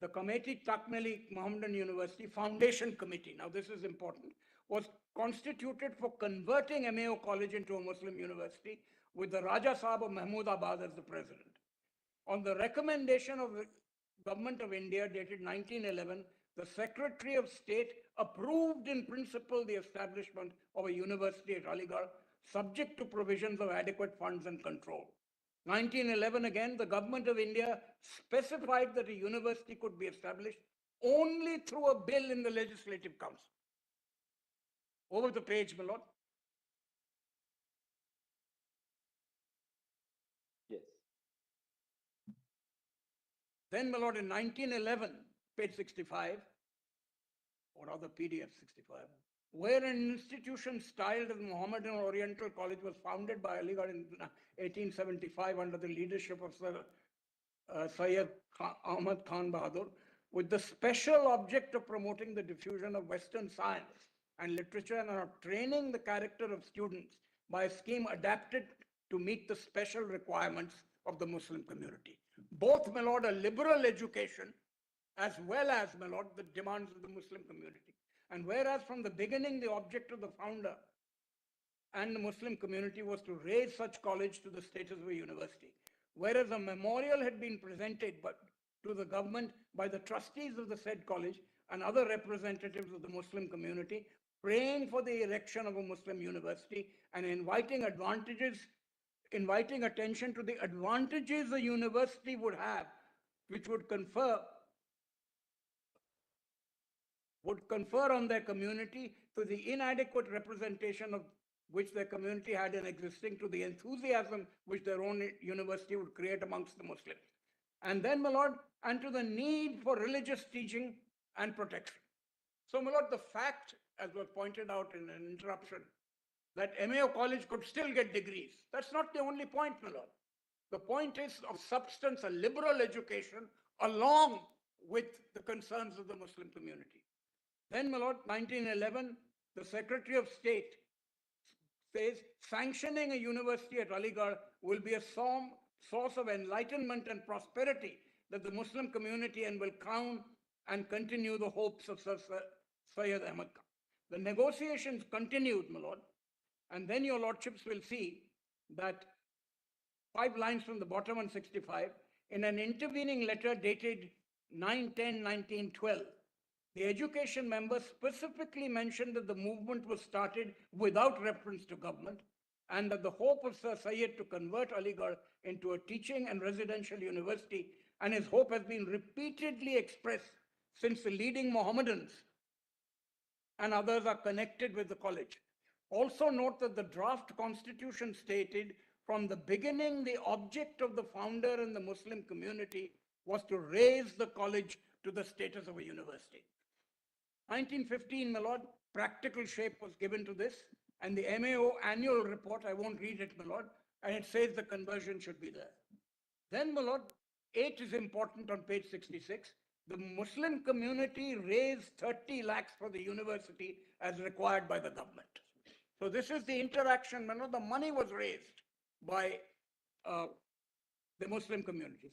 the Committee Takmili Mohammedan University Foundation Committee, now this is important, was constituted for converting MAO College into a Muslim university with the Raja Sahab of Mahmoodabad as the president. On the recommendation of the Government of India dated 1911, the Secretary of State approved in principle the establishment of a university at Aligarh, subject to provisions of adequate funds and control. 1911 again, the Government of India specified that a university could be established only through a bill in the Legislative Council. Over the page, my lord. Yes. Then, my lord, in 1911, page 65, or rather PDF 65, where an institution styled as Mohammedan Oriental College was founded by Aligarh in 1875 under the leadership of Sir Syed Ahmad Khan Bahadur, with the special object of promoting the diffusion of Western science and literature and of training the character of students by a scheme adapted to meet the special requirements of the Muslim community. Both, my lord, a liberal education as well as, my lord, the demands of the Muslim community. And whereas from the beginning, the object of the founder and the Muslim community was to raise such college to the status of a university, whereas a memorial had been presented to the government by the trustees of the said college and other representatives of the Muslim community, praying for the erection of a Muslim university and inviting attention to the advantages a university would have, which would confer on their community to the inadequate representation of which their community had in existing, to the enthusiasm which their own university would create amongst the Muslims. And then, my lord, and to the need for religious teaching and protection. So, my lord, the fact, as was pointed out in an interruption, that MAO College could still get degrees, that's not the only point, my lord. The point is of substance, a liberal education along with the concerns of the Muslim community. Then, my lord, 1911, the Secretary of State says sanctioning a university at Aligarh will be a source of enlightenment and prosperity that the Muslim community and will crown and continue the hopes of Sir Syed Ahmad Khan. The negotiations continued, my lord, and then your lordships will see that 5 lines from the bottom on 65, in an intervening letter dated 9/10/1912, The education members specifically mentioned that the movement was started without reference to government and that the hope of Sir Syed to convert Aligarh into a teaching and residential university, and his hope has been repeatedly expressed since the leading Mohammedans and others are connected with the college. Also note that the draft constitution stated from the beginning the object of the founder and the Muslim community was to raise the college to the status of a university. 1915, my lord, practical shape was given to this, and the MAO annual report, I won't read it, my lord, and it says the conversion should be there. Then, my lord, 8 is important on page 66. The Muslim community raised 30 lakhs for the university as required by the government. So this is the interaction, my lord, the money was raised by the Muslim community.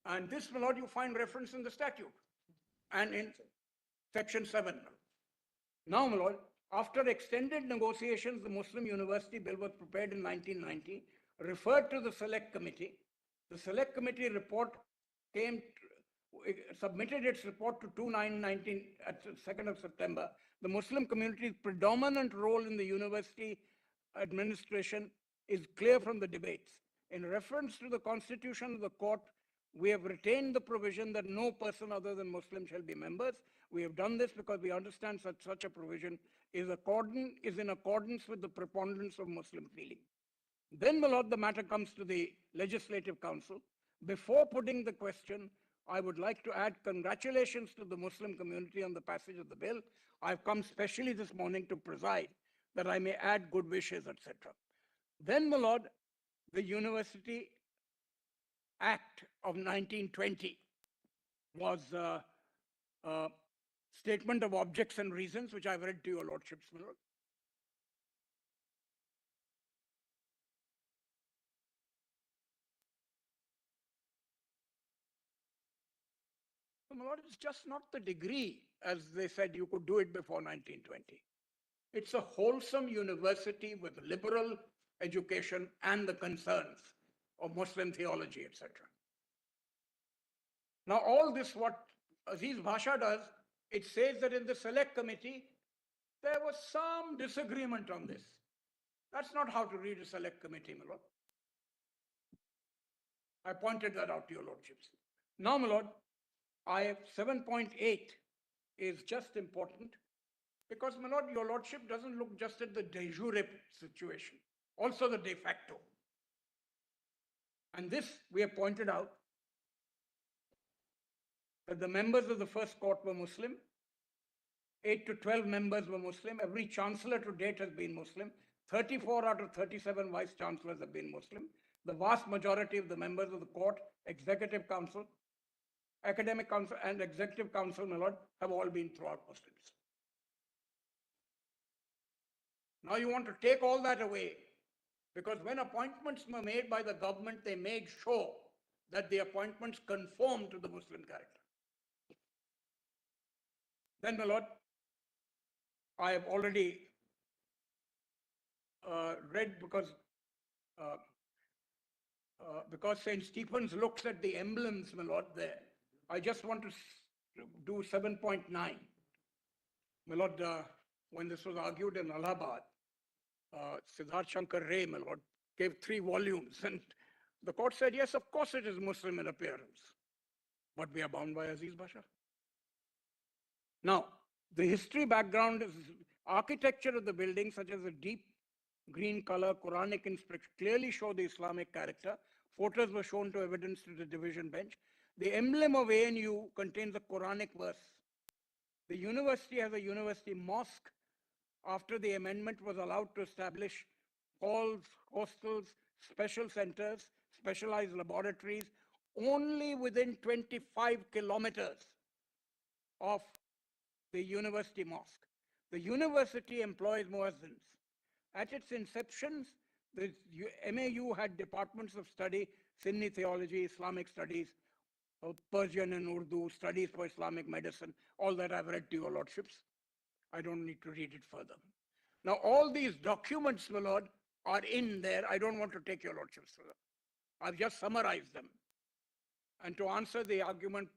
And this, my lord, you find reference in the statute and in section 7. Now, my lord, after extended negotiations, the Muslim University Bill was prepared in 1990, referred to the Select Committee. The Select Committee report submitted its report to 2/9/19 at 2nd of September. The Muslim community's predominant role in the university administration is clear from the debates. In reference to the constitution of the court, we have retained the provision that no person other than Muslim shall be members. We have done this because we understand such a provision is in accordance with the preponderance of Muslim feeling. Then, my lord, the matter comes to the Legislative Council. Before putting the question, I would like to add congratulations to the Muslim community on the passage of the bill. I've come specially this morning to preside that I may add good wishes, etc. Then, my lord, the University Act of 1920 was a statement of objects and reasons, which I've read to your lordships, my lord. So, my lord, it's just not the degree, as they said you could do it before 1920. It's a wholesome university with liberal education and the concerns of Muslim theology, etc. Now, all this, what Aziz Bhasha does, it says that in the Select Committee, there was some disagreement on this. That's not how to read a Select Committee, my lord. I pointed that out to your lordships. Now, my lord, I 7.8 is just important because, my lord, your lordship doesn't look just at the de jure situation, also the de facto. And this we have pointed out that the members of the first court were Muslim, 8 to 12 members were Muslim, every chancellor to date has been Muslim, 34 out of 37 vice chancellors have been Muslim. The vast majority of the members of the court, executive council, academic council and executive council, my lord, have all been throughout Muslims. Now you want to take all that away because when appointments were made by the government, they made sure that the appointments conform to the Muslim character. Then, my lord, I have already read because St. Stephen's looks at the emblems, my lord, there. I just want to do 7.9. My lord, when this was argued in Allahabad, Siddharth Shankar Ray, my lord, gave 3 volumes and the court said, yes, of course it is Muslim in appearance, but we are bound by Aziz Bhasha. Now, the history background is architecture of the building, such as a deep green color, Quranic inscription, clearly show the Islamic character. Photos were shown to evidence to the division bench. The emblem of ANU contains a Quranic verse. The university has a university mosque. After the amendment was allowed to establish halls, hostels, special centers, specialized laboratories, only within 25 kilometers of the university mosque. The university employs muezzins. At its inception, the MAU had departments of study, Sunni theology, Islamic studies, Persian and Urdu, studies for Islamic medicine, all that I've read to your lordships. I don't need to read it further. Now, all these documents, my lord, are in there. I don't want to take your lordships further. I've just summarized them. And to answer the argument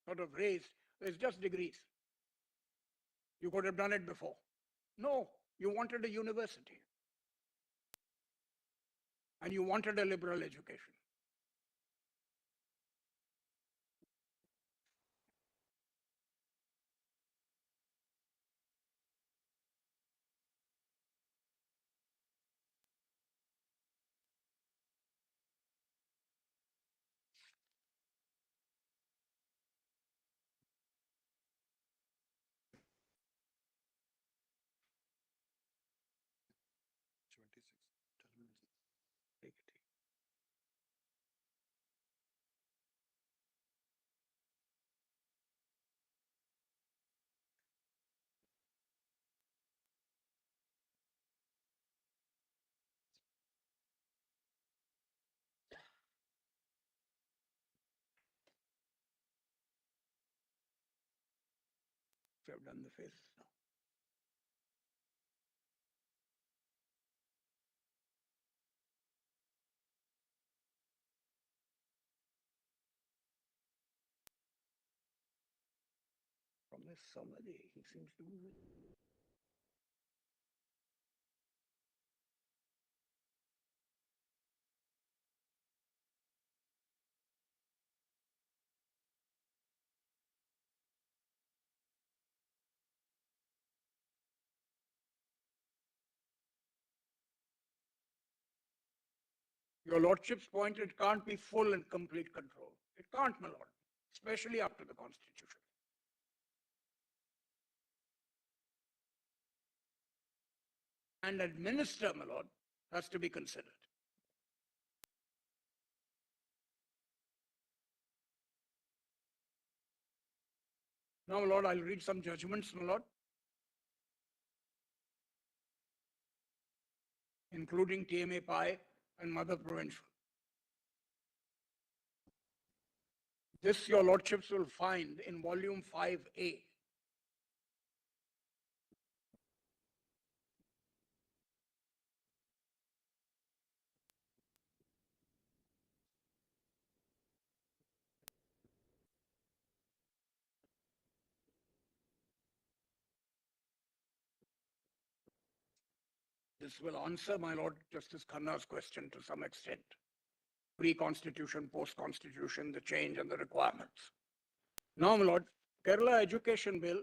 sort of raised, It's just degrees. You could have done it before. No, you wanted a university. And you wanted a liberal education. So I've done the faces now. From this summary, he seems to be. Your Lordship's point, it can't be full and complete control. It can't, my Lord, especially after the Constitution. And administer, my Lord, has to be considered. Now, my Lord, I'll read some judgments, my Lord, including TMA Pi and Mother Provincial. This, your Lordships will find in volume 5A. This will answer, my Lord Justice Khanna's question to some extent. Pre-constitution, post-constitution, the change and the requirements. Now, my Lord, Kerala Education Bill,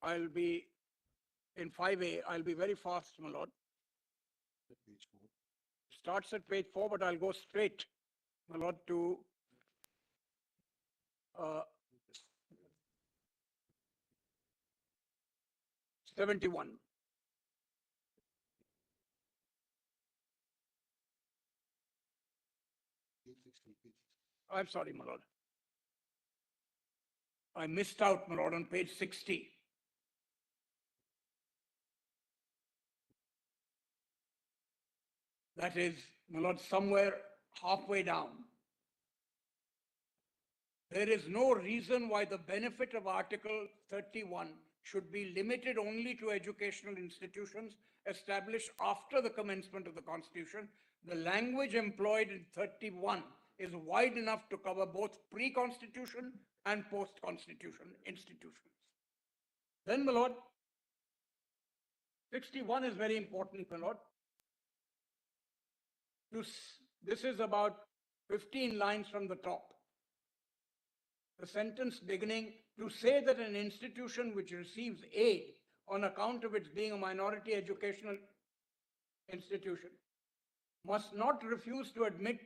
I'll be in 5A, I'll be very fast, my Lord. Starts at page 4, but I'll go straight, my Lord, to 71. I'm sorry, my Lord. I missed out, my Lord, on page 60. That is, my Lord, somewhere halfway down. There is no reason why the benefit of Article 31 should be limited only to educational institutions established after the commencement of the Constitution. The language employed in 31 is wide enough to cover both pre-Constitution and post-Constitution institutions. Then, my Lord, 61 is very important, my Lord. This is about 15 lines from the top. The sentence beginning, to say that an institution which receives aid on account of its being a minority educational institution must not refuse to admit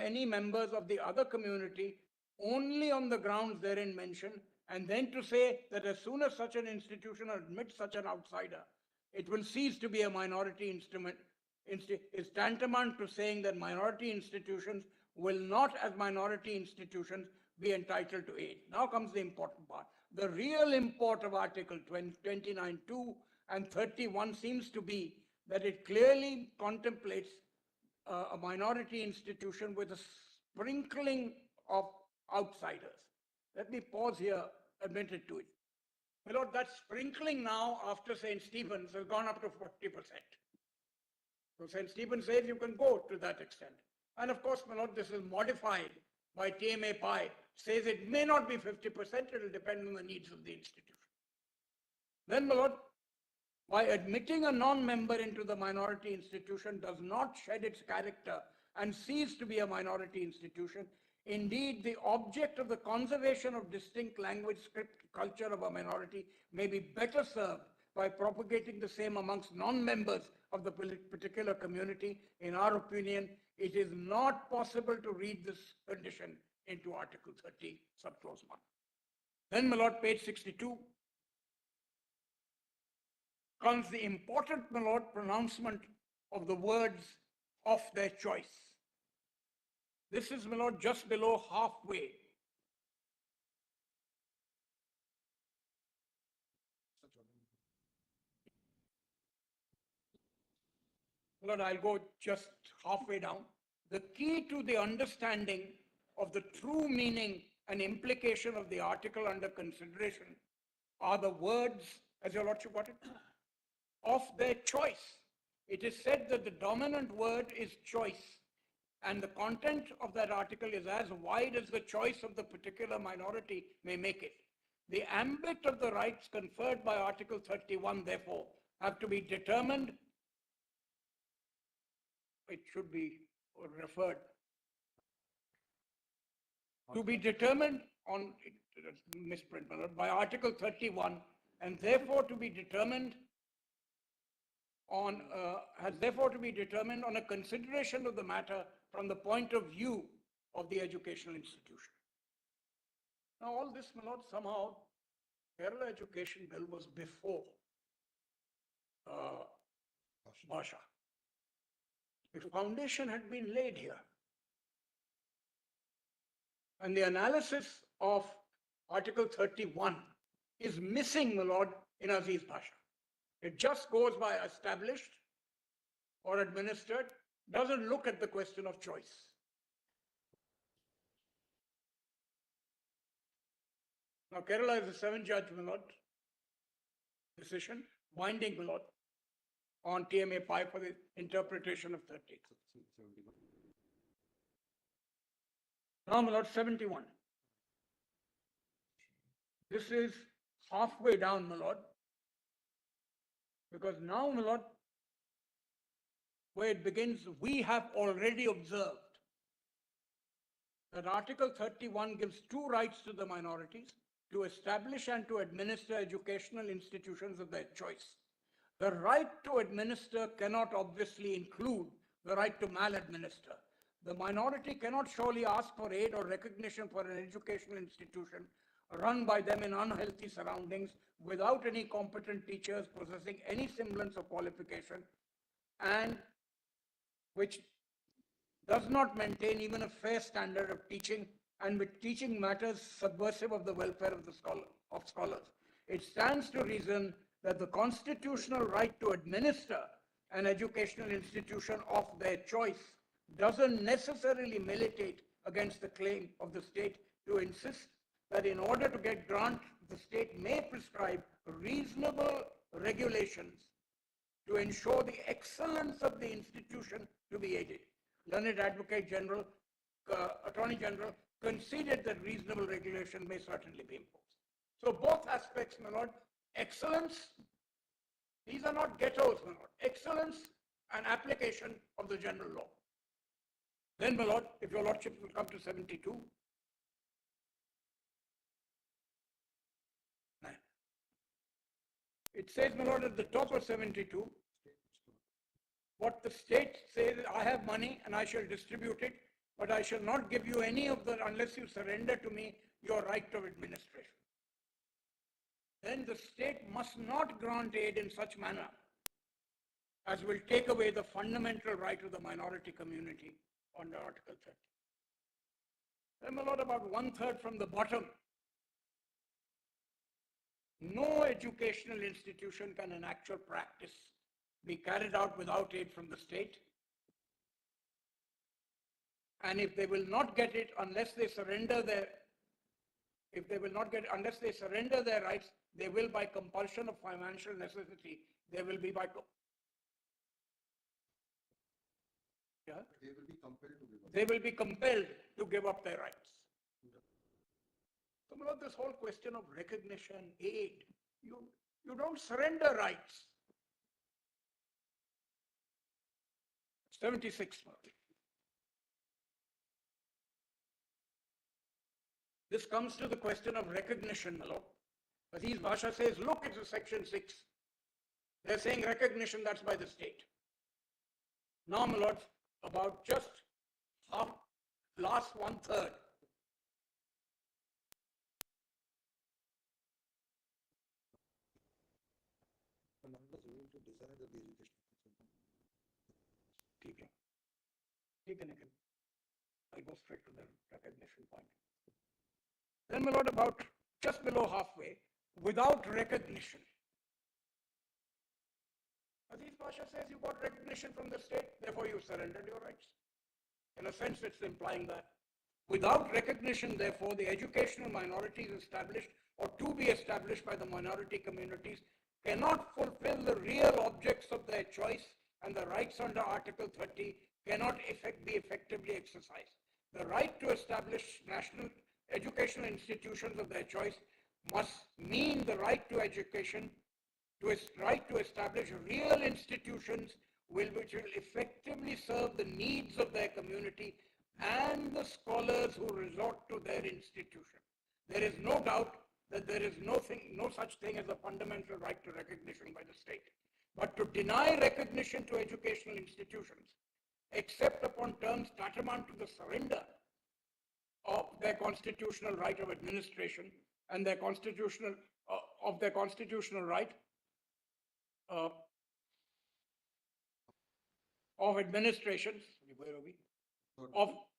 any members of the other community only on the grounds therein mentioned, and then to say that as soon as such an institution admits such an outsider, it will cease to be a minority instrument, is tantamount to saying that minority institutions will not, as minority institutions, be entitled to aid. Now comes the important part. The real import of Article 29(2) and 31 seems to be that it clearly contemplates a minority institution with a sprinkling of outsiders. Let me pause here, admitted to it. My Lord, that sprinkling now after St. Stephen's has gone up to 40%. So St. Stephen says you can go to that extent. And of course, my Lord, this is modified by TMA Pi says it may not be 50%, it will depend on the needs of the institution. Then, my lord, by admitting a non-member into the minority institution does not shed its character and cease to be a minority institution. Indeed, the object of the conservation of distinct language, script, culture of a minority may be better served by propagating the same amongst non-members of the particular community. In our opinion, it is not possible to read this condition into Article 30, subclause 1. Then, my lord, page 62, comes the important, my lord, pronouncement of the words of their choice. This is, my lord, just below halfway. Lord, I'll go just halfway down. The key to the understanding of the true meaning and implication of the article under consideration are the words, as your lordship got it, of their choice. It is said that the dominant word is choice, and the content of that article is as wide as the choice of the particular minority may make it. The ambit of the rights conferred by Article 31, therefore, have to be determined. It should be referred to be determined on misprint by Article 31, and therefore to be determined on has therefore to be determined on a consideration of the matter from the point of view of the educational institution. Now, all this, my lord, somehow Kerala Education Bill was before Bhasha. The foundation had been laid here. And the analysis of Article 31 is missing, my lord, in Aziz Bhasha. It just goes by established or administered, doesn't look at the question of choice. Now, Kerala is a 7-judge, my lord, decision, binding, my lord, on TMA 5 for the interpretation of 30. Now, my lord, 71. This is halfway down, my lord, because now, my lord, where it begins, we have already observed that Article 31 gives 2 rights to the minorities to establish and to administer educational institutions of their choice. The right to administer cannot obviously include the right to maladminister. The minority cannot surely ask for aid or recognition for an educational institution run by them in unhealthy surroundings without any competent teachers possessing any semblance of qualification, and which does not maintain even a fair standard of teaching, and with teaching matters subversive of the welfare of the scholars. It stands to reason that the constitutional right to administer an educational institution of their choice doesn't necessarily militate against the claim of the state to insist that in order to get grant, the state may prescribe reasonable regulations to ensure the excellence of the institution to be aided. Learned Advocate General, Attorney General conceded that reasonable regulation may certainly be imposed. So both aspects, my lord, excellence, these are not ghettos, my lord, excellence and application of the general law. Then, my lord, if your lordship will come to 72. It says, my lord, at the top of 72, what the state says, I have money and I shall distribute it, but I shall not give you any of that unless you surrender to me your right of administration. Then the state must not grant aid in such manner as will take away the fundamental right of the minority community under Article 30. Then, my lord, about 1/3 from the bottom. No educational institution can in actual practice be carried out without aid from the state. And if they will not get it unless they surrender their, unless they surrender their rights, they will by compulsion of financial necessity, they will be by Yeah, They will be compelled to give up. they will be compelled to give up their rights. So, my lord, this whole question of recognition, aid, you don't surrender rights. 76, my lord. This comes to the question of recognition, my lord. Aziz Basha says, look, it's a section 6. They're saying recognition, that's by the state. Now, my lord, about just half, last 1/3. I'll go straight to the recognition point. Then, my lord, about just below halfway, without recognition. Aziz Pasha says you got recognition from the state, therefore you surrendered your rights. In a sense, it's implying that. Without recognition, therefore, the educational minorities established or to be established by the minority communities cannot fulfill the real objects of their choice, and the rights under Article 30 cannot be effectively exercised. The right to establish national educational institutions of their choice must mean the right to education, right to establish real institutions which will effectively serve the needs of their community and the scholars who resort to their institution. There is no doubt that there is no such thing as a fundamental right to recognition by the state. But to deny recognition to educational institutions, except upon terms tantamount to the surrender of their constitutional right of administration and their constitutional right of administration, where are we?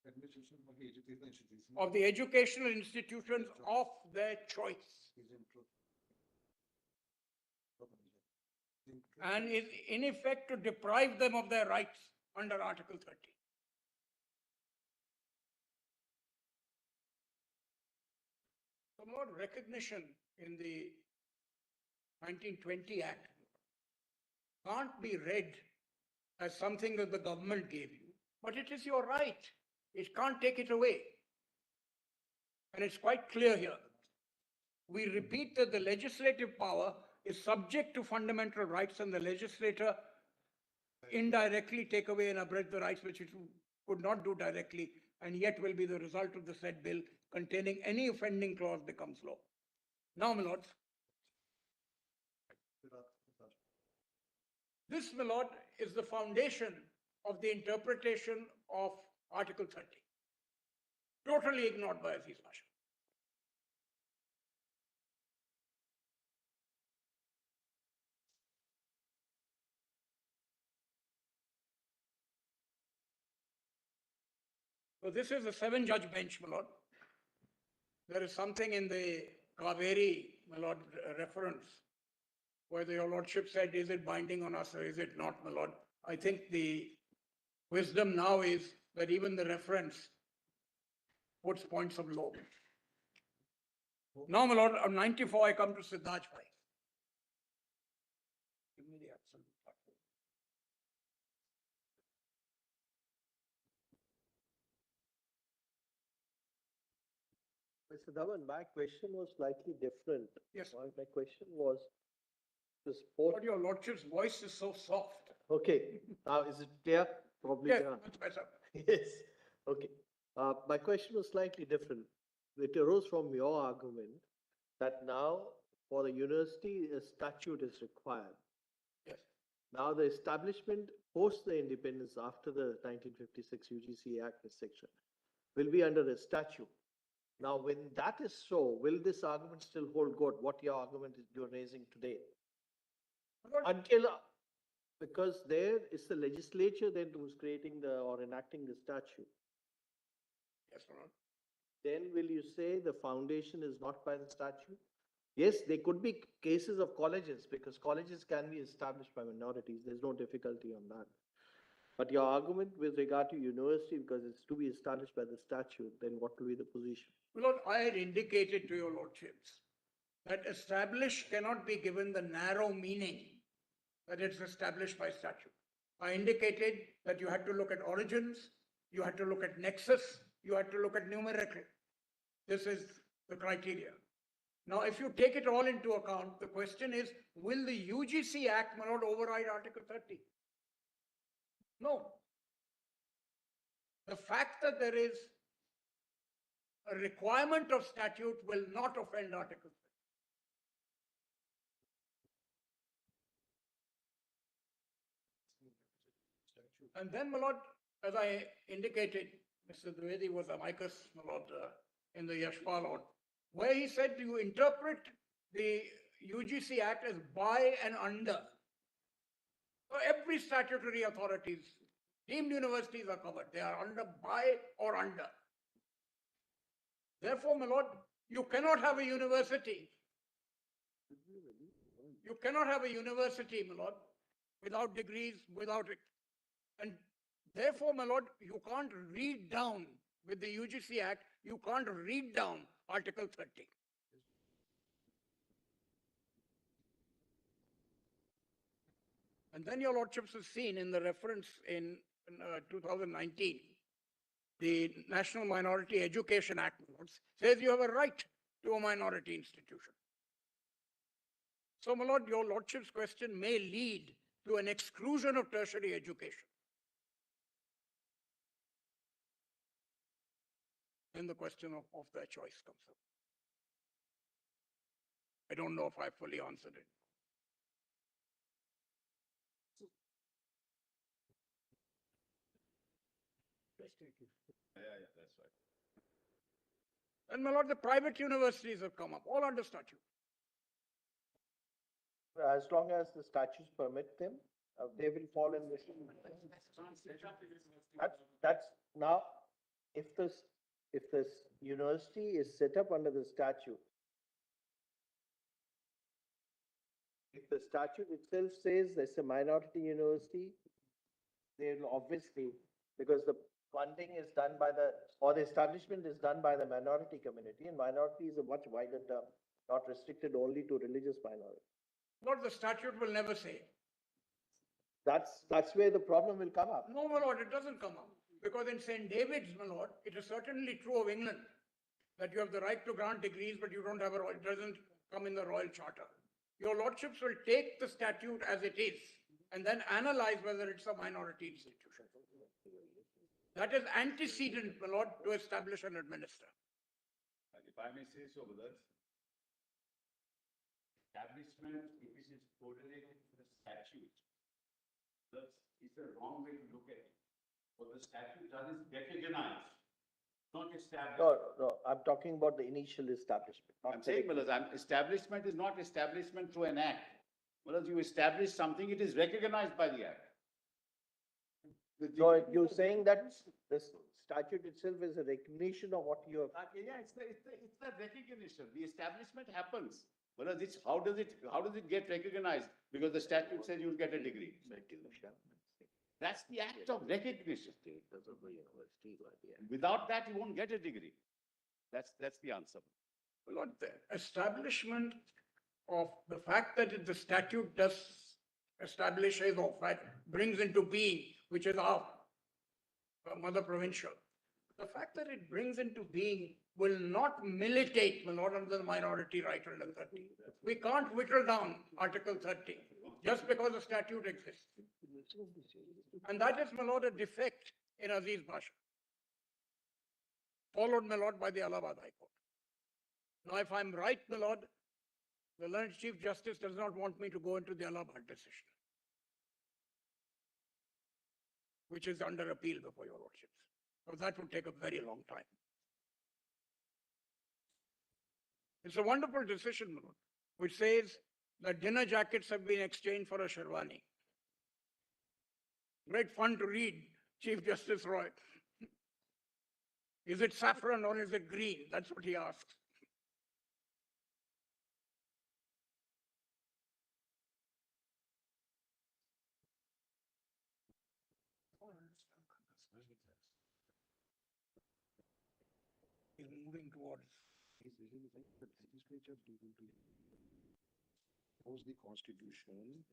Administration of the educational institution. Of the educational institutions of their choice, and is in effect to deprive them of their rights under Article 30. The more recognition in the 1920 Act can't be read as something that the government gave you, but it is your right. It can't take it away. And it's quite clear here. We repeat that the legislative power is subject to fundamental rights, and the legislator indirectly take away and abridge the rights which it could not do directly, and yet will be the result of the said bill containing any offending clause becomes law. Now, my lords, this, my lord, is the foundation of the interpretation of Article 30. Totally ignored by Aziz Pasha. So this is a 7-judge bench, my lord. There is something in the Kaveri, my lord, reference, where your lordship said, is it binding on us or is it not, my lord? I think the wisdom now is that even the reference puts points of law. Now, my lord, on 94, I come to Siddharth Bhai. Give me the absolute platform. Mr. Dhawan, my question was slightly different. Yes. My question was the sport. But your lordship's voice is so soft. Okay, now is it clear? Probably Yes, clear. much better. Yes, okay. My question was slightly different. It arose from your argument that now for the university, a statute is required. Yes. Now the establishment post the independence after the 1956 UGC Act section will be under a statute. Now, when that is so, will this argument still hold good? What your argument is you're raising today? Until, because there is the legislature then who's creating or enacting the statute. Yes, my lord. Then will you say the foundation is not by the statute? Yes, there could be cases of colleges because colleges can be established by minorities. There's no difficulty on that. But your argument with regard to university, because it's to be established by the statute, then what will be the position? Lord, I had indicated to your lordships that established cannot be given the narrow meaning that it's established by statute. I indicated that you had to look at origins, you had to look at nexus, you had to look at numerical. This is the criteria. Now, if you take it all into account, the question is, will the UGC Act not override Article 30? No. The fact that there is a requirement of statute will not offend Article 30. And then, my lord, as I indicated, Mr. Dwivedi was amicus, my lord, in the Yashpal order, where he said you interpret the UGC Act as by and under. So every statutory authorities, deemed universities are covered. They are under, by or under. Therefore, my lord, you cannot have a university. You cannot have a university, my lord, without degrees, without it. And therefore, my lord, you can't read down with the UGC Act, you can't read down Article 30. And then your lordships have seen in the reference in 2019, the National Minority Education Act says you have a right to a minority institution. So, my lord, your lordship's question may lead to an exclusion of tertiary education. Then the question of their choice comes up. I don't know if I fully answered it. Yeah, that's right. And my lord, the private universities have come up, all under statute. As long as the statutes permit them, they will fall in this. That's now, if this university is set up under the statute, if the statute itself says there's a minority university, they'll obviously, because the funding is done by the establishment is done by the minority community, and minority is a much wider term, not restricted only to religious minority. Lord, the statute will never say. That's where the problem will come up. No, my lord, it doesn't come up. Because in St. David's, my lord, it is certainly true of England that you have the right to grant degrees, but you don't have it doesn't come in the Royal Charter. Your lordships will take the statute as it is and then analyze whether it's a minority institution. That is antecedent, my lord, to establish and administer. If I may say so, brothers, establishment, if it is correlated to the statute, it's a wrong way to look at it. What the statute does is recognize, not establish. No, I'm talking about the initial establishment. I'm saying, brothers, establishment is not establishment through an act. Brothers, you establish something, it is recognized by the act. So you're saying that this statute itself is a recognition of what you have. Yeah, it's the recognition. The establishment happens. Whereas how does it get recognized? Because the statute says you'll get a degree. That's the act of recognition. Without that, you won't get a degree. That's the answer. Lord, the establishment of the fact that the statute does establishes or brings into being, which is our mother provincial. The fact that it brings into being will not militate, my lord, under the minority right under 30. We can't whittle down Article 30 just because the statute exists. And that is, my lord, a defect in Aziz Pasha, followed, my lord, by the Allahabad High Court. Now, if I'm right, my lord, the learned Chief Justice does not want me to go into the Allahabad decision, which is under appeal before your lordships. So that would take a very long time. It's a wonderful decision, my lord, which says that dinner jackets have been exchanged for a sherwani. Great fun to read, Chief Justice Roy. Is it saffron or is it green? That's what he asks. He's moving towards. The legislature knows the constitution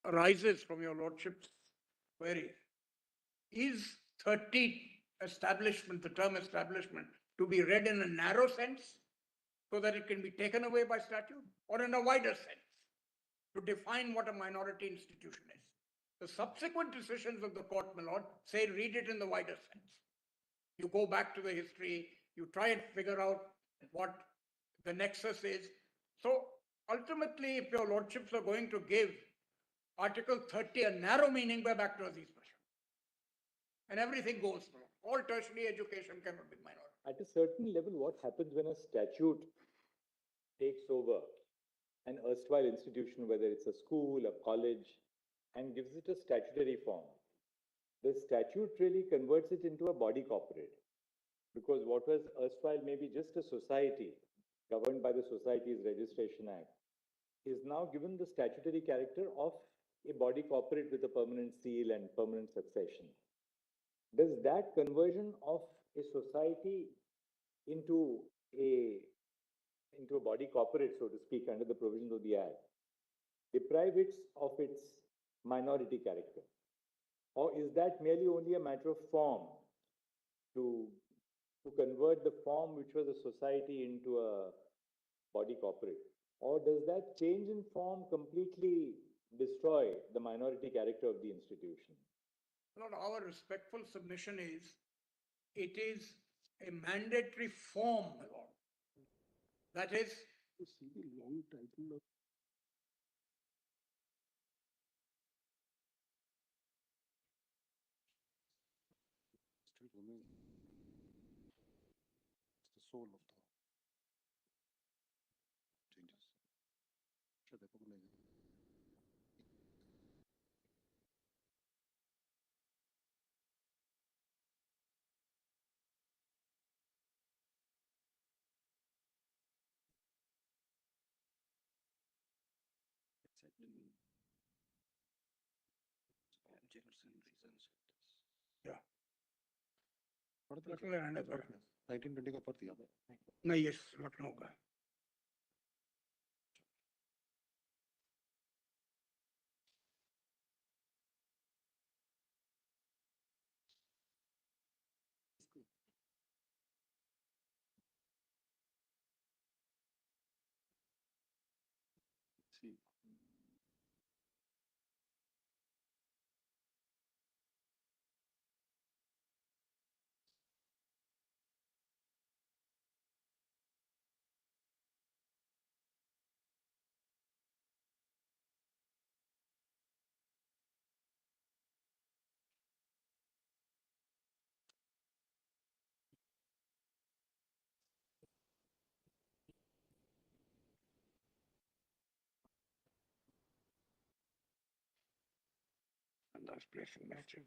arises from your lordship's query. Is 30 establishment, the term establishment, to be read in a narrow sense so that it can be taken away by statute, or in a wider sense to define what a minority institution is? The subsequent decisions of the court, my lord, say read it in the wider sense. You go back to the history, you try and figure out what the nexus is. So ultimately, if your lordships are going to give Article 30 a narrow meaning, by back to Aziz Pasha. And everything goes through. All tertiary education cannot be minority. At a certain level, what happens when a statute takes over an erstwhile institution, whether it's a school, a college, and gives it a statutory form? The statute really converts it into a body corporate, because what was erstwhile maybe just a society governed by the Societies Registration Act is now given the statutory character of a body corporate with a permanent seal and permanent succession. Does that conversion of a society into a body corporate, so to speak, under the provisions of the Act, deprive it of its minority character? Or is that merely only a matter of form to convert the form which was a society into a body corporate? Or does that change in form completely destroy the minority character of the institution? Lord, our respectful submission is, it is a mandatory form, my lord. That is, You see the long title of still remain. It's the soul of the changes. Should I recognize it? yeah. पढ़ दिया लखनऊ रहने दो। 1920 का पढ़ दिया नहीं, ये लखनऊ का है। see And that's placing matching.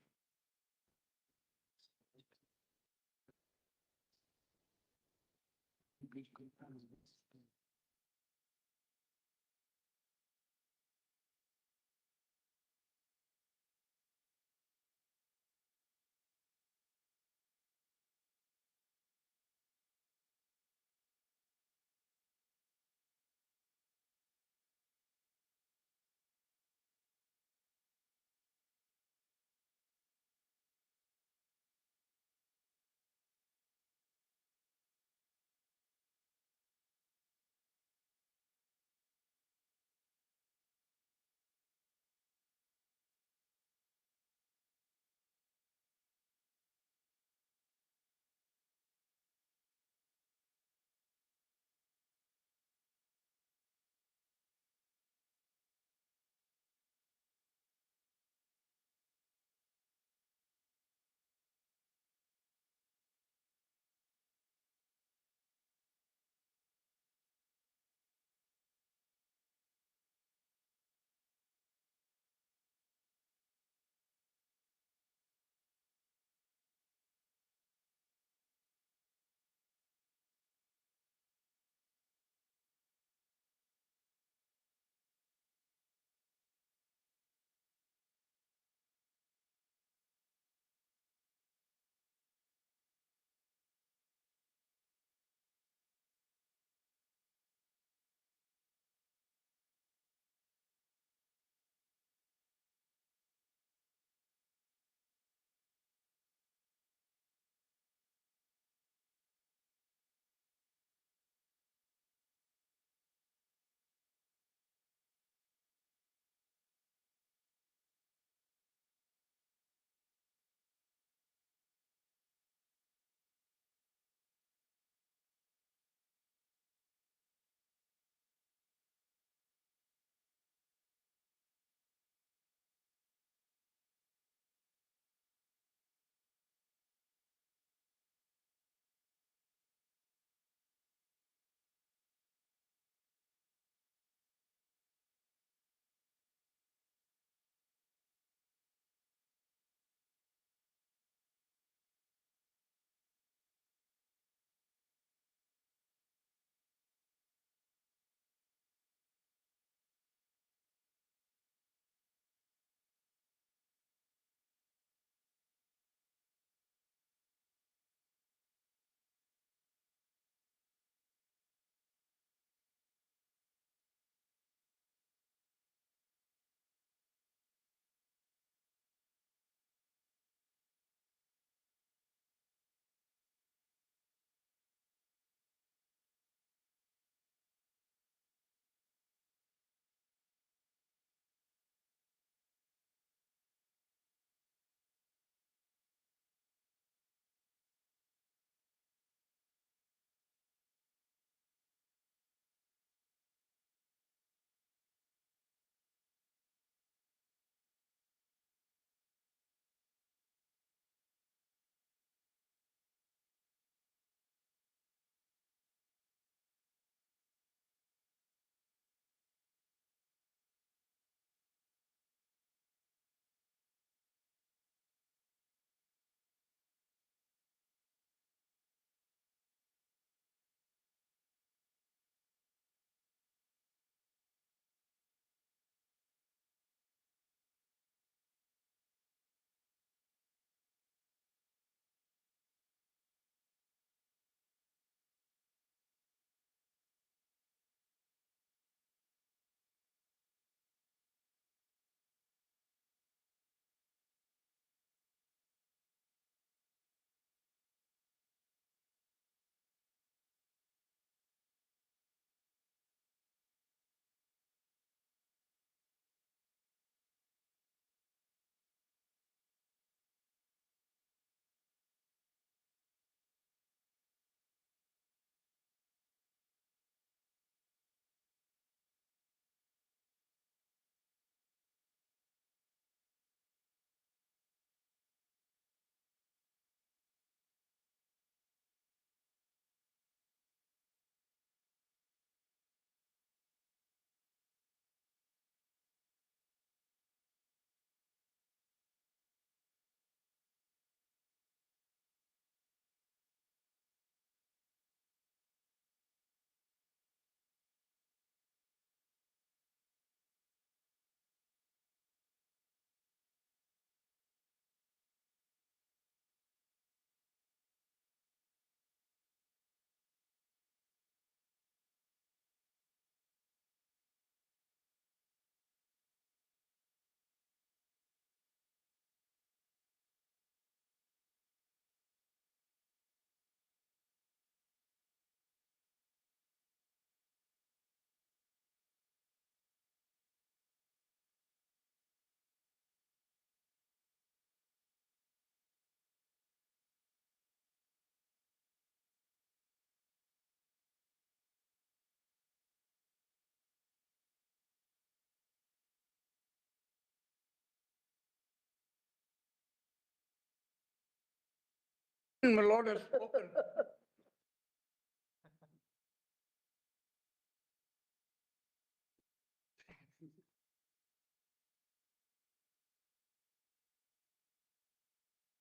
My lord has spoken.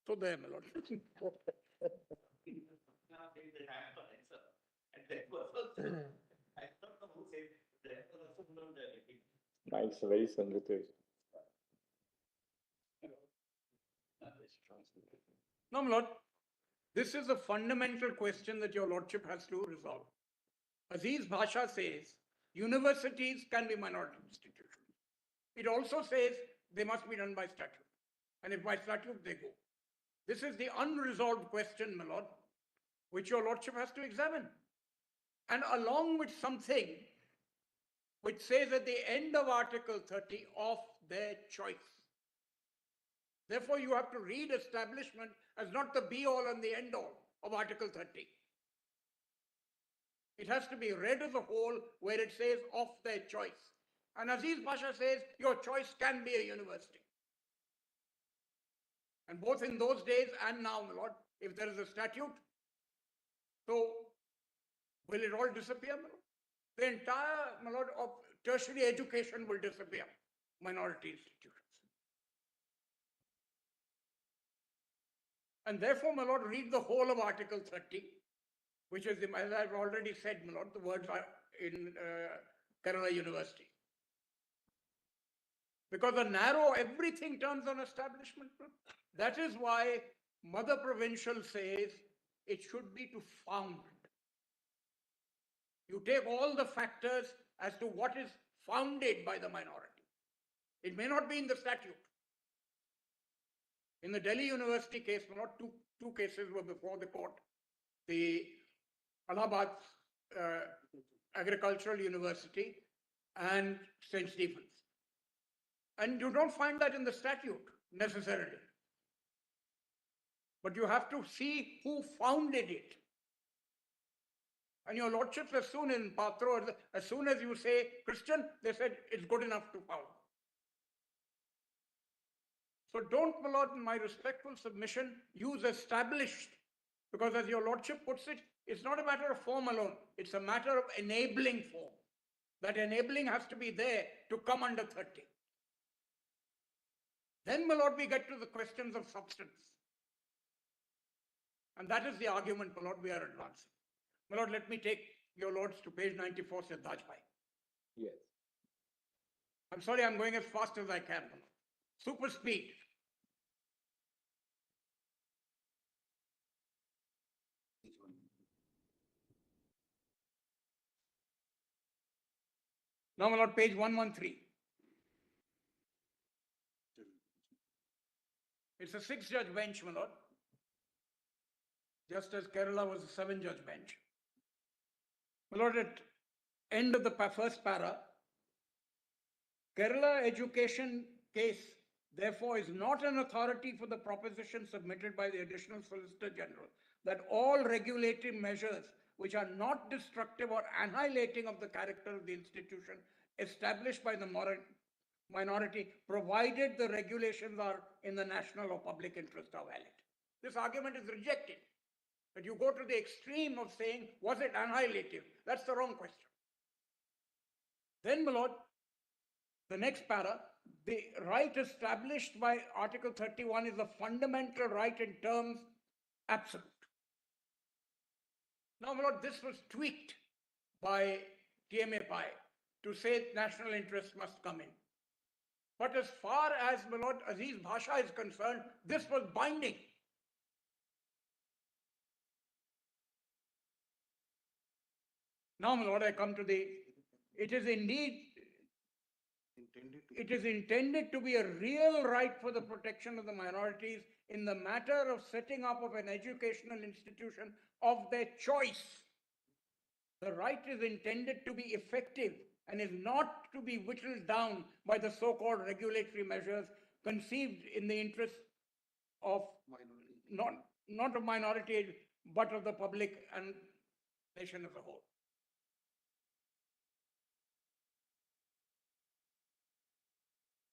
So there, my lord. Nice, very sensitive. No, my lord, this is a fundamental question that your lordship has to resolve. Aziz Bhasha says universities can be minority institutions. It also says they must be done by statute. And if by statute, they go. This is the unresolved question, my lord, which your lordship has to examine. And along with something which says at the end of Article 30, of their choice. Therefore, you have to read establishment as not the be-all and the end-all of Article 30. It has to be read as a whole where it says of their choice. And Aziz Pasha says your choice can be a university. And both in those days and now, my lord, if there is a statute, so will it all disappear, my lord? The entire, my lord, of tertiary education will disappear, minority institutions. And therefore, my lord, read the whole of Article 30, which is, as I've already said, my lord, the words are in Kerala University. Because the narrow, everything turns on establishment. That is why Mother Provincial says it should be to found. You take all the factors as to what is founded by the minority. It may not be in the statute. In the Delhi University case, not two cases were before the court. The Allahabad Agricultural University and St. Stephen's. And you don't find that in the statute necessarily. But you have to see who founded it. And your lordships, as soon in Patro, as soon as you say Christian, they said it's good enough to found. So don't, my lord, in my respectful submission, use established, because as your lordship puts it, it's not a matter of form alone. It's a matter of enabling form. That enabling has to be there to come under 30. Then, my lord, we get to the questions of substance. And that is the argument, my lord, we are advancing. My lord, let me take your lords to page 94, Siddhaj Bhai. Yes. I'm sorry, I'm going as fast as I can. Super speed. Now, my lord, page 113. It's a 6-judge bench, my lord. Just as Kerala was a 7-judge bench. My lord, at end of the first para, Kerala education case, therefore, is not an authority for the proposition submitted by the Additional Solicitor General that all regulatory measures which are not destructive or annihilating of the character of the institution established by the minority, provided the regulations are in the national or public interest, are valid. This argument is rejected. That you go to the extreme of saying, was it annihilative? That's the wrong question. Then, my lord, the next para, the right established by Article 31 is a fundamental right in terms absolute. Now, my lord, this was tweaked by TMA Pai to say national interest must come in. But as far as, my lord, Aziz Bhasha is concerned, this was binding. Now, my lord, I come to it is intended to be a real right for the protection of the minorities in the matter of setting up of an educational institution of their choice. The right is intended to be effective and is not to be whittled down by the so-called regulatory measures conceived in the interest of not of minority, but of the public and nation as a whole.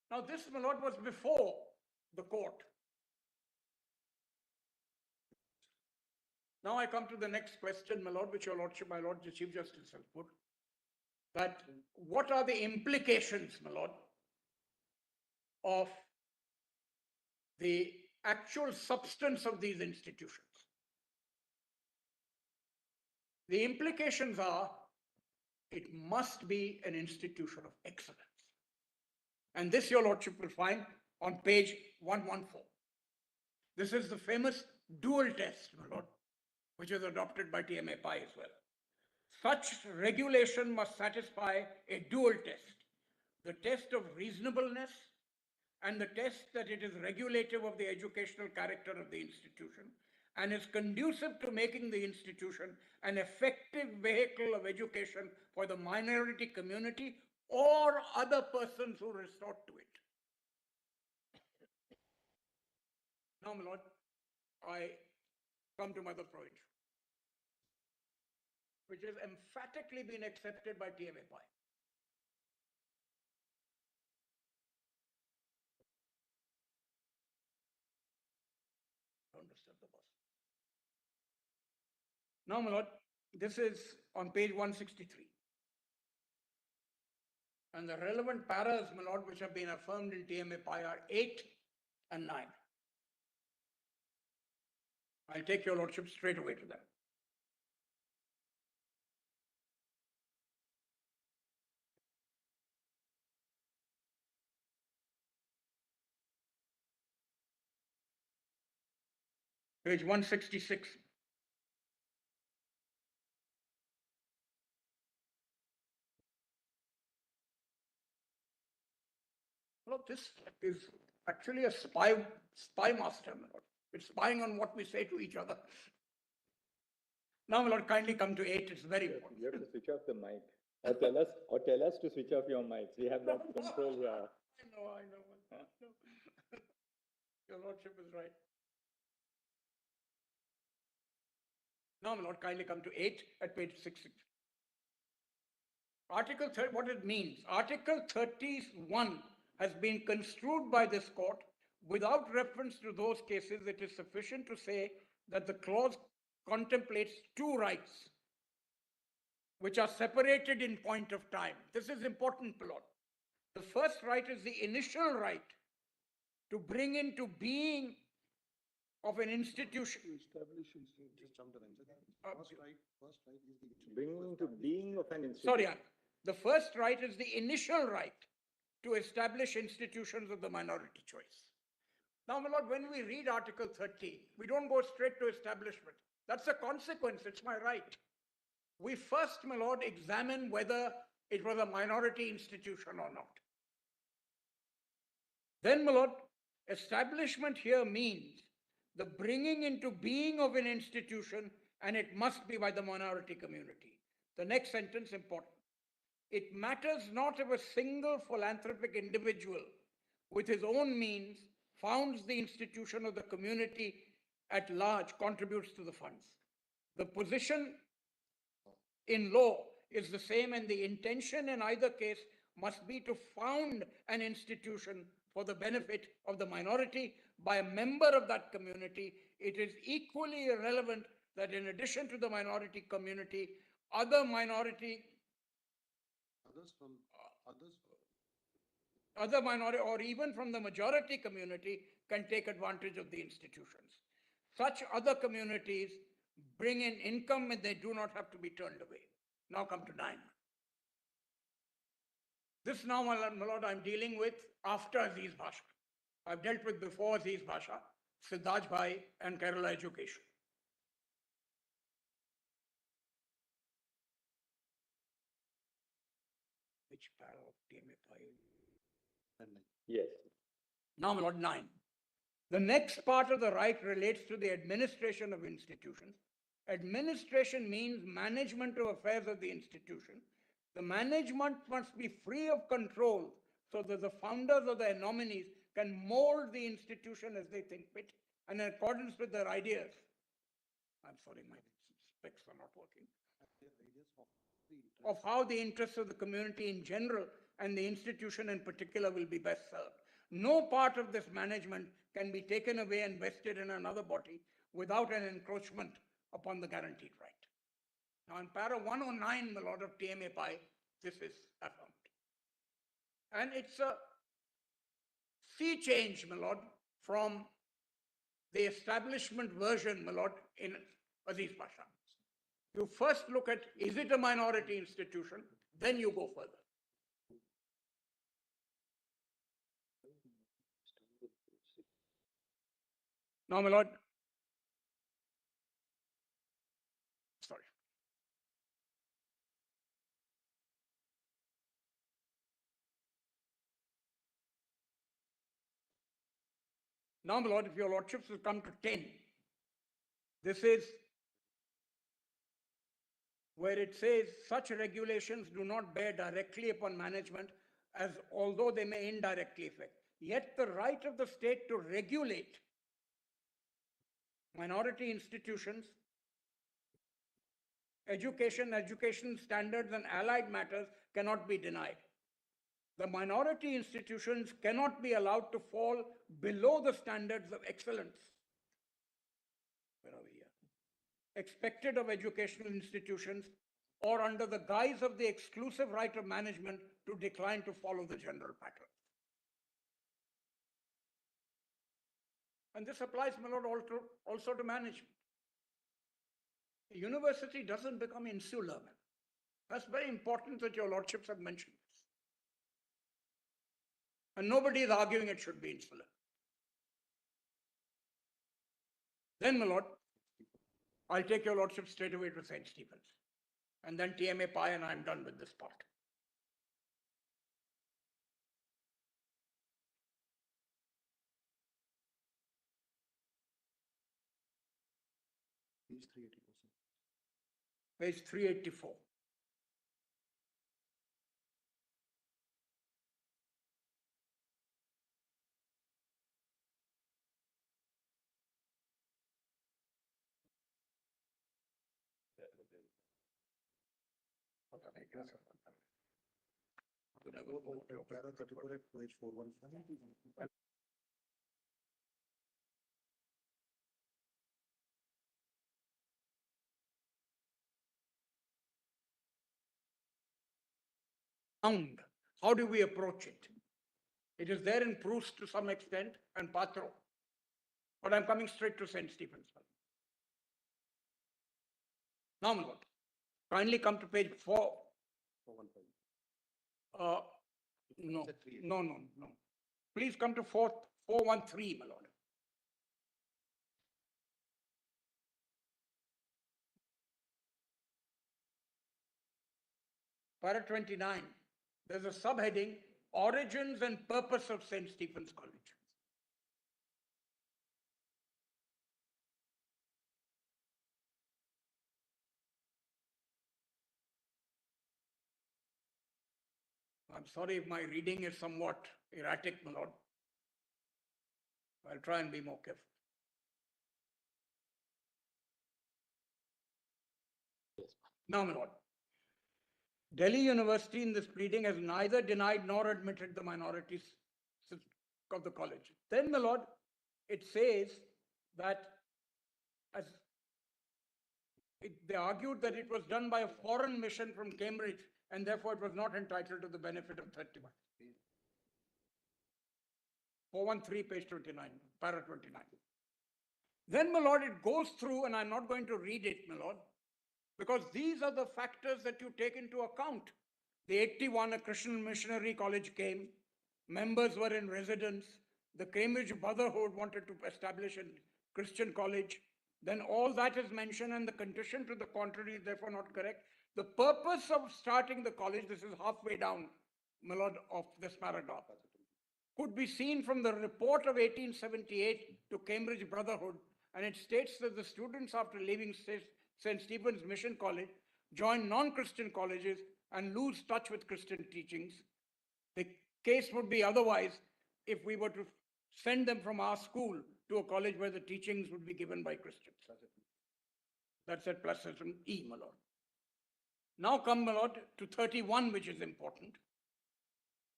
Now, this, my lord, was before the court. Now I come to the next question, my lord, which your lordship, my lord, the Chief Justice has put. That what are the implications, my lord, of the actual substance of these institutions? The implications are it must be an institution of excellence. And this your lordship will find on page 114. This is the famous dual test, my lord, which is adopted by TMA Pi as well. Such regulation must satisfy a dual test, the test of reasonableness and the test that it is regulative of the educational character of the institution and is conducive to making the institution an effective vehicle of education for the minority community or other persons who resort to it. Now, my lord, I come to Mother Provincial, which has emphatically been accepted by TMA Pi. Don't disturb the boss. Now, my lord, this is on page 163. And the relevant paras, my lord, which have been affirmed in TMA Pi are 8 and 9. I'll take your lordship straight away to them. Page 166. Well, this is actually a spy master, my lord. It's spying on what we say to each other. Now, my lord, kindly come to 8. It's very important. You have to switch off the mic. Or tell us to switch off your mics. We have that control. I know. Your lordship is right. Now, my lord, kindly come to 8 at page 66. Article 30, what it means. Article 31 has been construed by this court. Without reference to those cases, it is sufficient to say that the clause contemplates 2 rights, which are separated in point of time. This is important, my lord. The first right is the initial right to bring into being of an institution. Just jump to them. First right is the. Bringing into being of an institution. Sorry, the first right is the initial right to establish institutions of the minority choice. Now, my lord, when we read Article 30, we don't go straight to establishment. That's a consequence. It's my right. We first, my lord, examine whether it was a minority institution or not. Then, my lord, establishment here means the bringing into being of an institution, and it must be by the minority community. The next sentence important. It matters not if a single philanthropic individual with his own means founds the institution of the community at large, contributes to the funds. The position in law is the same, and the intention in either case must be to found an institution for the benefit of the minority by a member of that community. It is equally irrelevant that in addition to the minority community, other minority or even from the majority community can take advantage of the institutions. Such other communities bring in income and they do not have to be turned away. Now come to 9. This now, my lord, I'm dealing with after Aziz Bhasha. I've dealt with before Aziz Bhasha, Siddharth Bhai and Kerala Education. Which para of TMA Pi? Yes. Now, my lord, 9. The next part of the right relates to the administration of institutions. Administration means management of affairs of the institution. The management must be free of control so that the founders or their nominees can mold the institution as they think fit and in accordance with their ideas. I'm sorry, my specs are not working. Of how the interests of the community in general and the institution in particular will be best served. No part of this management can be taken away and vested in another body without an encroachment upon the guaranteed right. Now, in para 109, my lord, of TMA Pi, this is affirmed. And it's a sea change, my lord, from the establishment version, my lord, in Aziz Pasha. You first look at, is it a minority institution? Then you go further. Now, my lord, sorry. Now, my lord, if your lordships will come to 10, this is where it says such regulations do not bear directly upon management, as although they may indirectly affect. Yet the right of the state to regulate minority institutions, education standards, and allied matters cannot be denied. The minority institutions cannot be allowed to fall below the standards of excellence. Where are we here? Expected of educational institutions, or under the guise of the exclusive right of management to decline to follow the general pattern. And this applies, my lord, also to management. The university doesn't become insular. That's very important that your lordships have mentioned this. And nobody is arguing it should be insular. Then, my lord, I'll take your lordship straight away to St. Stephen's. And then TMA Pi, and I'm done with this part. Page 384. Page 384. Para 34 at page 415. How do we approach it? It is there in Proust to some extent and Patro. But I'm coming straight to St. Stephen's. Now, my lord, kindly come to page 4. No. Please come to 413, my lord. Para 29, there's a subheading, Origins and Purpose of St. Stephen's College. I'm sorry if my reading is somewhat erratic, my lord. I'll try and be more careful. Now, my lord, Delhi University in this pleading has neither denied nor admitted the minorities of the college. Then, my lord, it says that they argued that it was done by a foreign mission from Cambridge and therefore it was not entitled to the benefit of 31. 413, page 29, para 29. Then, my lord, it goes through, and I'm not going to read it, my lord, because these are the factors that you take into account. The 81, a Christian missionary college came, members were in residence, the Cambridge Brotherhood wanted to establish a Christian college, then all that is mentioned and the condition to the contrary is therefore not correct. The purpose of starting the college, this is halfway down, my lord, of this paragraph, could be seen from the report of 1878 to Cambridge Brotherhood, and it states that the students after leaving St. Stephen's Mission College join non-Christian colleges and lose touch with Christian teachings. The case would be otherwise if we were to send them from our school to a college where the teachings would be given by Christians. That's at plus E, my lord. Now come, my lord, to 31, which is important.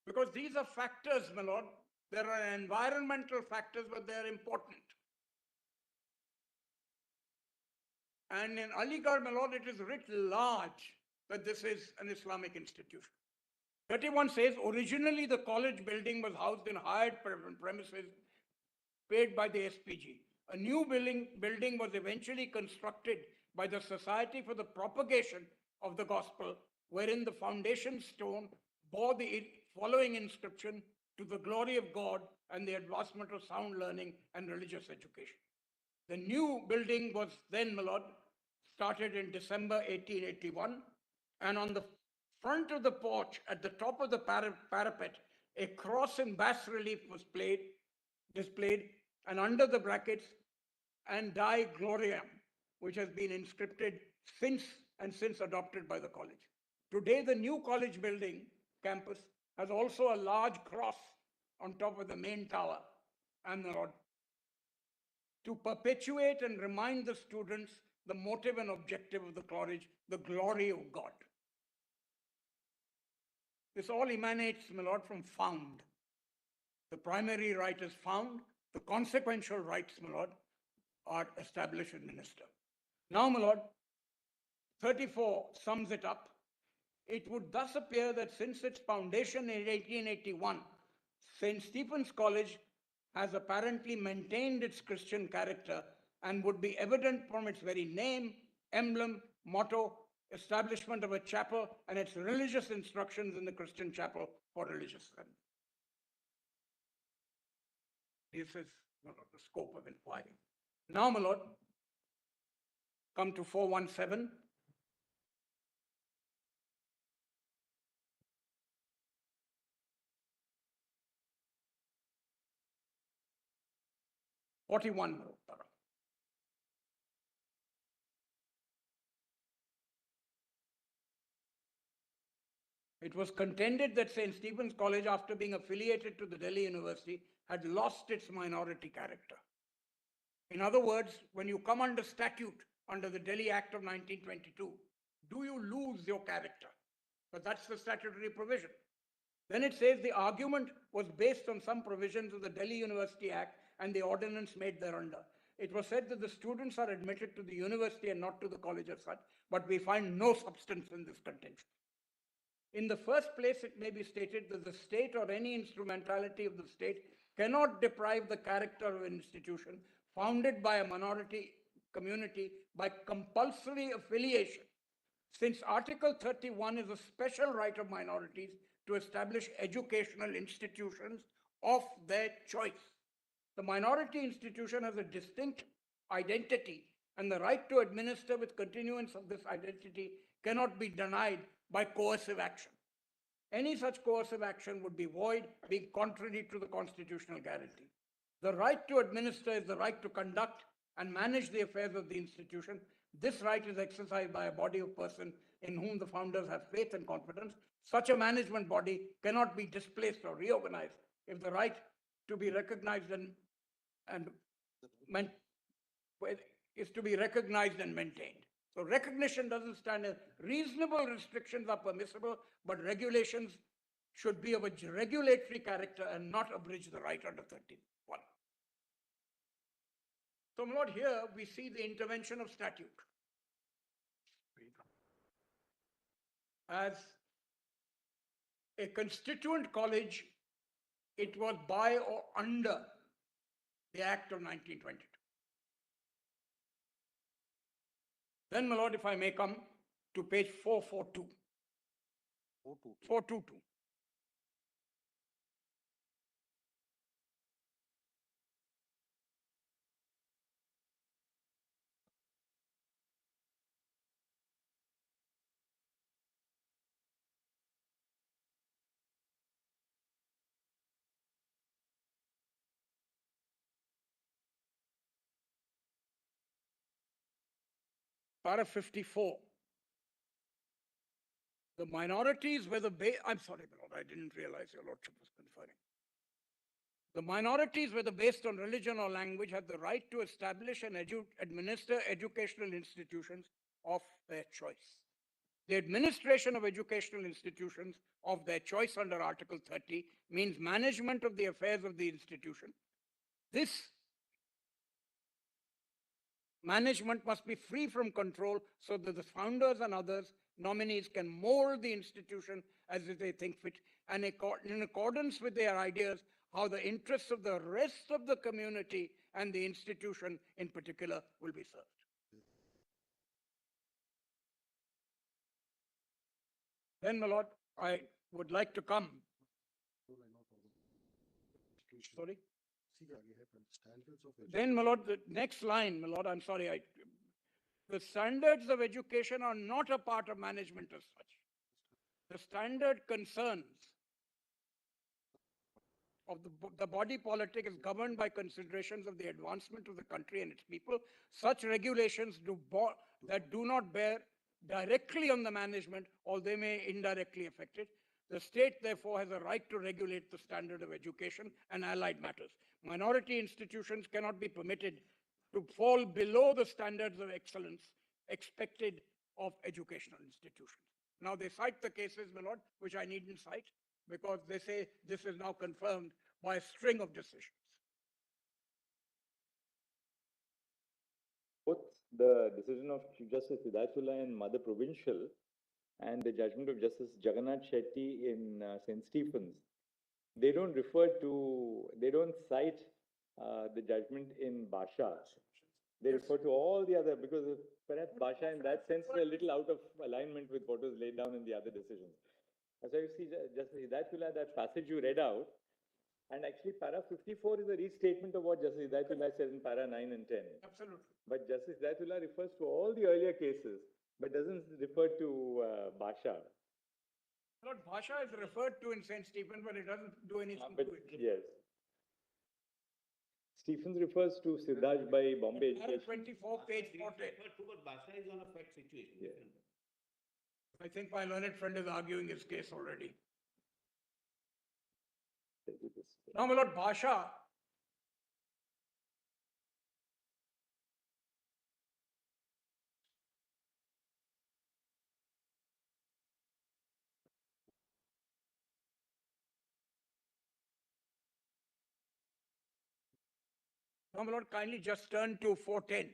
Because these are factors, my lord. There are environmental factors, but they are important. And in Aligarh, my lord, it is writ large that this is an Islamic institution. 31 says, originally the college building was housed in hired premises paid by the SPG. A new building was eventually constructed by the Society for the Propagation of the Gospel, wherein the foundation stone bore the following inscription: to the glory of God and the advancement of sound learning and religious education. The new building was then, my lord, started in December 1881, and on the front of the porch, at the top of the parapet, a cross in bas relief was displayed, and under the brackets, and Die Gloriam, which has been inscripted since adopted by the college. Today, the new college building campus has also a large cross on top of the main tower and the rod to perpetuate and remind the students the motive and objective of the college, the glory of God. This all emanates, my lord, from found. The primary right is found. The consequential rights, my lord, are established and ministered. Now, my lord, 34 sums it up. It would thus appear that since its foundation in 1881, St. Stephen's College has apparently maintained its Christian character and would be evident from its very name, emblem, motto, establishment of a chapel, and its religious instructions in the Christian chapel for religious study. This is the scope of inquiry. Now, my lord, come to 417. "41, my lord. It was contended that St. Stephen's College, after being affiliated to the Delhi University, had lost its minority character. In other words, when you come under statute under the Delhi Act of 1922, do you lose your character? But that's the statutory provision. Then it says the argument was based on some provisions of the Delhi University Act and the ordinance made thereunder. It was said that the students are admitted to the university and not to the college as such, but we find no substance in this contention. In the first place, it may be stated that the state or any instrumentality of the state cannot deprive the character of an institution founded by a minority community by compulsory affiliation, since Article 31 is a special right of minorities to establish educational institutions of their choice. The minority institution has a distinct identity, and the right to administer with continuance of this identity cannot be denied by coercive action. Any such coercive action would be void, being contrary to the constitutional guarantee. The right to administer is the right to conduct and manage the affairs of the institution. This right is exercised by a body of persons in whom the founders have faith and confidence. Such a management body cannot be displaced or reorganized if the right to be recognized and is to be recognized and maintained. So recognition doesn't stand as reasonable restrictions are permissible, but regulations should be of a regulatory character and not abridge the right under 31. So, my lord, here we see the intervention of statute. As a constituent college, it was by or under the Act of 1922. Then, my lord, if I may come to page 442. 422. Para 54. The minorities were the I'm sorry, my lord, I didn't realize your lordship was conferring. The minorities, whether based on religion or language, have the right to establish and administer educational institutions of their choice. The administration of educational institutions of their choice under Article 30 means management of the affairs of the institution. This Management must be free from control so that the founders and others, nominees, can mold the institution as they think fit and in accordance with their ideas, how the interests of the rest of the community and the institution in particular will be served. Then, my lord, I would like to come. Sorry? Then, my lord, the next line, my lord, I'm sorry, the standards of education are not a part of management as such. The standard concerns of the body politic is governed by considerations of the advancement of the country and its people. Such regulations that do not bear directly on the management, or they may indirectly affect it. The state, therefore, has a right to regulate the standard of education and allied matters. Minority institutions cannot be permitted to fall below the standards of excellence expected of educational institutions. Now, they cite the cases, my lord, which I needn't cite, because they say this is now confirmed by a string of decisions. Both the decision of Chief Justice Hidayatullah in Mother Provincial and the judgment of Justice Jagannath Shetty in St. Stephen's, they don't cite the judgment in Basha. They refer to all the other, because perhaps Basha in that sense is a little out of alignment with what was laid down in the other decisions. As you see, Justice Hidayatullah, that passage you read out, and actually para 54 is a restatement of what Justice Hidayatullah said in para 9 and 10. Absolutely. But Justice Hidayatullah refers to all the earlier cases, but doesn't refer to Basha. Lord, Basha is referred to in St. Stephen, but it doesn't do anything to it. Yes. Stephens refers to Siddharth by Bombay Para Education. 24, page 40. But Basha is on a fact situation. Yeah. I think my learned friend is arguing his case already. Now, my lord, Basha Now, my lord, kindly just turn to 410.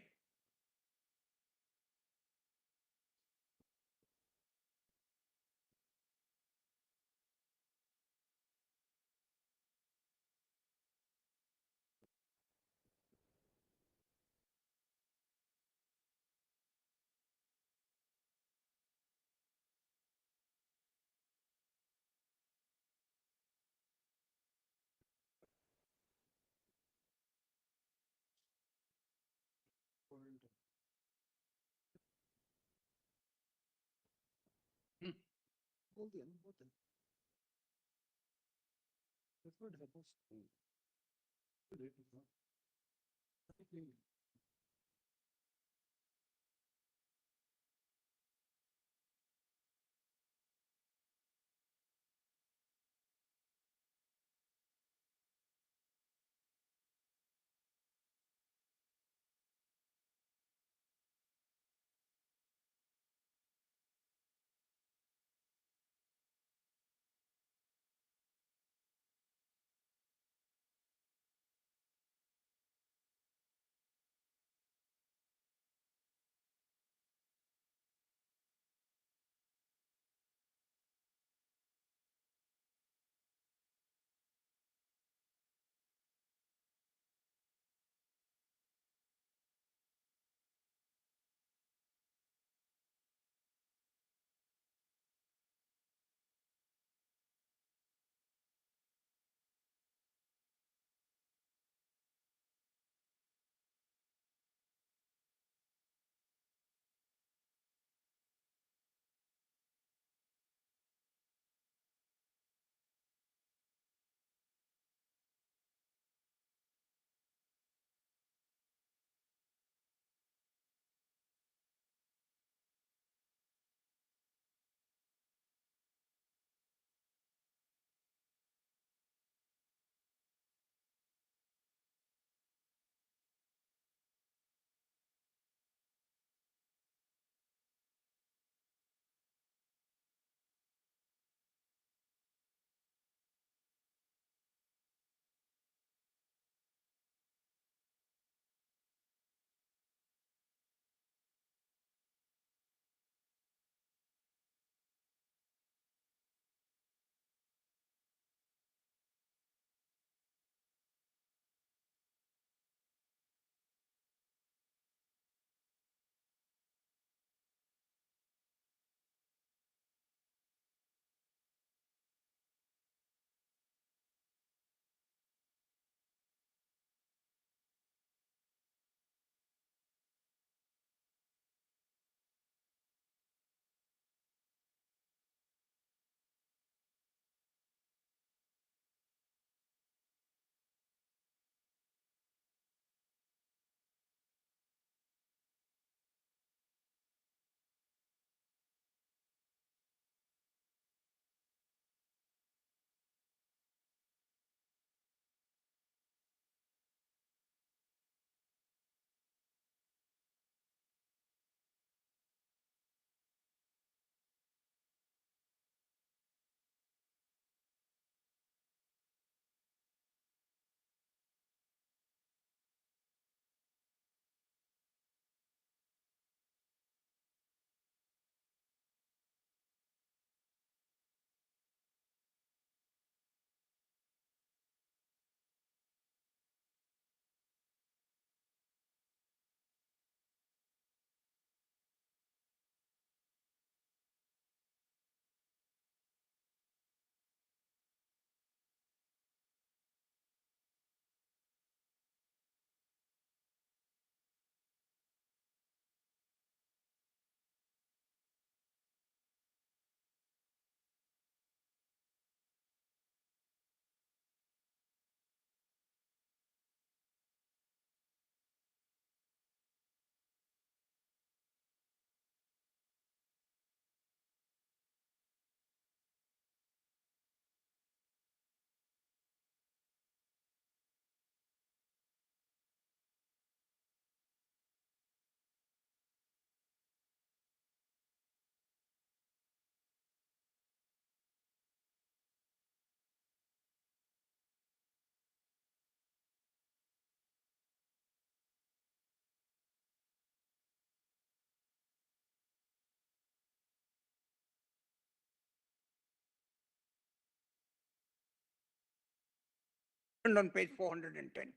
on page 410.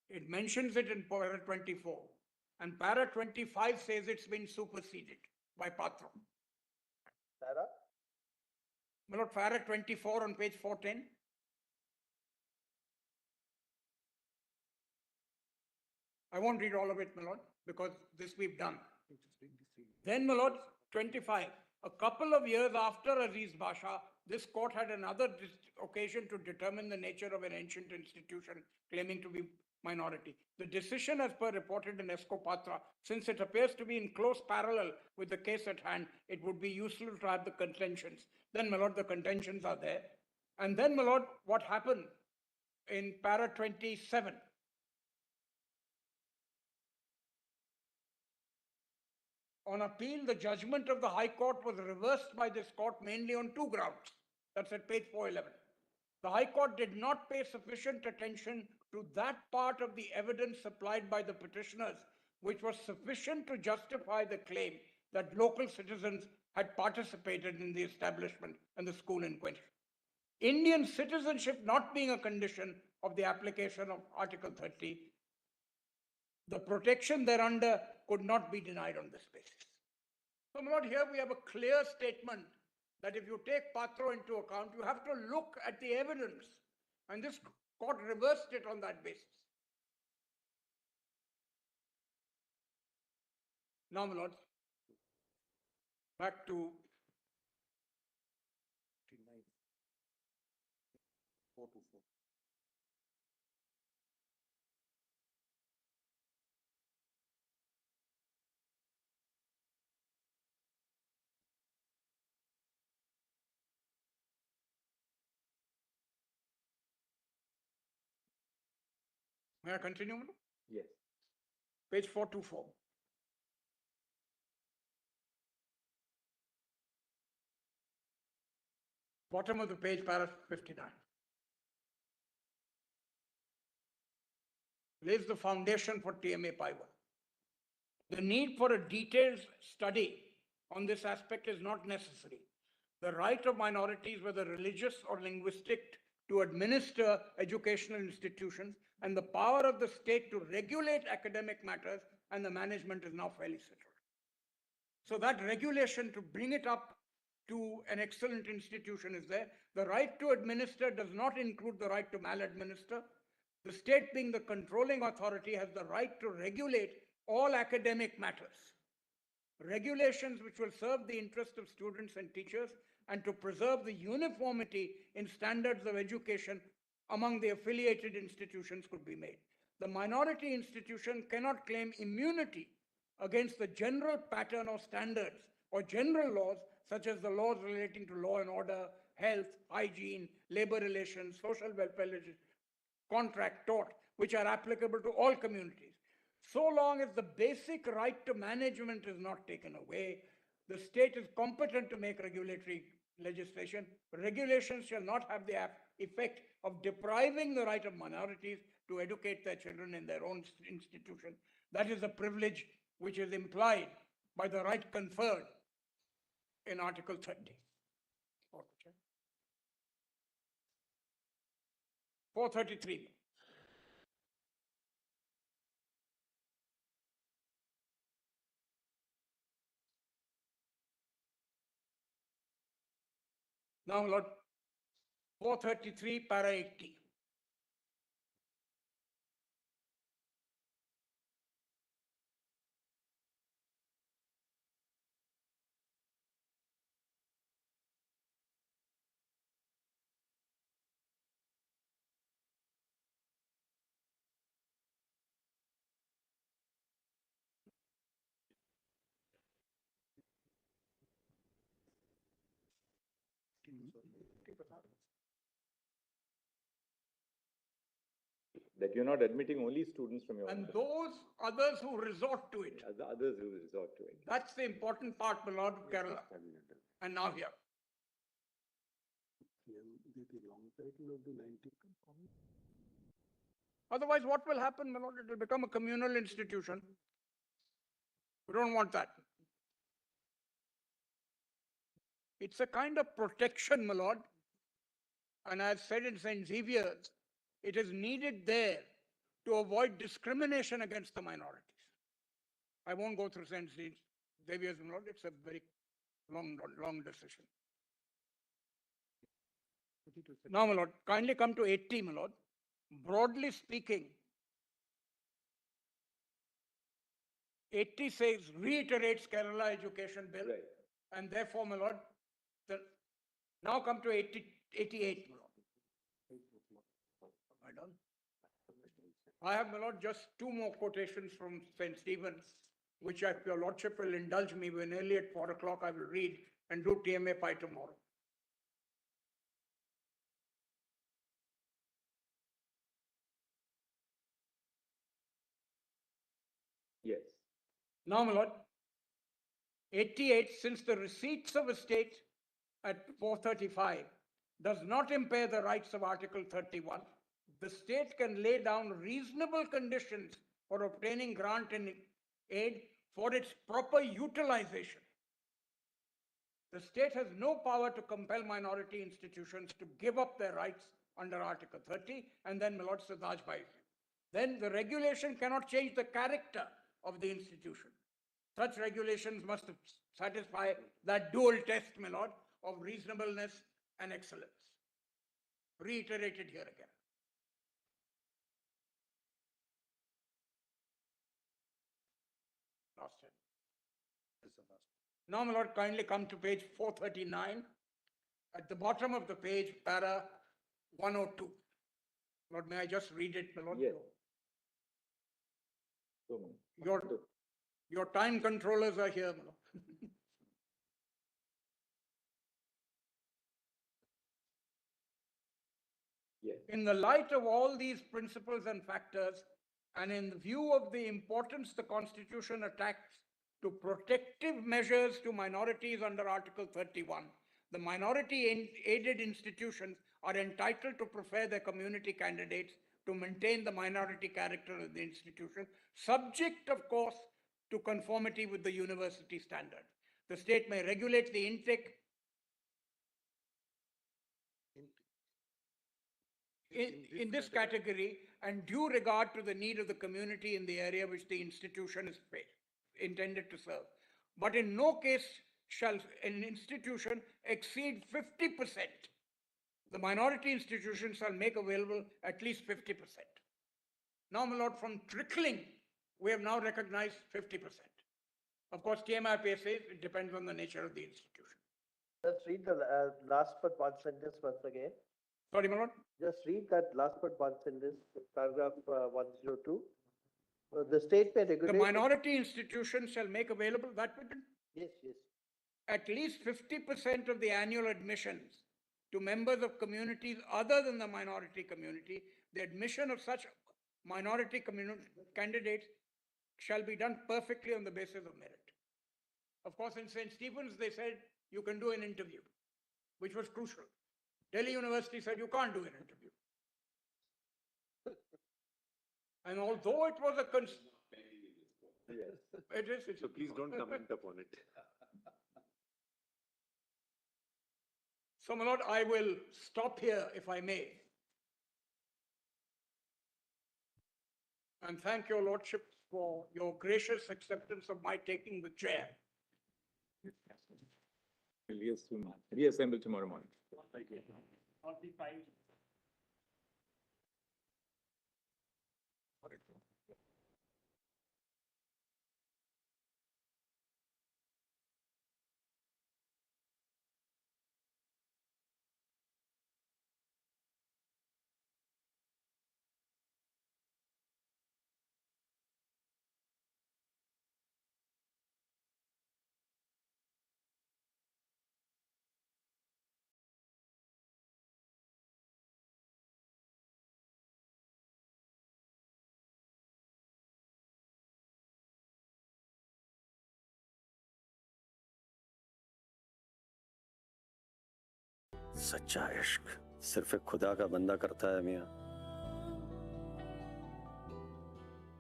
It mentions it in para 24. And para 25 says it's been superseded by Patra. Sarah? My lord, para 24 on page 410. I won't read all of it, my lord, because this we've done. Then, my lord, 25. A couple of years after Aziz Basha, this court had another occasion to determine the nature of an ancient institution claiming to be minority. The decision, as per reported in Escopatra, since it appears to be in close parallel with the case at hand, it would be useful to have the contentions. Then, my lord, the contentions are there. And then, my lord, what happened in para 27? On appeal, the judgment of the High Court was reversed by this court mainly on two grounds. That's at page 411. The High Court did not pay sufficient attention to that part of the evidence supplied by the petitioners, which was sufficient to justify the claim that local citizens had participated in the establishment and the school in question. Indian citizenship not being a condition of the application of Article 30, the protection thereunder could not be denied on this basis. So, my lord, here we have a clear statement that if you take Patro into account, you have to look at the evidence. And this court reversed it on that basis. Now, my lord, back to 424. may I continue, my lord? Yes. Page 424. Bottom of the page, paragraph 59. Lays the foundation for TMA Pi 1. The need for a detailed study on this aspect is not necessary. The right of minorities, whether religious or linguistic, to administer educational institutions and the power of the state to regulate academic matters and the management is now fairly settled. So that regulation to bring it up to an excellent institution is there. The right to administer does not include the right to maladminister. The state, being the controlling authority, has the right to regulate all academic matters. Regulations which will serve the interest of students and teachers and to preserve the uniformity in standards of education among the affiliated institutions could be made. The minority institution cannot claim immunity against the general pattern or standards or general laws such as the laws relating to law and order, health, hygiene, labor relations, social welfare legislation, contract, tort, which are applicable to all communities. So long as the basic right to management is not taken away, the state is competent to make regulatory legislation. Regulations shall not have the effect of depriving the right of minorities to educate their children in their own institution. That is a privilege which is implied by the right conferred in Article 30. 433. Now, Lord, 433, para 80. That you're not admitting only students from your And own those others who resort to it. the others who resort to it. That's the important part, my Lord of Kerala. And now here. Otherwise, what will happen, my Lord? It will become a communal institution. We don't want that. It's a kind of protection, my Lord, And I've said in St. Xavier's, it is needed there to avoid discrimination against the minorities. I won't go through St. Xavier's, my lord. It's a very long decision. Now, my lord, kindly come to 80, my lord. Broadly speaking, 80 says, reiterates Kerala Education Bill. Right. And therefore, my lord, now come to 88, my lord. Am I done? I have, my lord, just two more quotations from St. Stephen's, which if your lordship will indulge me, when early at 4 o'clock I will read and do TMA Pi tomorrow. Yes. Now, my lord, 88, since the receipts of a state at 435 does not impair the rights of Article 31, the state can lay down reasonable conditions for obtaining grant and aid for its proper utilization. The state has no power to compel minority institutions to give up their rights under Article 30, and then my lord Siddhaj Bhai. Then the regulation cannot change the character of the institution. Such regulations must satisfy that dual test, my lord, of reasonableness and excellence. Reiterated here again. Last time. Now, my lord, kindly come to page 439. At the bottom of the page, para 102. Lord, may I just read it, my lord? Yes. Your time controllers are here, my lord. Yes. In the light of all these principles and factors, and in view of the importance the Constitution attaches to protective measures to minorities under Article 31, the minority-aided institutions are entitled to prefer their community candidates to maintain the minority character of the institution, subject, of course, to conformity with the university standard. The state may regulate the intake in this category and due regard to the need of the community in the area which the institution is intended to serve. But in no case shall an institution exceed 50%. The minority institution shall make available at least 50%. Now, my lord, from trickling, we have now recognized 50%. Of course, TMIPA says it depends on the nature of the institution. Let's read the last but one sentence once again. Sorry, my lord. Just read that last but one sentence, paragraph 102. The state may regulate. The minority institution shall make available that written. Yes, yes. At least 50% of the annual admissions to members of communities other than the minority community. The admission of such minority candidates shall be done perfectly on the basis of merit. Of course, in St. Stephen's, they said you can do an interview, which was crucial. Delhi University said you can't do an interview. And although it was a it is. So please don't comment upon it. So, my lord, I will stop here if I may. And thank your lordship for your gracious acceptance of my taking the chair. Yes, soon. Reassemble tomorrow morning. Thank you. सच्चा इश्क सिर्फ एक खुदा का बंदा करता है मियां।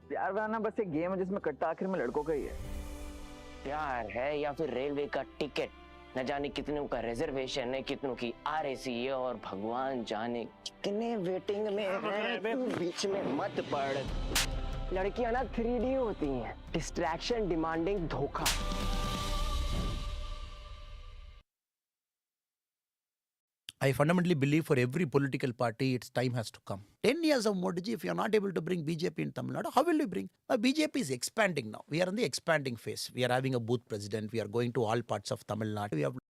प्यार वाना बस एक गेम है जिसमें कट्टा आखिर में लड़कों का ही है। प्यार है या फिर रेलवे का टिकट, न जाने कितनों का रिजर्वेशन है, कितनों की RAC है, और भगवान जाने कितने वेटिंग में हैं। तू बीच में मत पड़। लड़कियां ना 3D होती हैं, डिस्ट्रैक्शन डिमांडिंग धोखा। I fundamentally believe for every political party, its time has to come. 10 years of Modi ji, if you are not able to bring BJP in Tamil Nadu, how will you bring? BJP is expanding now. We are in the expanding phase. We are having a booth president. We are going to all parts of Tamil Nadu. We have